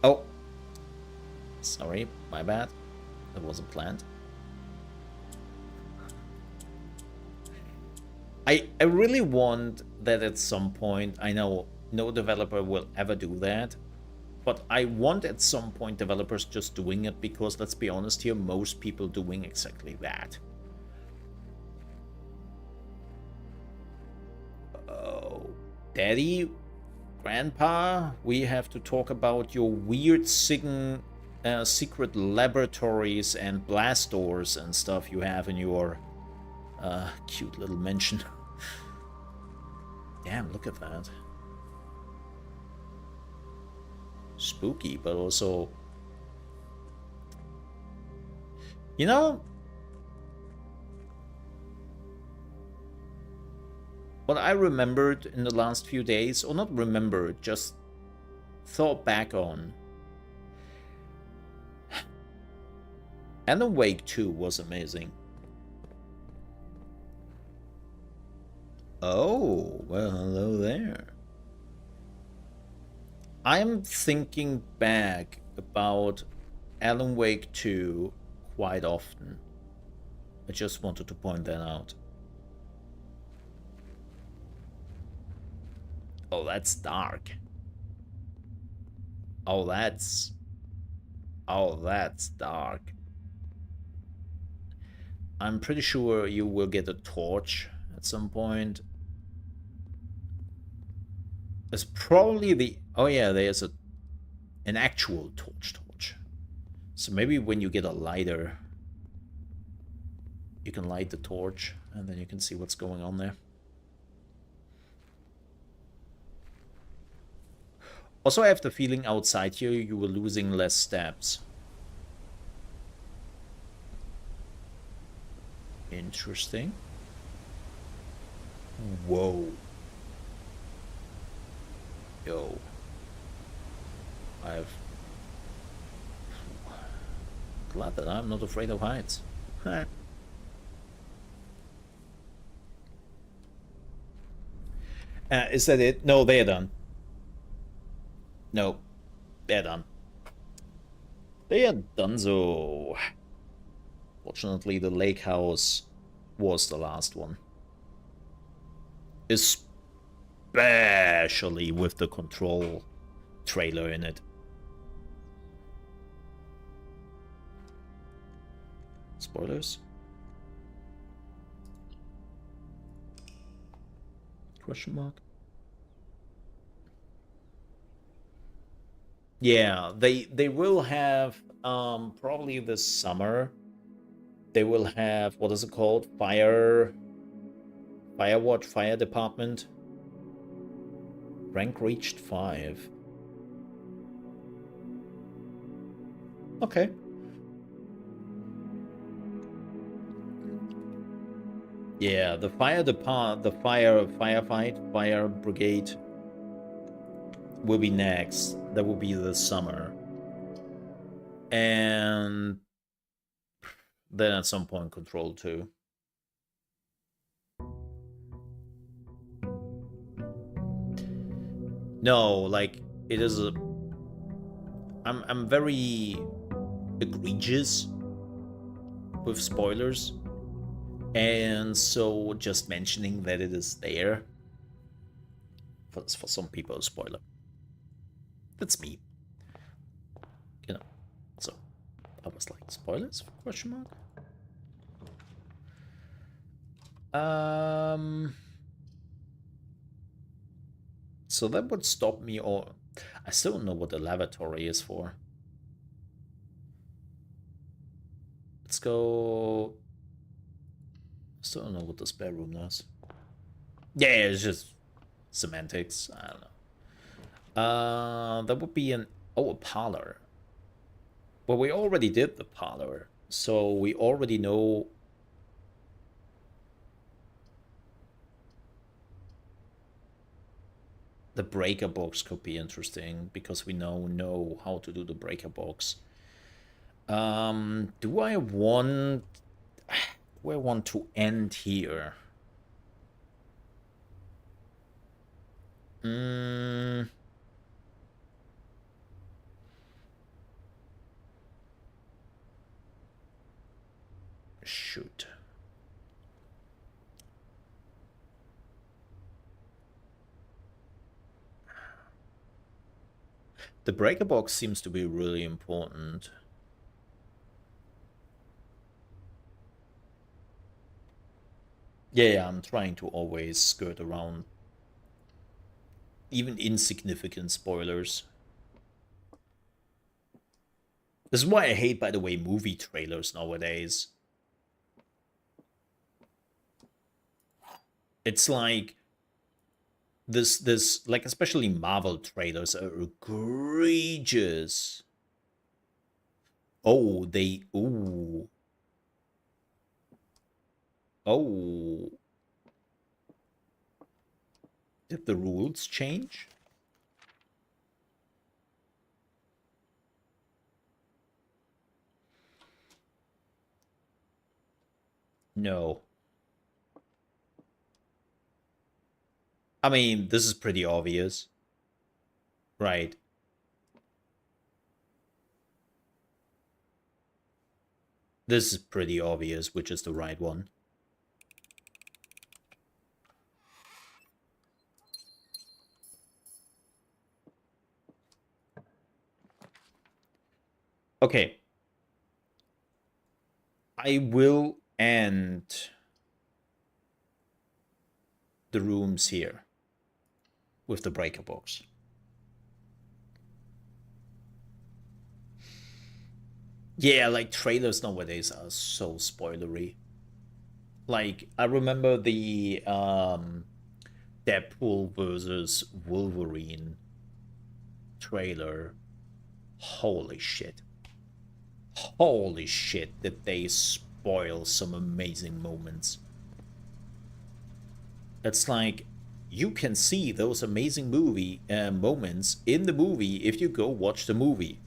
Oh. Sorry, my bad. That wasn't planned. I really want that at some point. I know no developer will ever do that, but I want at some point developers just doing it, because let's be honest here, most people doing exactly that. Oh, Daddy, Grandpa, we have to talk about your weird secret laboratories and blast doors and stuff you have in your cute little mansion. Damn, look at that. Spooky, but also... You know... What I remembered in the last few days, or not remembered, just thought back on. Alan Wake 2 was amazing. Oh, well, hello there. I'm thinking back about Alan Wake 2 quite often. I just wanted to point that out. Oh, that's dark. Oh, that's dark. I'm pretty sure you will get a torch at some point. It's probably the... Oh yeah, there's an actual torch. So maybe when you get a lighter, you can light the torch, and then you can see what's going on there. Also, I have the feeling outside here you were losing less steps. Interesting. Whoa. Yo. Glad that I'm not afraid of heights. Is that it? No, they're done. No, they're done. They are done, so... Fortunately, the lake house was the last one. Especially with the control trailer in it. Spoilers? Question mark? Yeah, they will have probably this summer. They will have, what is it called? Firewatch, Fire Department. Rank reached 5. Okay. Yeah, the fire brigade will be next. That will be this summer. And then at some point control 2. No, like it is a I'm very egregious with spoilers. And so just mentioning that it is there for some people a spoiler. That's me. You know. So I was like, spoilers? Question mark? So that would stop me, or I still don't know what the lavatory is for. Let's go. Still don't know what the spare room does. Yeah, it's just semantics. I don't know. That would be a parlor. Well, we already did the parlor, so we already know. The breaker box could be interesting because we now know how to do the breaker box. Do I want to end here? Shoot. The breaker box seems to be really important. Yeah, I'm trying to always skirt around even insignificant spoilers. This is why I hate, by the way, movie trailers nowadays. It's like this like especially Marvel trailers are egregious. Oh, oh. Did the rules change? No. I mean, this is pretty obvious. Right. This is pretty obvious, which is the right one. Okay. I will end the rooms here with the breaker box. Yeah, like trailers nowadays are so spoilery. Like I remember the Deadpool versus Wolverine trailer. Holy shit. Holy shit, did they spoil some amazing moments. It's like you can see those amazing moments in the movie if you go watch the movie.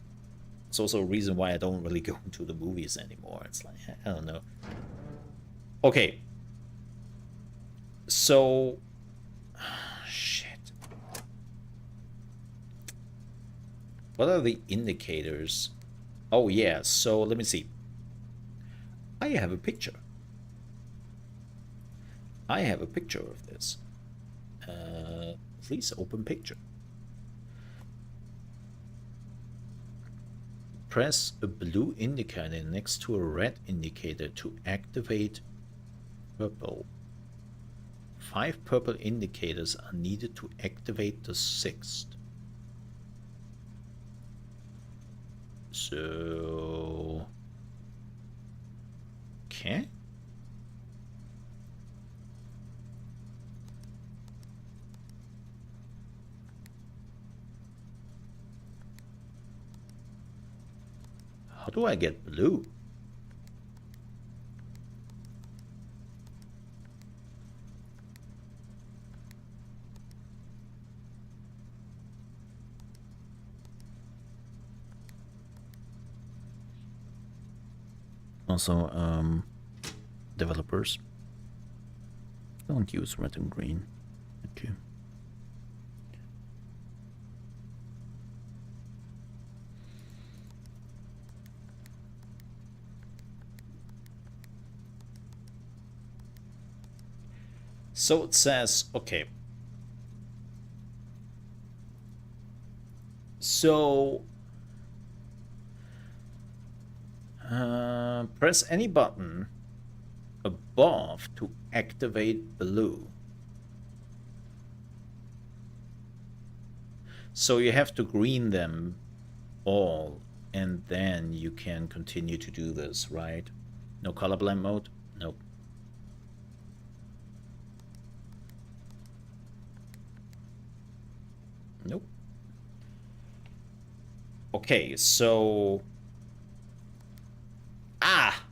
It's also a reason why I don't really go into the movies anymore. It's like, I don't know. Okay. So, shit. What are the indicators? Oh yeah, so let me see. I have a picture. I have a picture of this. Please open picture. Press a blue indicator next to a red indicator to activate purple. 5 purple indicators are needed to activate the 6th. So... okay. How do I get blue? Also, developers, don't use red and green. Okay. So it says, okay. So press any button above to activate blue. So you have to green them all, and then you can continue to do this, right? No colorblind mode? Nope. Nope. Okay, so... ah!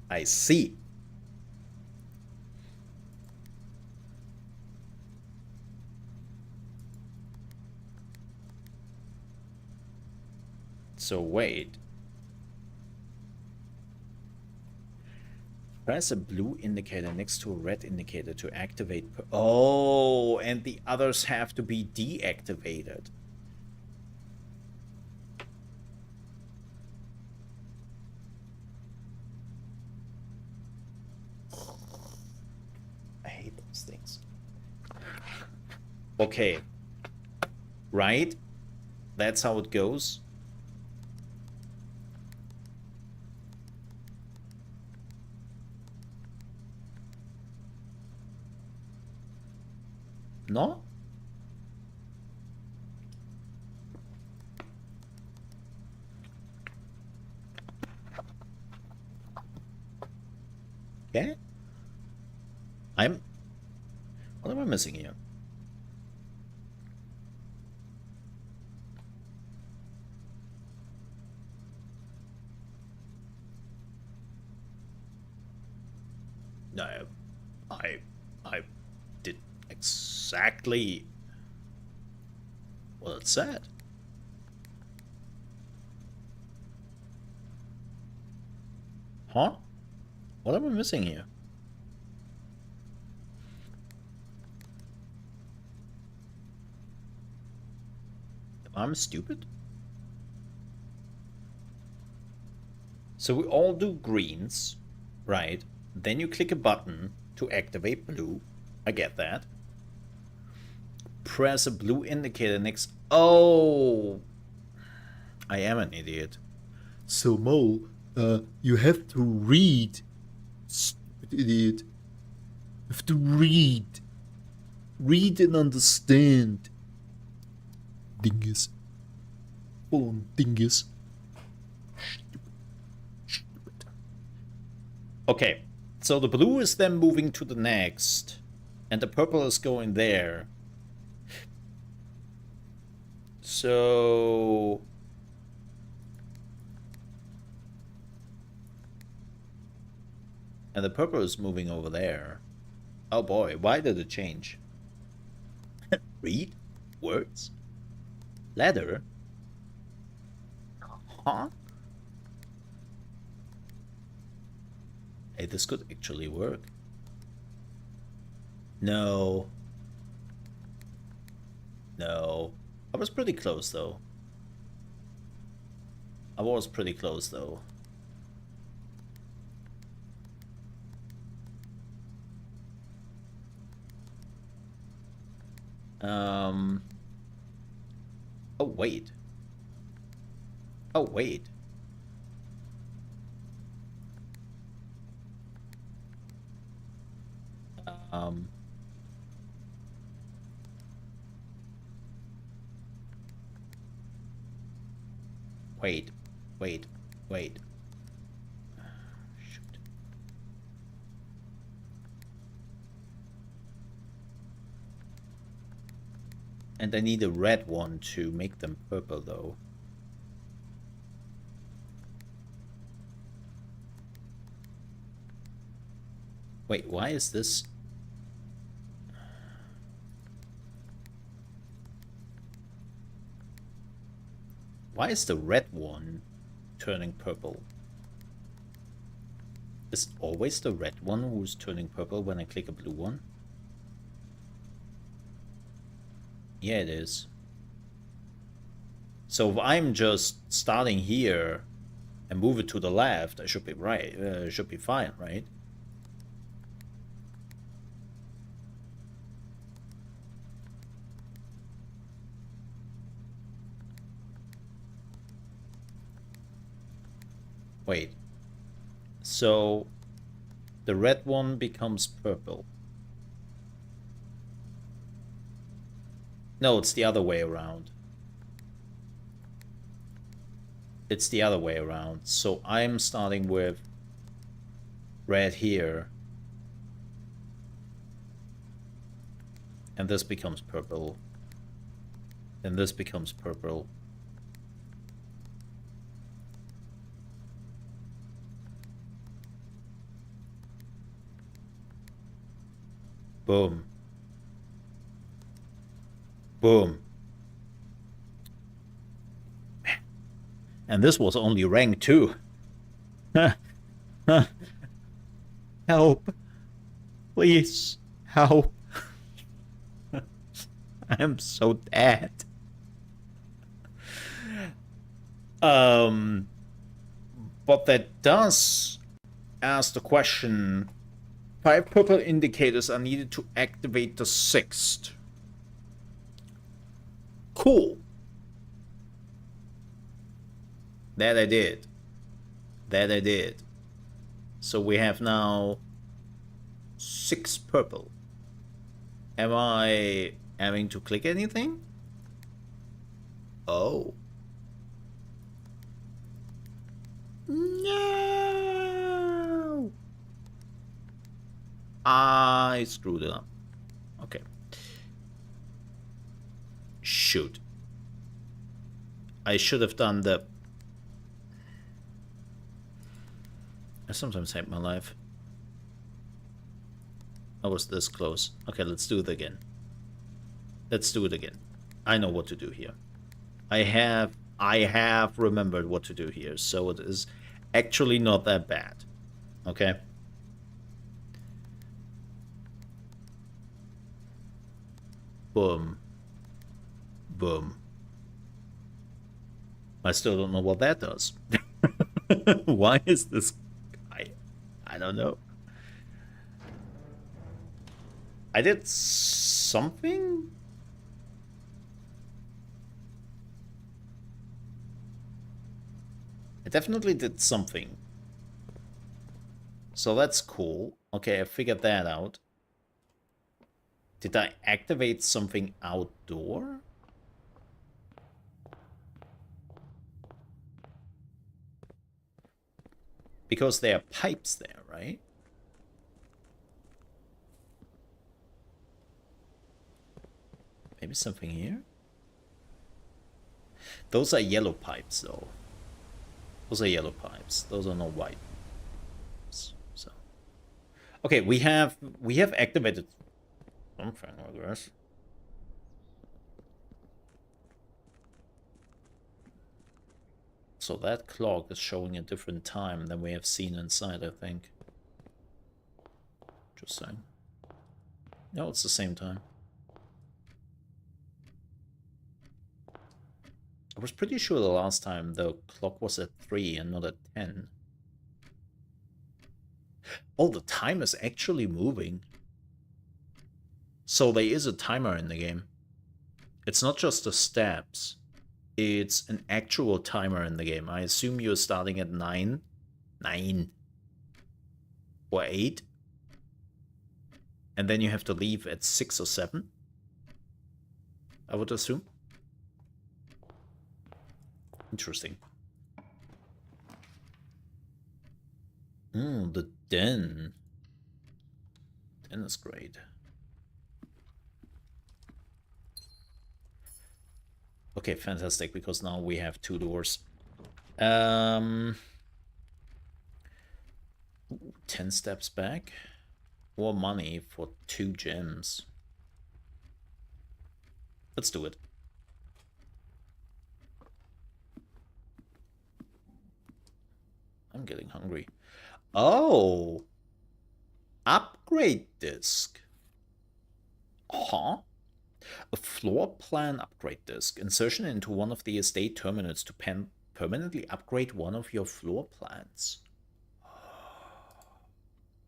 I see. So wait. Press a blue indicator next to a red indicator to activate... oh, and the others have to be deactivated. I hate those things. Okay. Right? That's how it goes. No? Okay. What am I missing here? No, I did exactly what it said. Huh? What am I missing here? I'm stupid? So we all do greens, right? Then you click a button to activate blue. I get that. Press a blue indicator next... oh! I am an idiot. So, Mole, you have to read. Stupid idiot. You have to read. Read and understand. Dingus. Full on dingus. Stupid. Okay, so the blue is then moving to the next, and the purple is going there. So... and the purple is moving over there. Oh boy, why did it change? Read? Words? Letter? Huh? Hey, this could actually work. No. No. I was pretty close though. I was pretty close though. Oh wait. Oh wait. Um Wait. Wait. Wait. Shoot. And I need a red one to make them purple though. Wait, why is this? Why is the red one turning purple? Is it always the red one who's turning purple when I click a blue one? Yeah, it is. So if I'm just starting here and move it to the left, I should be right. Should be fine, right? Wait. So the red one becomes purple. No, it's the other way around. It's the other way around. So I'm starting with red here. And this becomes purple. And this becomes purple. Boom. Boom. And this was only rank 2. Help. Please. Help. I am so dead. But that does ask the question, 5 purple indicators are needed to activate the 6th. Cool. That I did. That I did. So we have now 6 purple. Am I having to click anything? Oh. No! I screwed it up. Okay. Shoot. I should have done the... I sometimes hate my life. I was this close. Okay, let's do it again. Let's do it again. I know what to do here. I have remembered what to do here, so it is actually not that bad. Okay? Boom. Boom. I still don't know what that does. Why is this guy? I don't know. I did something? I definitely did something. So that's cool. Okay, I figured that out. Did I activate something outdoor? Because there are pipes there, right? Maybe something here? Those are yellow pipes, though. Those are yellow pipes. Those are not white. So, okay, we have activated something, I guess. So that clock is showing a different time than we have seen inside, I think. Just saying. No, it's the same time. I was pretty sure the last time the clock was at 3 and not at 10. Oh, the time is actually moving. So there is a timer in the game. It's not just the steps. It's an actual timer in the game. I assume you're starting at 9. 9. Or 8. And then you have to leave at 6 or 7. I would assume. Interesting. The den. Den is great. Okay, fantastic, because now we have 2 doors. 10 steps back. More money for 2 gems. Let's do it. I'm getting hungry. Oh! Upgrade disc. Huh? A floor plan upgrade disc. Insertion into one of the estate terminals to permanently upgrade one of your floor plans.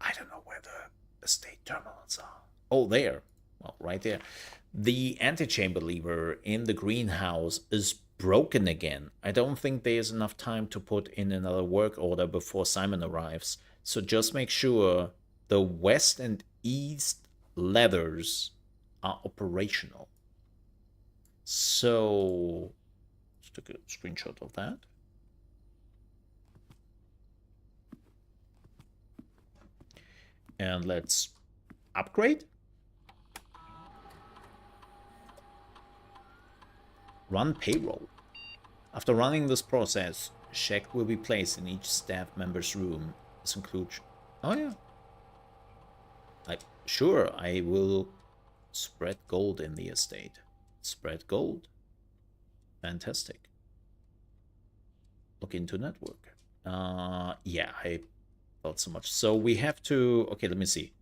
I don't know where the estate terminals are. Oh, there. Well, right there. The antechamber lever in the greenhouse is broken again. I don't think there's enough time to put in another work order before Simon arrives. So just make sure the west and east ladders are operational. So let's take a screenshot of that. And let's upgrade. Run payroll. After running this process, a check will be placed in each staff member's room. This includes... Oh yeah. Sure, I will spread gold in the estate. Spread gold. Fantastic. Look into network. Yeah, I thought so much. So we have to... Okay, let me see.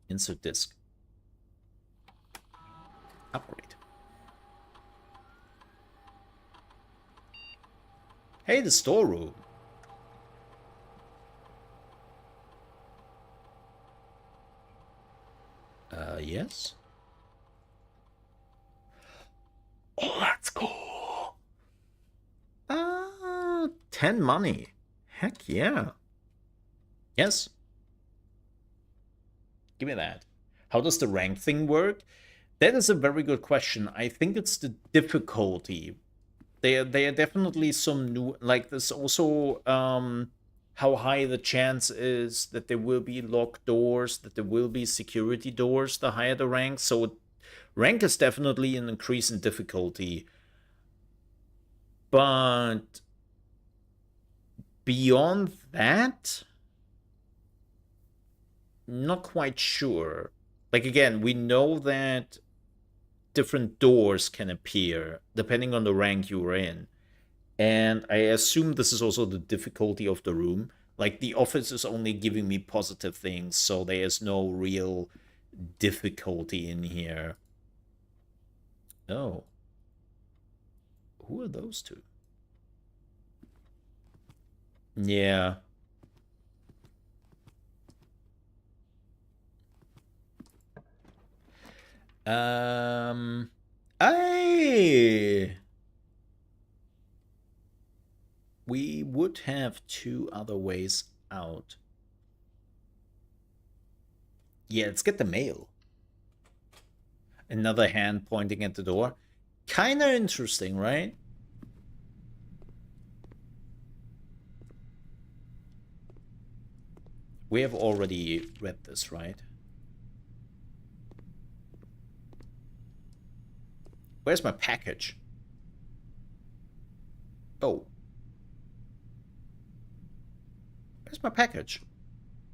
Insert disk. Upgrade. Hey, the storeroom. Yes. Oh, that's cool. 10 money. Heck yeah. Yes. Give me that. How does the rank thing work? That is a very good question. I think it's the difficulty. There are definitely some new, like there's also how high the chance is that there will be locked doors, that there will be security doors the higher the rank. So rank is definitely an increase in difficulty. But beyond that, not quite sure. Like again, we know that different doors can appear depending on the rank you are in. And I assume this is also the difficulty of the room. Like the office is only giving me positive things, so there is no real difficulty in here. Oh. Who are those two? Yeah. We would have 2 other ways out. Yeah, let's get the mail. Another hand pointing at the door. Kinda interesting, right? We have already read this, right? Where's my package? Oh. Where's my package?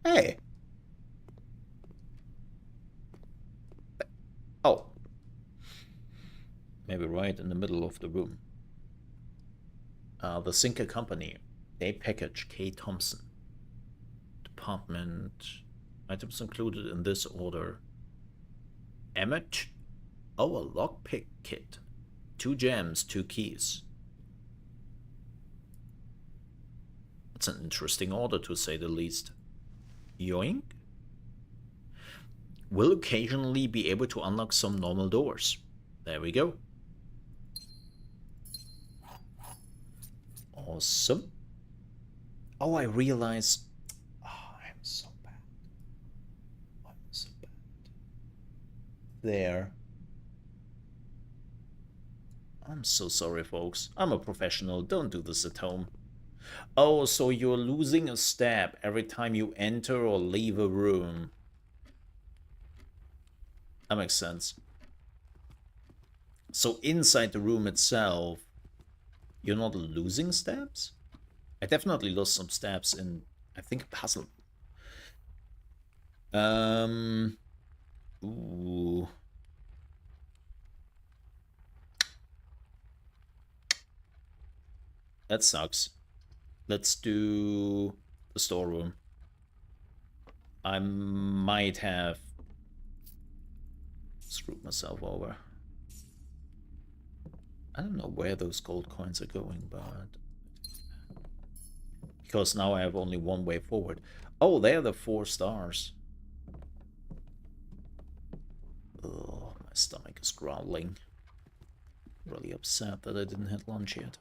Hey. Oh. Maybe right in the middle of the room. The Sinker Company. They package K. Thompson. Department. Items included in this order. Emmett. Oh, a lockpick kit. 2 gems, 2 keys. That's an interesting order, to say the least. Yoink. Will occasionally be able to unlock some normal doors. There we go. Awesome. Oh, I realize... Oh, I'm so bad. I'm so bad. There. I'm so sorry, folks. I'm a professional. Don't do this at home. Oh, so you're losing a step every time you enter or leave a room. That makes sense. So inside the room itself, you're not losing steps? I definitely lost some steps in, I think, a puzzle. Ooh. That sucks. Let's do the storeroom. I might have screwed myself over. I don't know where those gold coins are going, but... Because now I have only one way forward. Oh, they're the 4 stars. Oh, my stomach is growling. Really upset that I didn't hit lunch yet.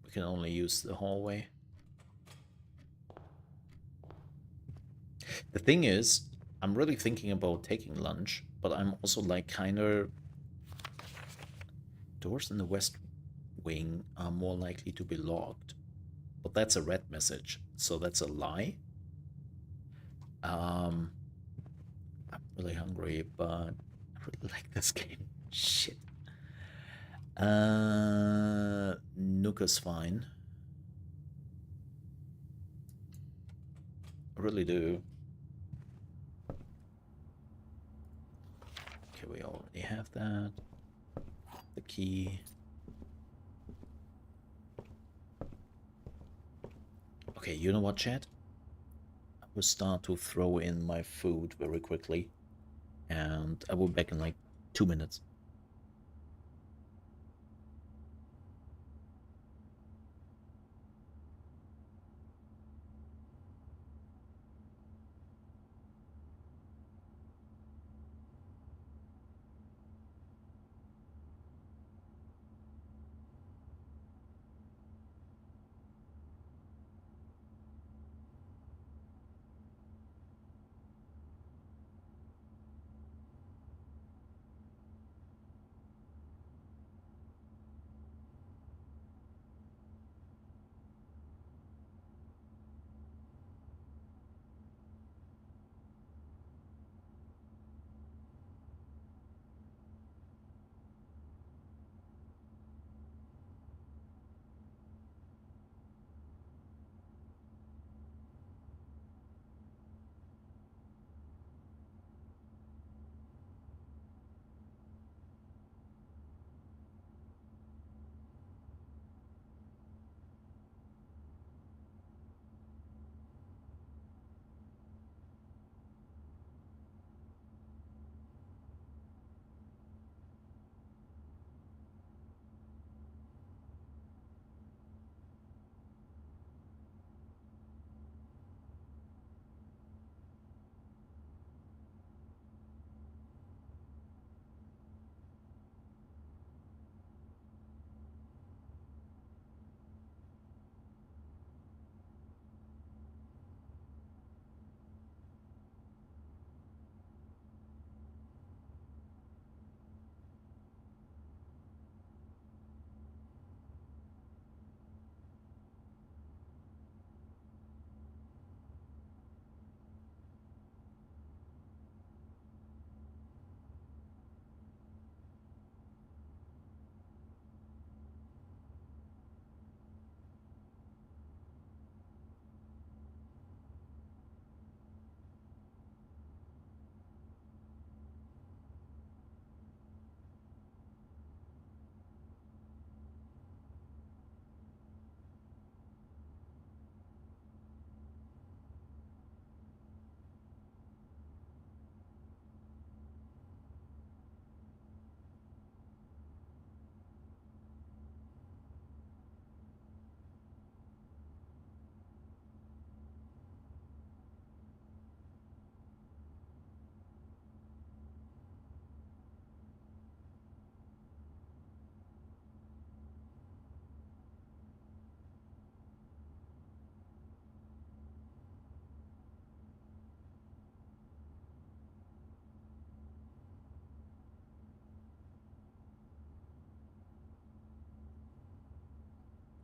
We can only use the hallway. The thing is, I'm really thinking about taking lunch, but I'm also like kinda... Doors in the west wing are more likely to be locked. But that's a red message, so that's a lie. I'm really hungry, but I really like this game. Shit. Nuka's fine. I really do. Okay, we already have that. The key. Okay, you know what, chat? I will start to throw in my food very quickly. And I will be back in like 2 minutes.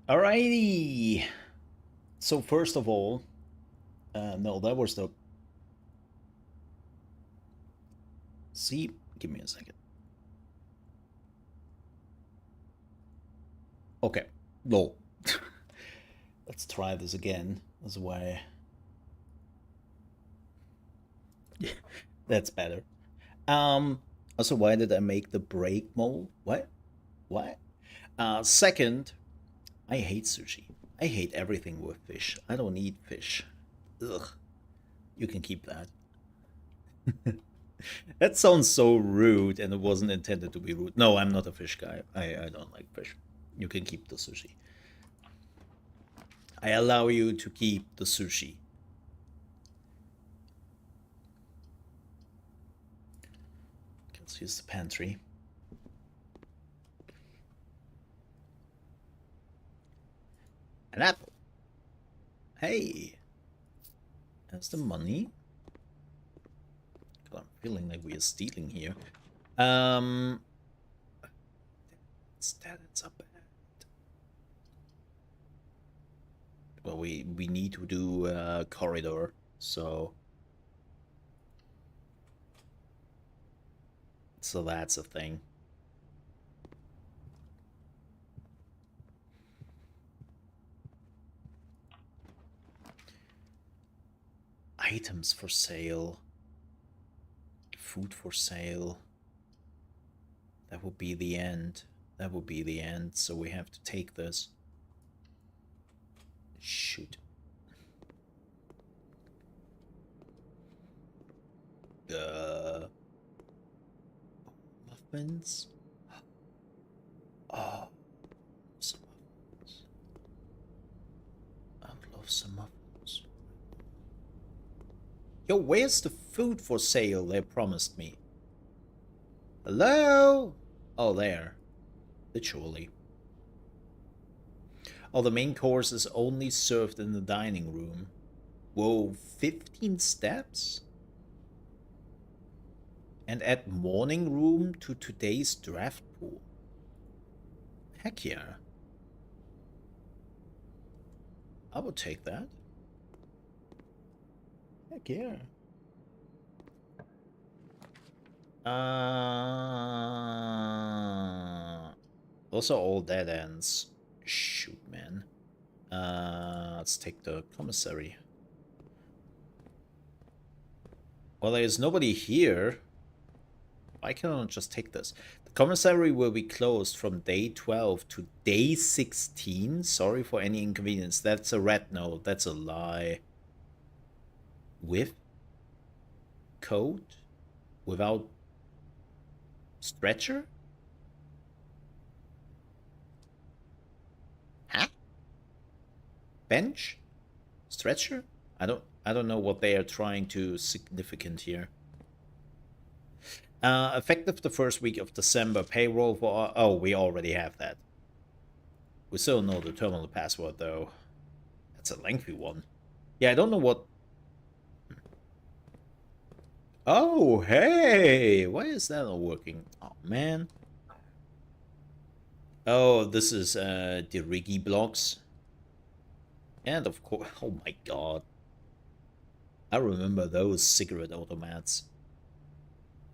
Alrighty. So first of all, no, that was the. See, give me a second. Okay, no. Let's try this again. That's why. That's better. Also, why did I make the break mole? What? What? Second, I hate sushi. I hate everything with fish. I don't eat fish. Ugh. You can keep that. That sounds so rude, and it wasn't intended to be rude. No, I'm not a fish guy. I don't like fish. You can keep the sushi. I allow you to keep the sushi. Let's use the pantry. An apple. Hey. That's the money. I'm feeling like we are stealing here. It's up bad. Well, we need to do a corridor, so that's a thing. Items for sale. Food for sale. That would be the end. That would be the end, so we have to take this. Shoot. Muffins? Oh, some muffins. I would love some muffins. Yo, where's the food for sale they promised me? Hello? Oh, there. Literally. Oh, the main course is only served in the dining room. Whoa, 15 steps? And add morning room to today's draft pool. Heck yeah. I would take that. Heck yeah. Also all dead ends. Shoot, man. Let's take the commissary. Well, there's nobody here. Why can't I just take this? The commissary will be closed from day 12 to day 16. Sorry for any inconvenience. That's a red note. That's a lie. With coat? Without stretcher? Huh? Bench? Stretcher? I don't know what they are trying to significant here. Effective the first week of December, payroll for... Oh, we already have that. We still know the terminal password, though. That's a lengthy one. Yeah, I don't know what... Oh, hey! Why is that not working? Oh, man. Oh, this is the Riggy blocks. And of course... Oh my god. I remember those cigarette automats.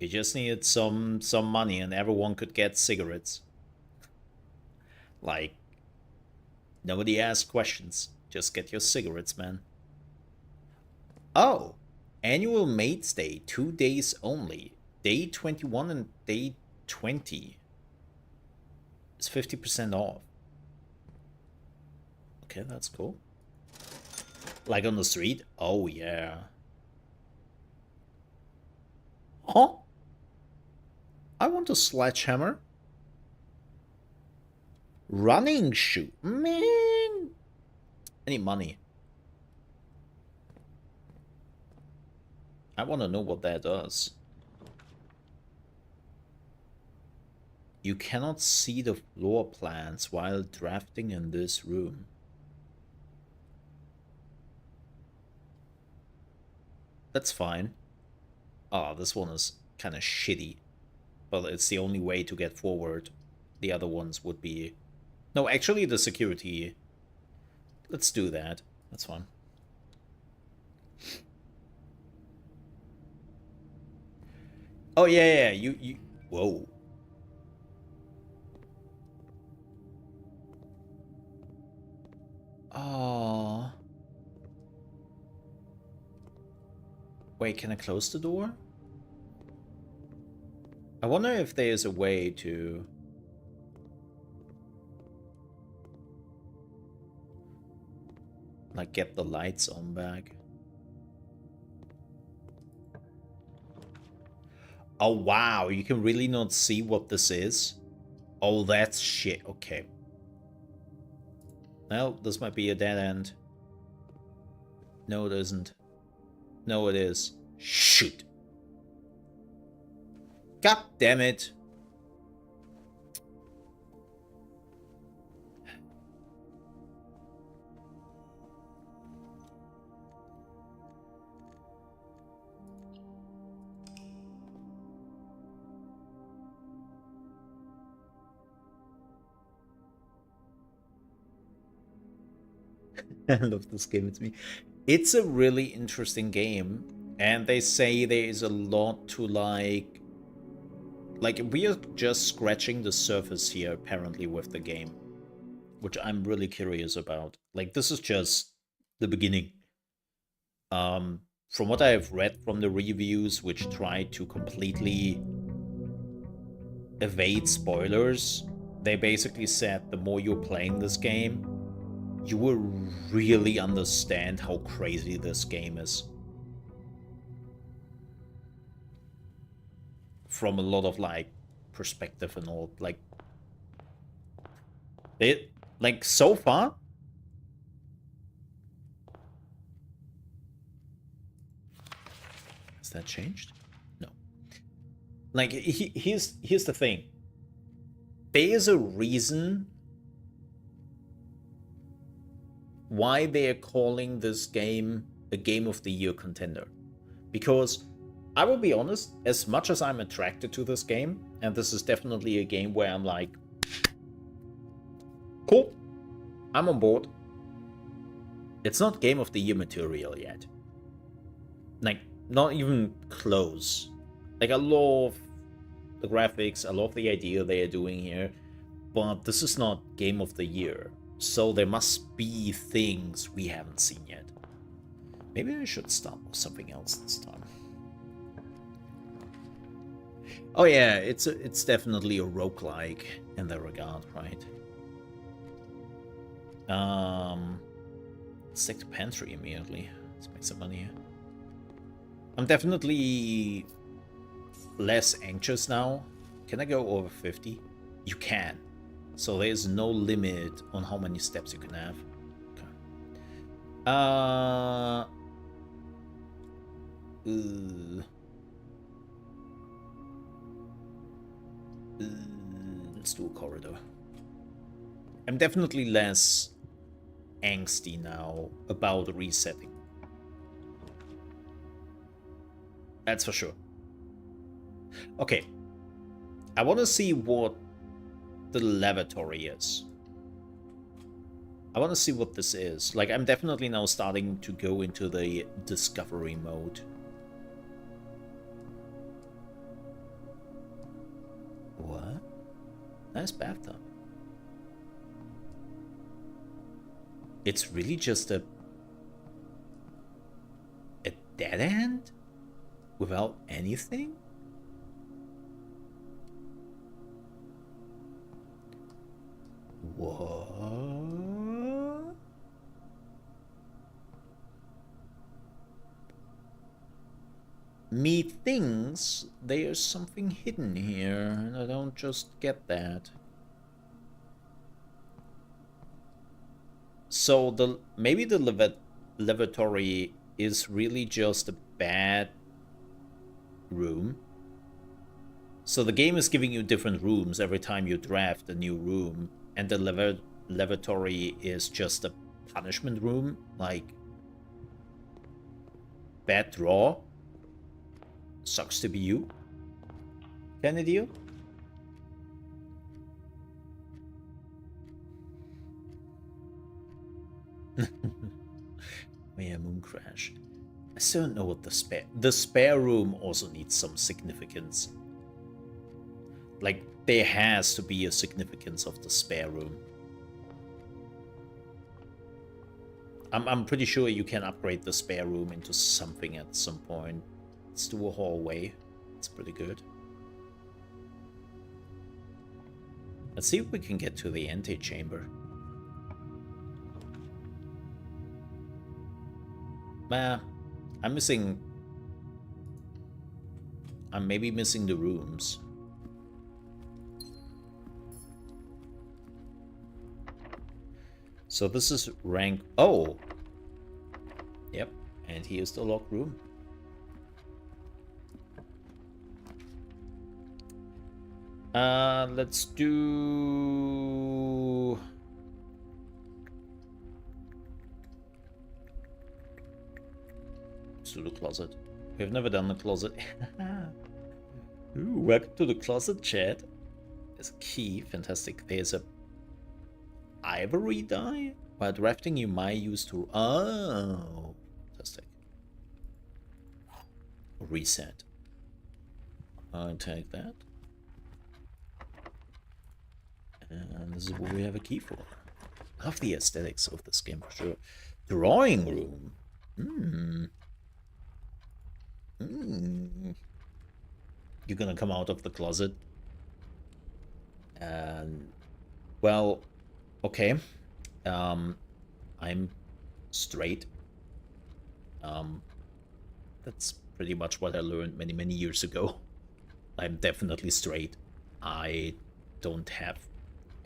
You just needed some money and everyone could get cigarettes. Like, nobody asked questions. Just get your cigarettes, man. Oh, annual mates day, 2 days only. Day 21 and day 20. It's 50% off. Okay, that's cool. Like on the street? Oh, yeah. Huh? I want a sledgehammer. Running shoe. Man. I need money. I want to know what that does. You cannot see the floor plans while drafting in this room. That's fine. Ah, this one is kind of shitty. But it's the only way to get forward. The other ones would be... No, actually the security let's do that. That's fine. Oh yeah, you. Whoa. Oh. Wait, can I close the door? I wonder if there's a way to... like, get the lights on back. Oh, wow. You can really not see what this is? Oh, that's shit. Okay. Well, this might be a dead end. No, it isn't. No, it is. Shoot. God damn it. I love this game. It's a really interesting game, and they say there is a lot to like we are just scratching the surface here apparently with the game, which I'm really curious about. Like, this is just the beginning. From what I have read from the reviews, which try to completely evade spoilers, they basically said the more you're playing this game, you will really understand how crazy this game is. From a lot of, like, perspective and all. Like, so far... Has that changed? No. Like, here's the thing. There's a reason why they're calling this game a Game of the Year contender. Because, I will be honest, as much as I'm attracted to this game, and this is definitely a game where I'm like, cool, I'm on board, it's not Game of the Year material yet. Like, not even close. Like, I love the graphics, I love the idea they are doing here, but this is not Game of the Year. So there must be things we haven't seen yet. Maybe I should start with something else this time. Oh yeah, it's definitely a roguelike in that regard, right? Stick to pantry immediately. Let's make some money here. I'm definitely less anxious now. Can I go over 50? You can. So there's no limit on how many steps you can have. Okay. Let's do a corridor. I'm definitely less angsty now about resetting. That's for sure. Okay. I want to see what the lavatory is. I want to see what this is. Like, I'm definitely now starting to go into the discovery mode. What? Nice bathtub. It's really just a dead end? Without anything? What? Methinks there's something hidden here, and I don't just get that. So maybe the lavatory is really just a bad room. So the game is giving you different rooms every time you draft a new room, and the lavatory is just a punishment room, like bad draw. Sucks to be you. Kennedy? Yeah, Moon Crash. I still don't know what the spare room also needs some significance. Like, there has to be a significance of the spare room. I'm pretty sure you can upgrade the spare room into something at some point. Let's do a hallway. It's pretty good. Let's see if we can get to the antechamber. I'm missing... I'm maybe missing the rooms. So this is rank... Oh! Yep, and here's the locked room. Let's do... Let's do the closet. We've never done the closet. Ooh, welcome to the closet, chat. There's a key, fantastic. There's a ivory dye? While drafting, you might use to... Oh, fantastic. Reset. I'll take that. And this is what we have a key for. Love the aesthetics of this game for sure. Drawing room. You're gonna come out of the closet. And well, okay. I'm straight. That's pretty much what I learned many years ago. I'm definitely straight. I don't have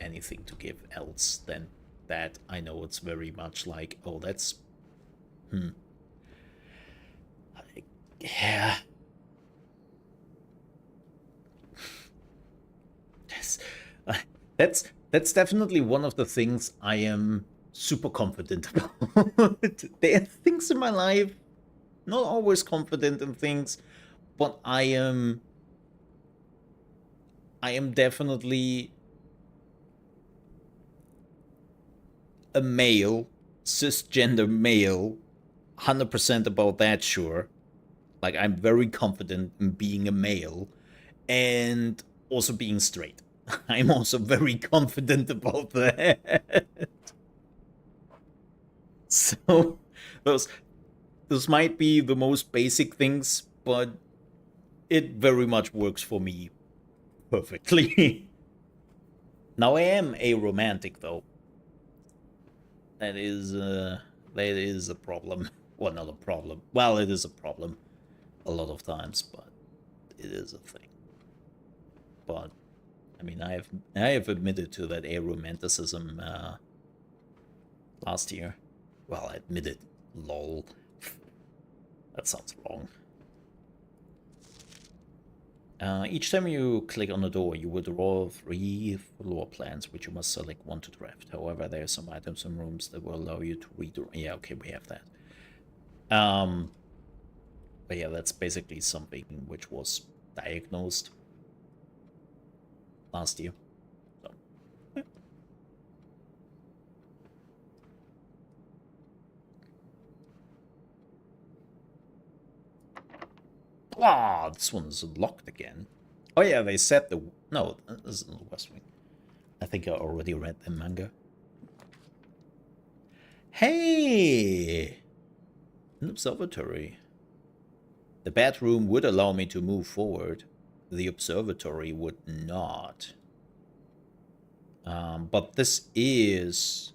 anything to give else than that. I know it's very much like, oh, that's yeah. That's definitely one of the things I am super confident about. There are things in my life, not always confident in things, but I am definitely a male, cisgender male, 100% about that, sure. Like, I'm very confident in being a male and also being straight. I'm also very confident about that. So, those might be the most basic things, but it very much works for me perfectly. Now, I am aromantic, though. That is a problem. Well, not a problem. Well, it is a problem a lot of times, but it is a thing. But I mean, I have admitted to that aromanticism last year. Well, I admitted. Lol. That sounds wrong. Each time you click on the door, you will draw 3 floor plans, which you must select one to draft. However, there are some items and rooms that will allow you to redraw. Yeah, okay, we have that. But yeah, that's basically something which was diagnosed last year. So, yeah. Ah, this one's locked again. Oh yeah, they said the... No, this isn't the West Wing. I think I already read the manga. Hey! An observatory. The bedroom would allow me to move forward. The observatory would not. But this is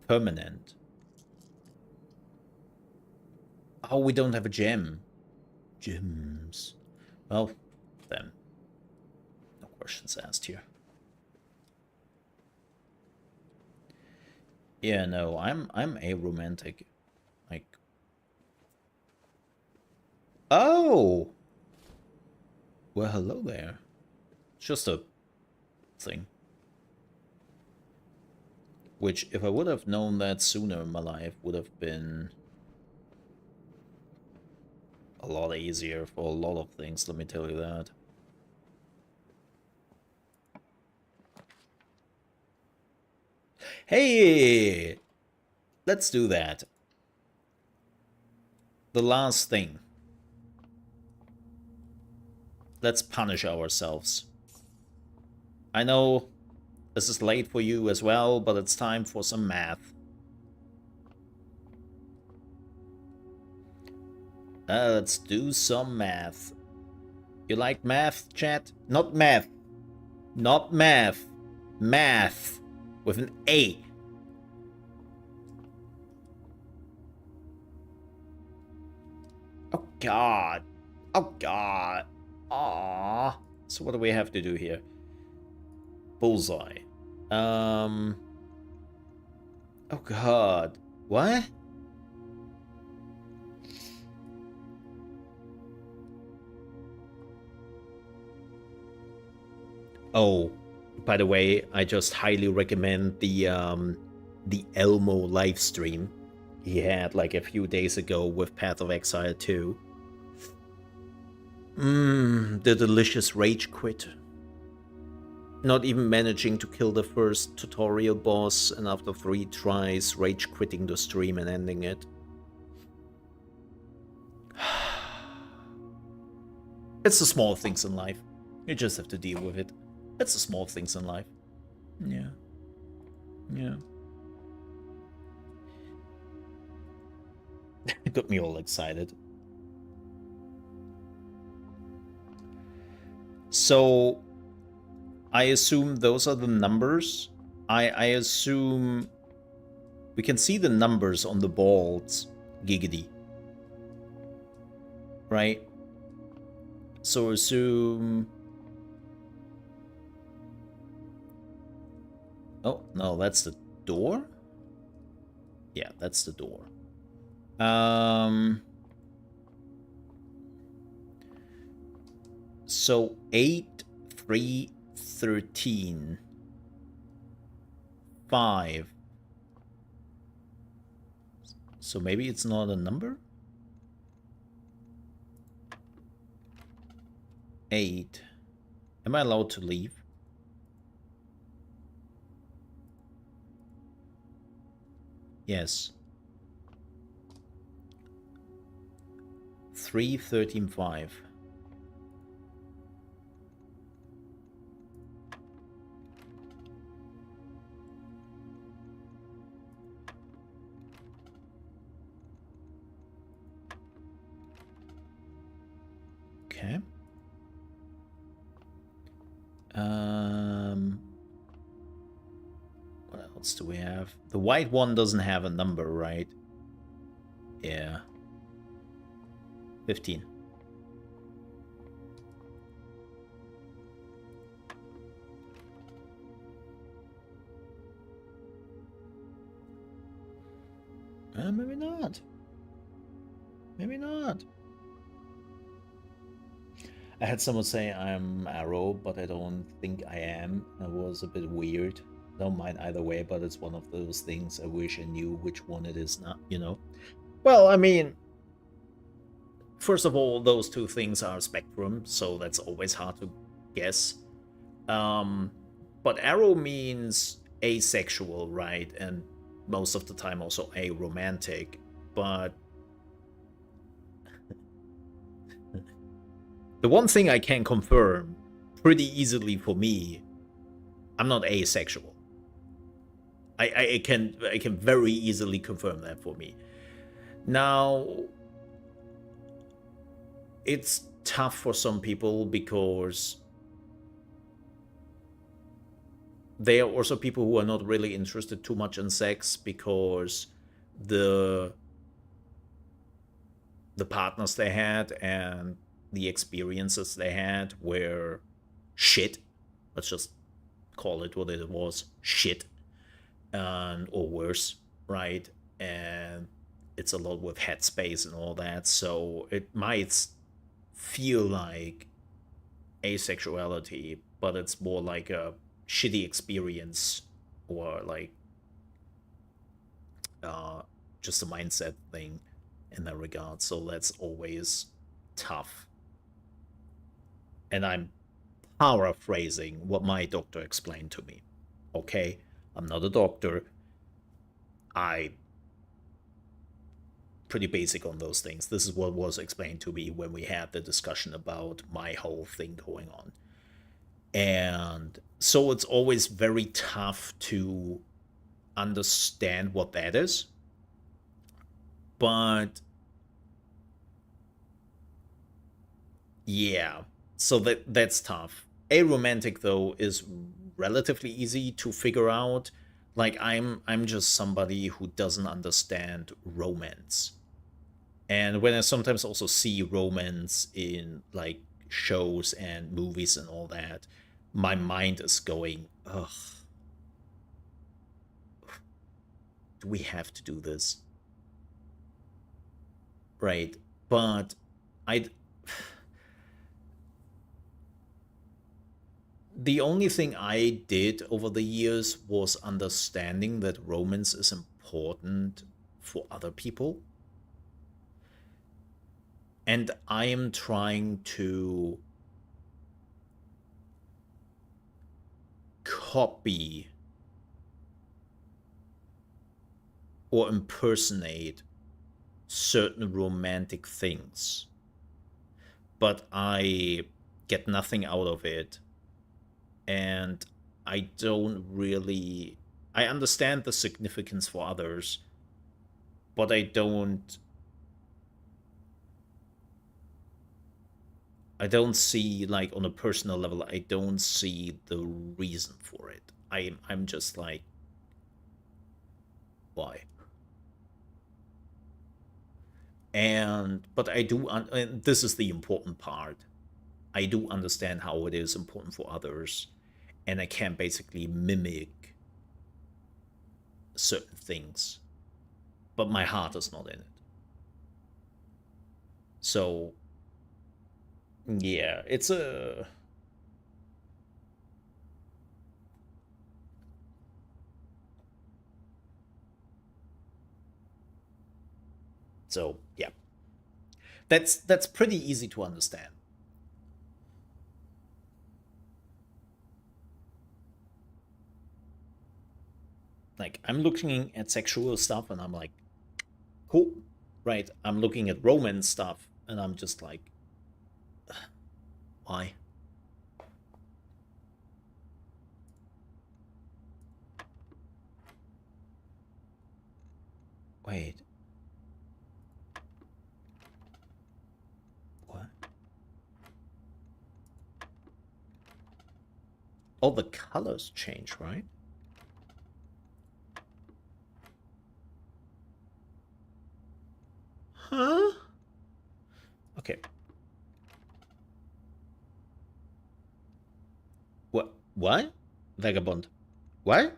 permanent. Oh, we don't have a gem. Gems. Well, then. No questions asked here. Yeah, no, I'm aromantic. Like, oh! Well, hello there. It's just a thing. Which, if I would have known that sooner in my life, would have been a lot easier for a lot of things, let me tell you that. Hey! let's do that. The last thing. Let's punish ourselves. I know this is late for you as well, but it's time for some math. Let's do some math. You like math, chat? Not math. Not math. Math. With an A. Oh, God. Oh, God. Aww. So what do we have to do here? Bullseye. Oh, God. What? Oh, by the way, I just highly recommend the Elmo live stream he had like a few days ago with Path of Exile 2. The delicious rage quit. Not even managing to kill the first tutorial boss, and after 3 tries, rage quitting the stream and ending it. It's the small things in life. You just have to deal with it. It's the small things in life. Yeah. Yeah. It got me all excited. So, I assume those are the numbers. I assume we can see the numbers on the balls, giggity. Right? So assume... Oh, no, that's the door? Yeah, that's the door. So 8, 3, 13, 5. So maybe it's not a number? 8. Am I allowed to leave? Yes. 3, 13, 5. Okay. What else do we have? The white one doesn't have a number, right? Yeah. 15. Maybe not. Maybe not. I had someone say I'm Arrow, but I don't think I am. That was a bit weird. Don't mind either way, but it's one of those things I wish I knew which one it is not, you know? Well, I mean, first of all, those two things are spectrum, so that's always hard to guess. But Arrow means asexual, right? And most of the time also aromantic, but the one thing I can confirm pretty easily for me, I'm not asexual. I can very easily confirm that for me. Now, it's tough for some people because there are also people who are not really interested too much in sex because the partners they had and the experiences they had were shit. Let's just call it what it was, shit, or worse, right? And it's a lot with headspace and all that, so it might feel like asexuality, but it's more like a shitty experience or like just a mindset thing in that regard. So that's always tough. And I'm paraphrasing what my doctor explained to me. Okay, I'm not a doctor. I pretty basic on those things. This is what was explained to me when we had the discussion about my whole thing going on. And so it's always very tough to understand what that is. But yeah, so that's tough. Aromantic though is relatively easy to figure out. Like I'm just somebody who doesn't understand romance. And when I sometimes also see romance in like shows and movies and all that, my mind is going, ugh. Do we have to do this? Right. But I the only thing I did over the years was understanding that romance is important for other people. And I am trying to copy or impersonate certain romantic things, but I get nothing out of it. And I don't really... I understand the significance for others, but I don't see, like, on a personal level, I don't see the reason for it. I'm just like, why? But I do, and this is the important part, I do understand how it is important for others, and I can basically mimic certain things, but my heart is not in it. So, yeah, it's a... So, yeah. That's pretty easy to understand. Like, I'm looking at sexual stuff and I'm like, cool, right? I'm looking at romance stuff and I'm just like, why? Wait. What? Oh, the colors change, right? Huh? Okay. What? Vagabond. What?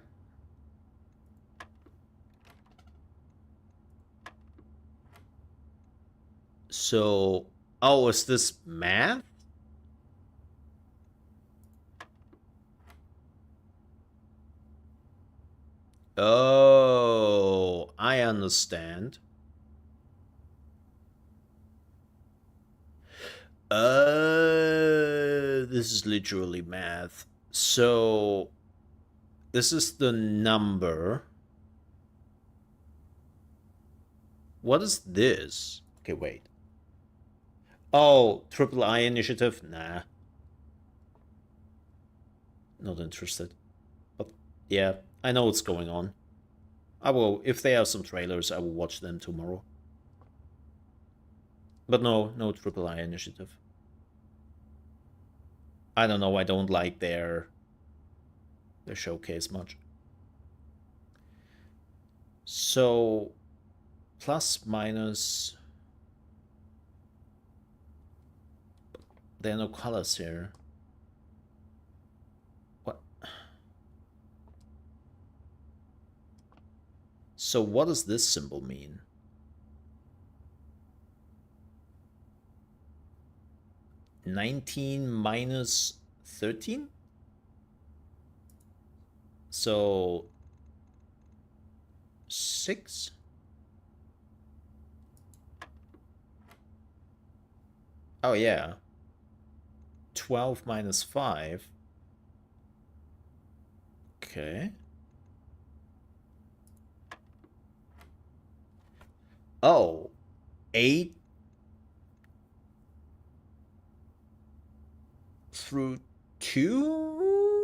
So, oh, is this math? Oh, I understand. This is literally math. So, this is the number. What is this? Okay, wait. Oh, triple I initiative? Nah. Not interested. But yeah, I know what's going on. I will, if there are some trailers, I will watch them tomorrow. But no triple I initiative. I don't know, I don't like their showcase much. So, plus, minus... There are no colors here. What? So what does this symbol mean? $19 minus 13? So 6? Oh yeah. 12 minus 5. Okay. Oh, 8 through 2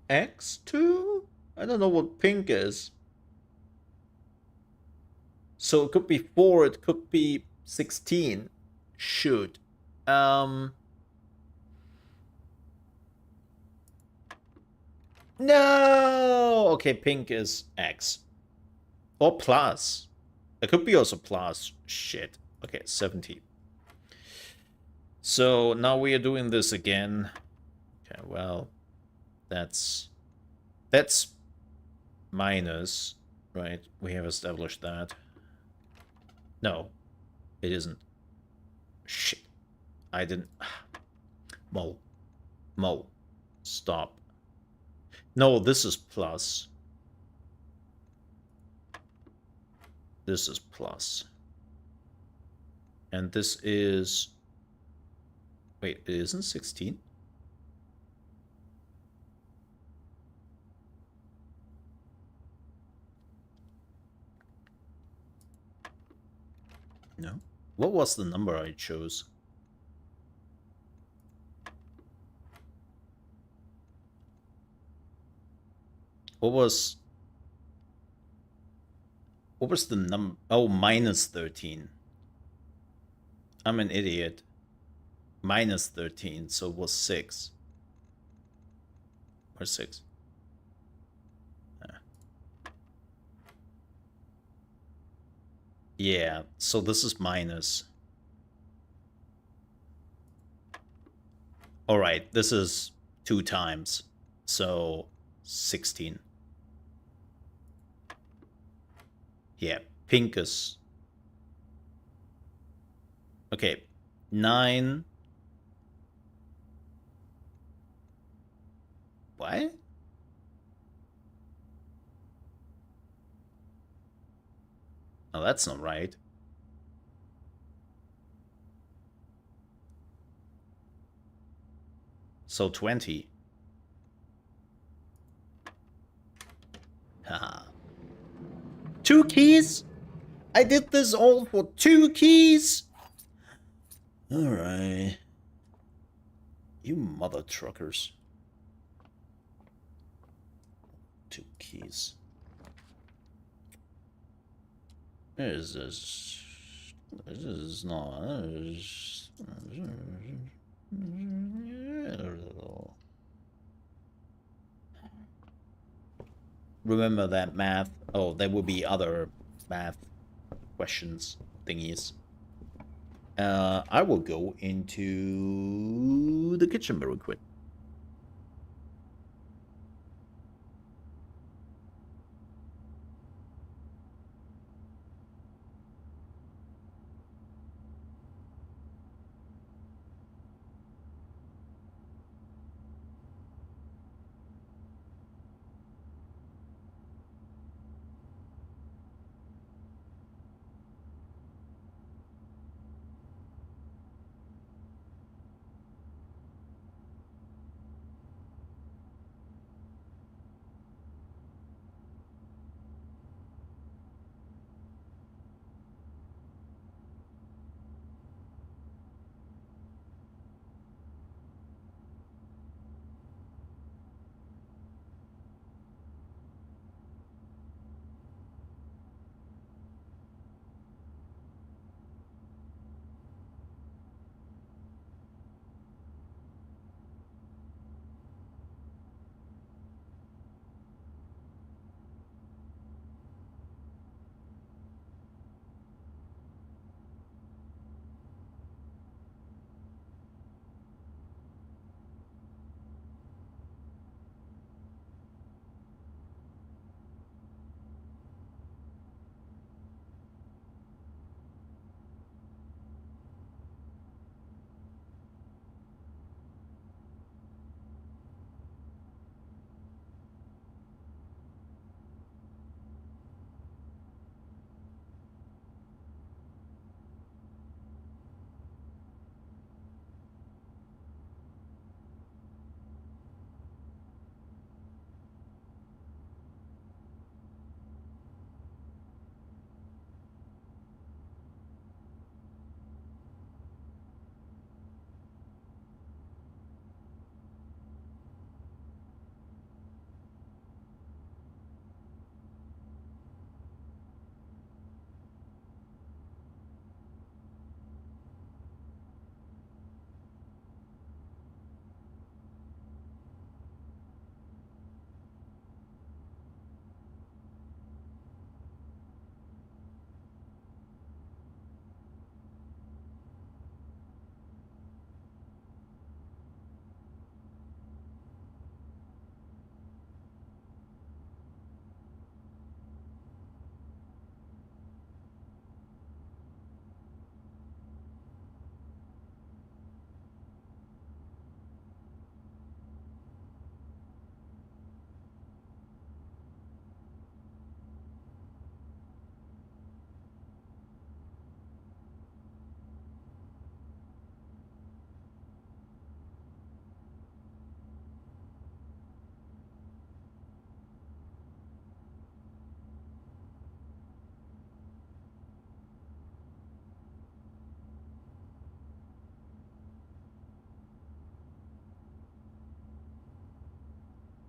x2. I don't know what pink is. So it could be 4, it could be 16. Should. No! Okay, pink is X. Or plus. It could be also plus. Shit. Okay, 70. So now we are doing this again. Okay, well, that's minus, right? We have established that. No, it isn't. Shit. I didn't. Mo. Stop. No, this is plus. This is plus. And this is... Wait, it isn't 16? No? What was the number I chose? What was the number? Oh, minus 13. I'm an idiot. Minus 13, so it was 6. Or 6. Yeah, so this is minus. Alright, this is 2 times. So 16. Yeah, pink is... Okay, 9... What? Oh, that's not right. So 20. Haha. 2 keys? I did this all for 2 keys? Alright. You mother truckers. 2 keys. This is not... Remember that math? Oh, there will be other math questions thingies. I will go into the kitchen very quick.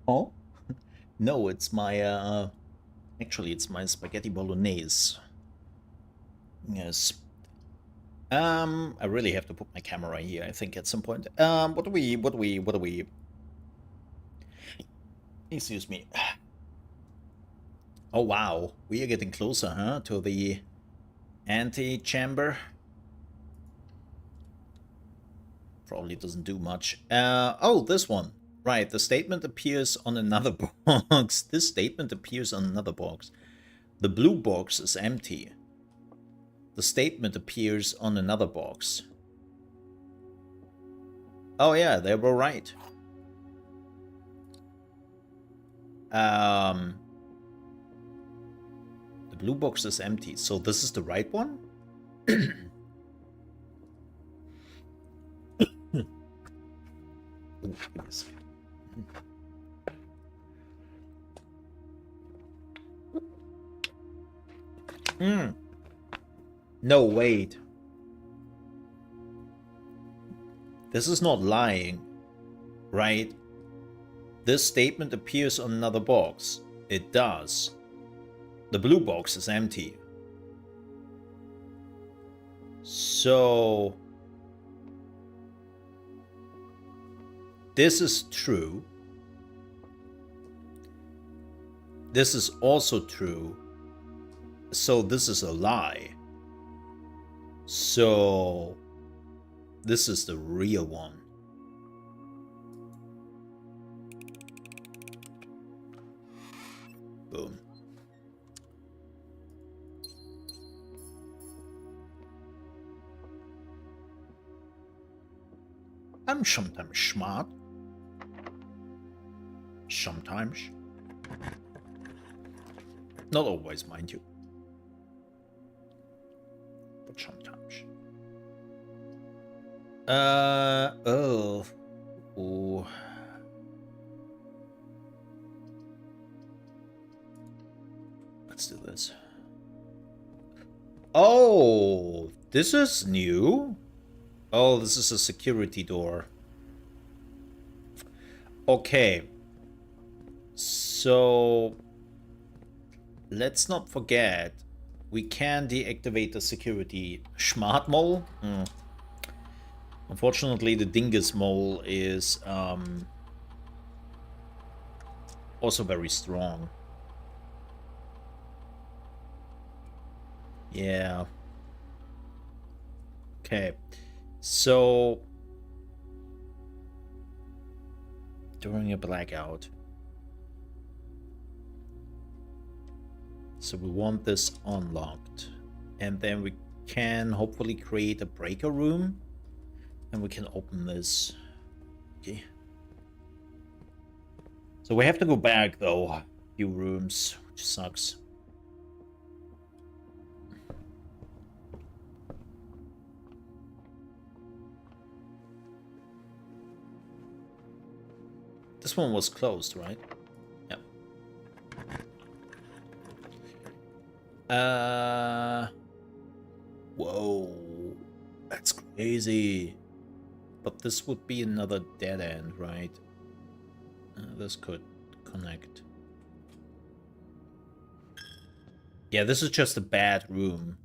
Oh? No, it's my, actually, it's my spaghetti bolognese. Yes. I really have to put my camera here, I think, at some point. What do we... Excuse me. Oh, wow. We are getting closer, huh, to the antechamber. Probably doesn't do much. Oh, this one. Right, the statement appears on another box. This statement appears on another box. The blue box is empty. The statement appears on another box. Oh yeah, they were right. The blue box is empty, so this is the right one? Ooh, yes. No, wait. This is not lying, right? This statement appears on another box. It does. The blue box is empty. So... this is true. This is also true. So this is a lie. So this is the real one. Boom. I'm sometimes smart. Sometimes. Not always, mind you. But sometimes. Oh. Ooh. Let's do this. Oh, this is new. Oh, this is a security door. Okay. So, let's not forget, we can deactivate the security ChaosMole. Unfortunately, the Dingus Mole is also very strong. Yeah. Okay. So, during a blackout. So we want this unlocked. And then we can hopefully create a breaker room. And we can open this. Okay. So we have to go back though. A few rooms, which sucks. This one was closed, right? Yeah. Whoa. That's crazy. But this would be another dead end, right? This could connect. Yeah, this is just a bad room.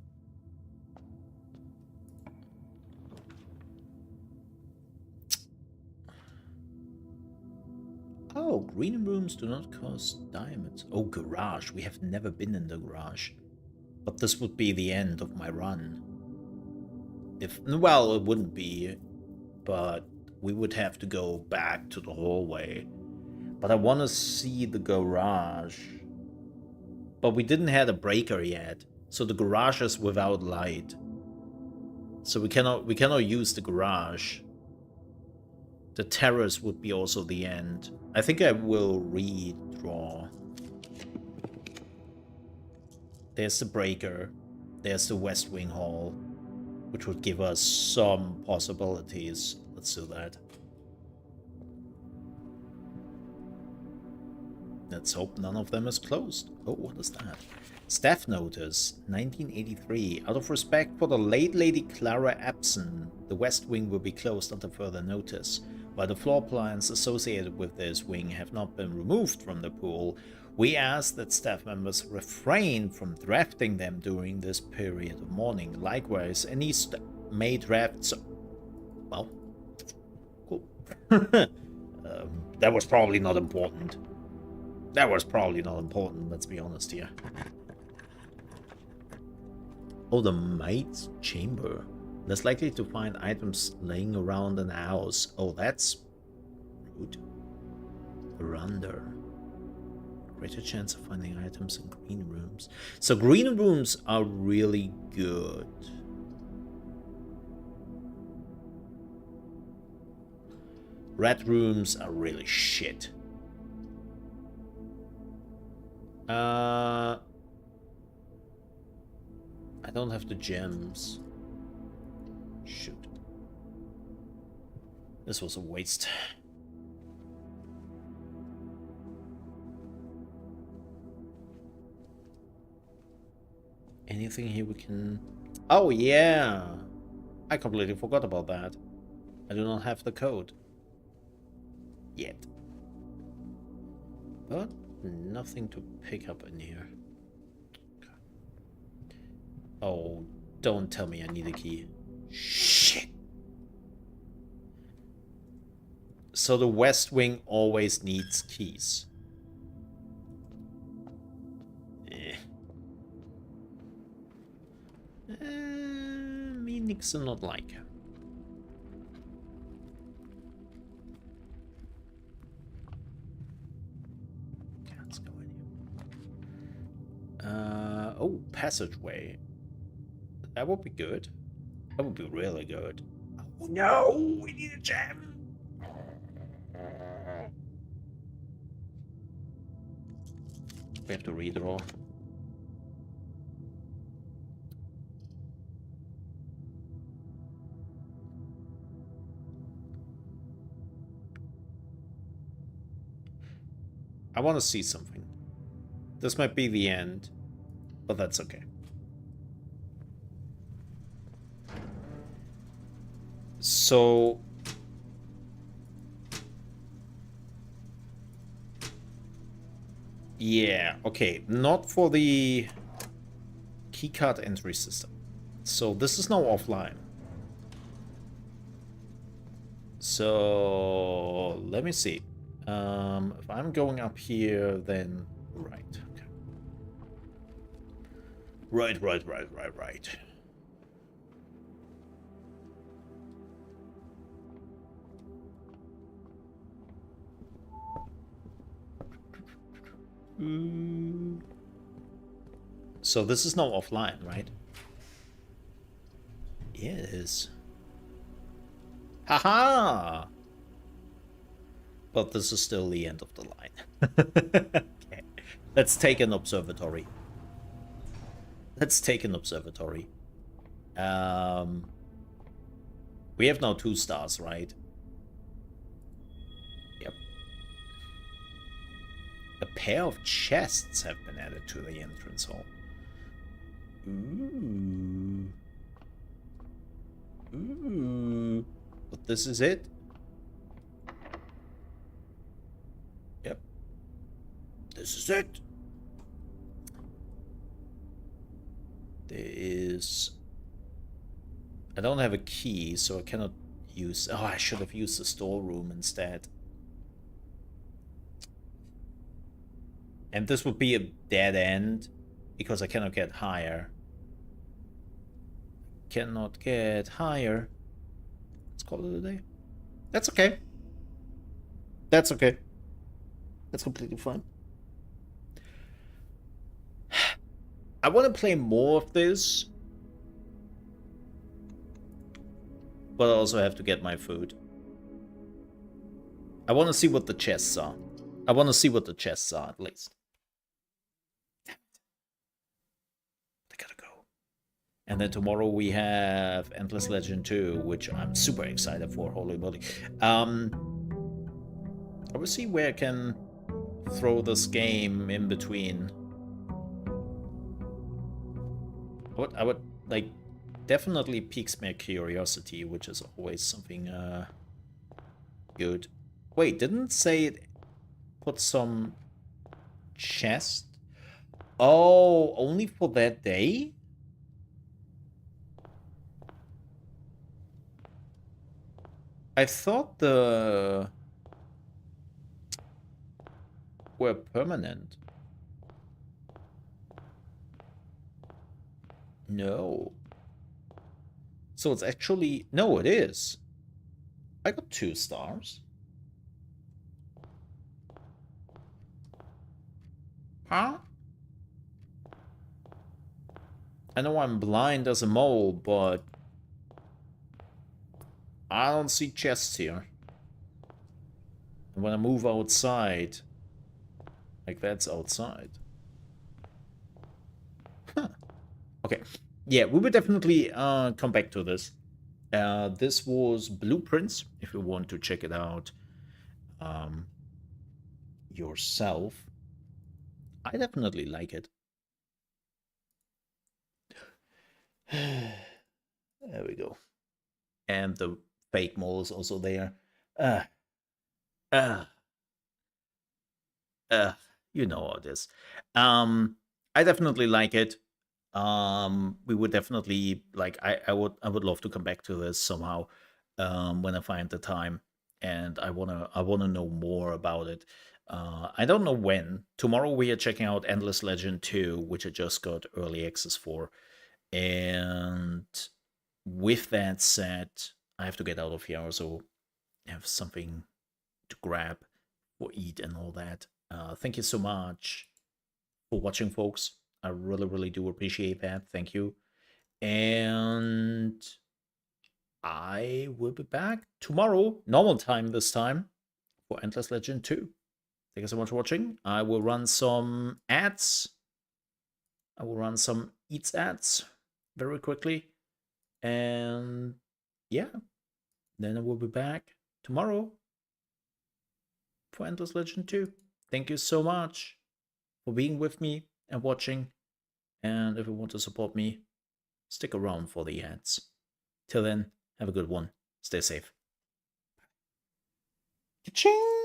Oh, green rooms do not cost diamonds. Oh, garage. We have never been in the garage. But this would be the end of my run. If, well, it wouldn't be, but we would have to go back to the hallway. But I want to see the garage. But we didn't have a breaker yet, so the garage is without light. So we cannot use the garage. The terrace would be also the end. I think I will redraw. There's the breaker. There's the West Wing Hall, which would give us some possibilities. Let's do that. Let's hope none of them is closed. Oh, what is that? Staff notice, 1983. Out of respect for the late Lady Clara Epson, the West Wing will be closed until further notice. While the floor plans associated with this wing have not been removed from the pool, we ask that staff members refrain from drafting them during this period of mourning. Likewise, any May drafts... Well, cool. That was probably not important. That was probably not important, let's be honest here. Oh, the maid's chamber. Less likely to find items laying around in the house. Oh, that's rude. Veranda. Greater chance of finding items in green rooms. So green rooms are really good. Red rooms are really shit. I don't have the gems. Shoot. This was a waste. Anything here we can... Oh, yeah! I completely forgot about that. I do not have the code. Yet. But nothing to pick up in here. Oh, don't tell me I need a key. Shit! So the West Wing always needs keys. Me Nixon not like. Okay, let's go in here. Oh, passageway. That would be good. That would be really good. Oh no, we need a gem. We have to redraw. I want to see something. This might be the end, but that's okay. So... yeah, okay. Not for the keycard entry system. So this is now offline. So let me see. If I'm going up here, then right. Okay. Right. So this is now offline, right? Yeah, it is. Haha! But this is still the end of the line. Okay. Let's take an observatory. We have now 2 stars, right? Yep. A pair of chests have been added to the entrance hall. Ooh. But this is it? Yep. This is it. There is... I don't have a key, so I cannot use... Oh, I should have used the storeroom instead. And this would be a dead end, because I cannot get higher. Cannot get higher. Let's call it a day. That's okay. That's okay. That's completely fine. I want to play more of this, but I also have to get my food. I want to see what the chests are. At least. They gotta go. And then tomorrow we have Endless Legend 2, which I'm super excited for, holy moly. I will see where I can throw this game in between. I would like, definitely piques my curiosity, which is always something Good. Wait, didn't it say it put some chest? Oh, only for that day? I thought the were permanent. No. So it's actually... No, it is. I got 2 stars. Huh? I know I'm blind as a mole, but I don't see chests here. And when I move outside, like that's outside. Huh. Okay. Yeah, we will definitely come back to this. This was Blueprints, if you want to check it out yourself. I definitely like it. There we go. And the fake mole is also there. Uh, uh, uh, you know all this. I definitely like it. We would definitely like. I would love to come back to this somehow when I find the time, and I wanna know more about it. I don't know when. Tomorrow we are checking out Endless Legend 2, which I just got early access for, and with that said, I have to get out of here. Also, have something to grab or eat and all that. Thank you so much for watching, folks. I really, really do appreciate that. Thank you. And I will be back tomorrow, normal time this time, for Endless Legend 2. Thank you so much for watching. I will run some ads. I will run some Eats ads very quickly. And yeah, then I will be back tomorrow for Endless Legend 2. Thank you so much for being with me and watching. And if you want to support me, stick around for the ads. Till then, have a good one. Stay safe. Ka-ching!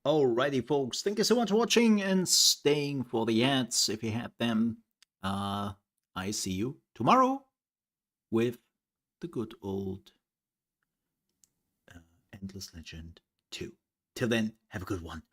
Alrighty, folks. Thank you so much for watching and staying for the ads if you had them. I see you tomorrow with the good old Endless Legend 2. Till then, have a good one.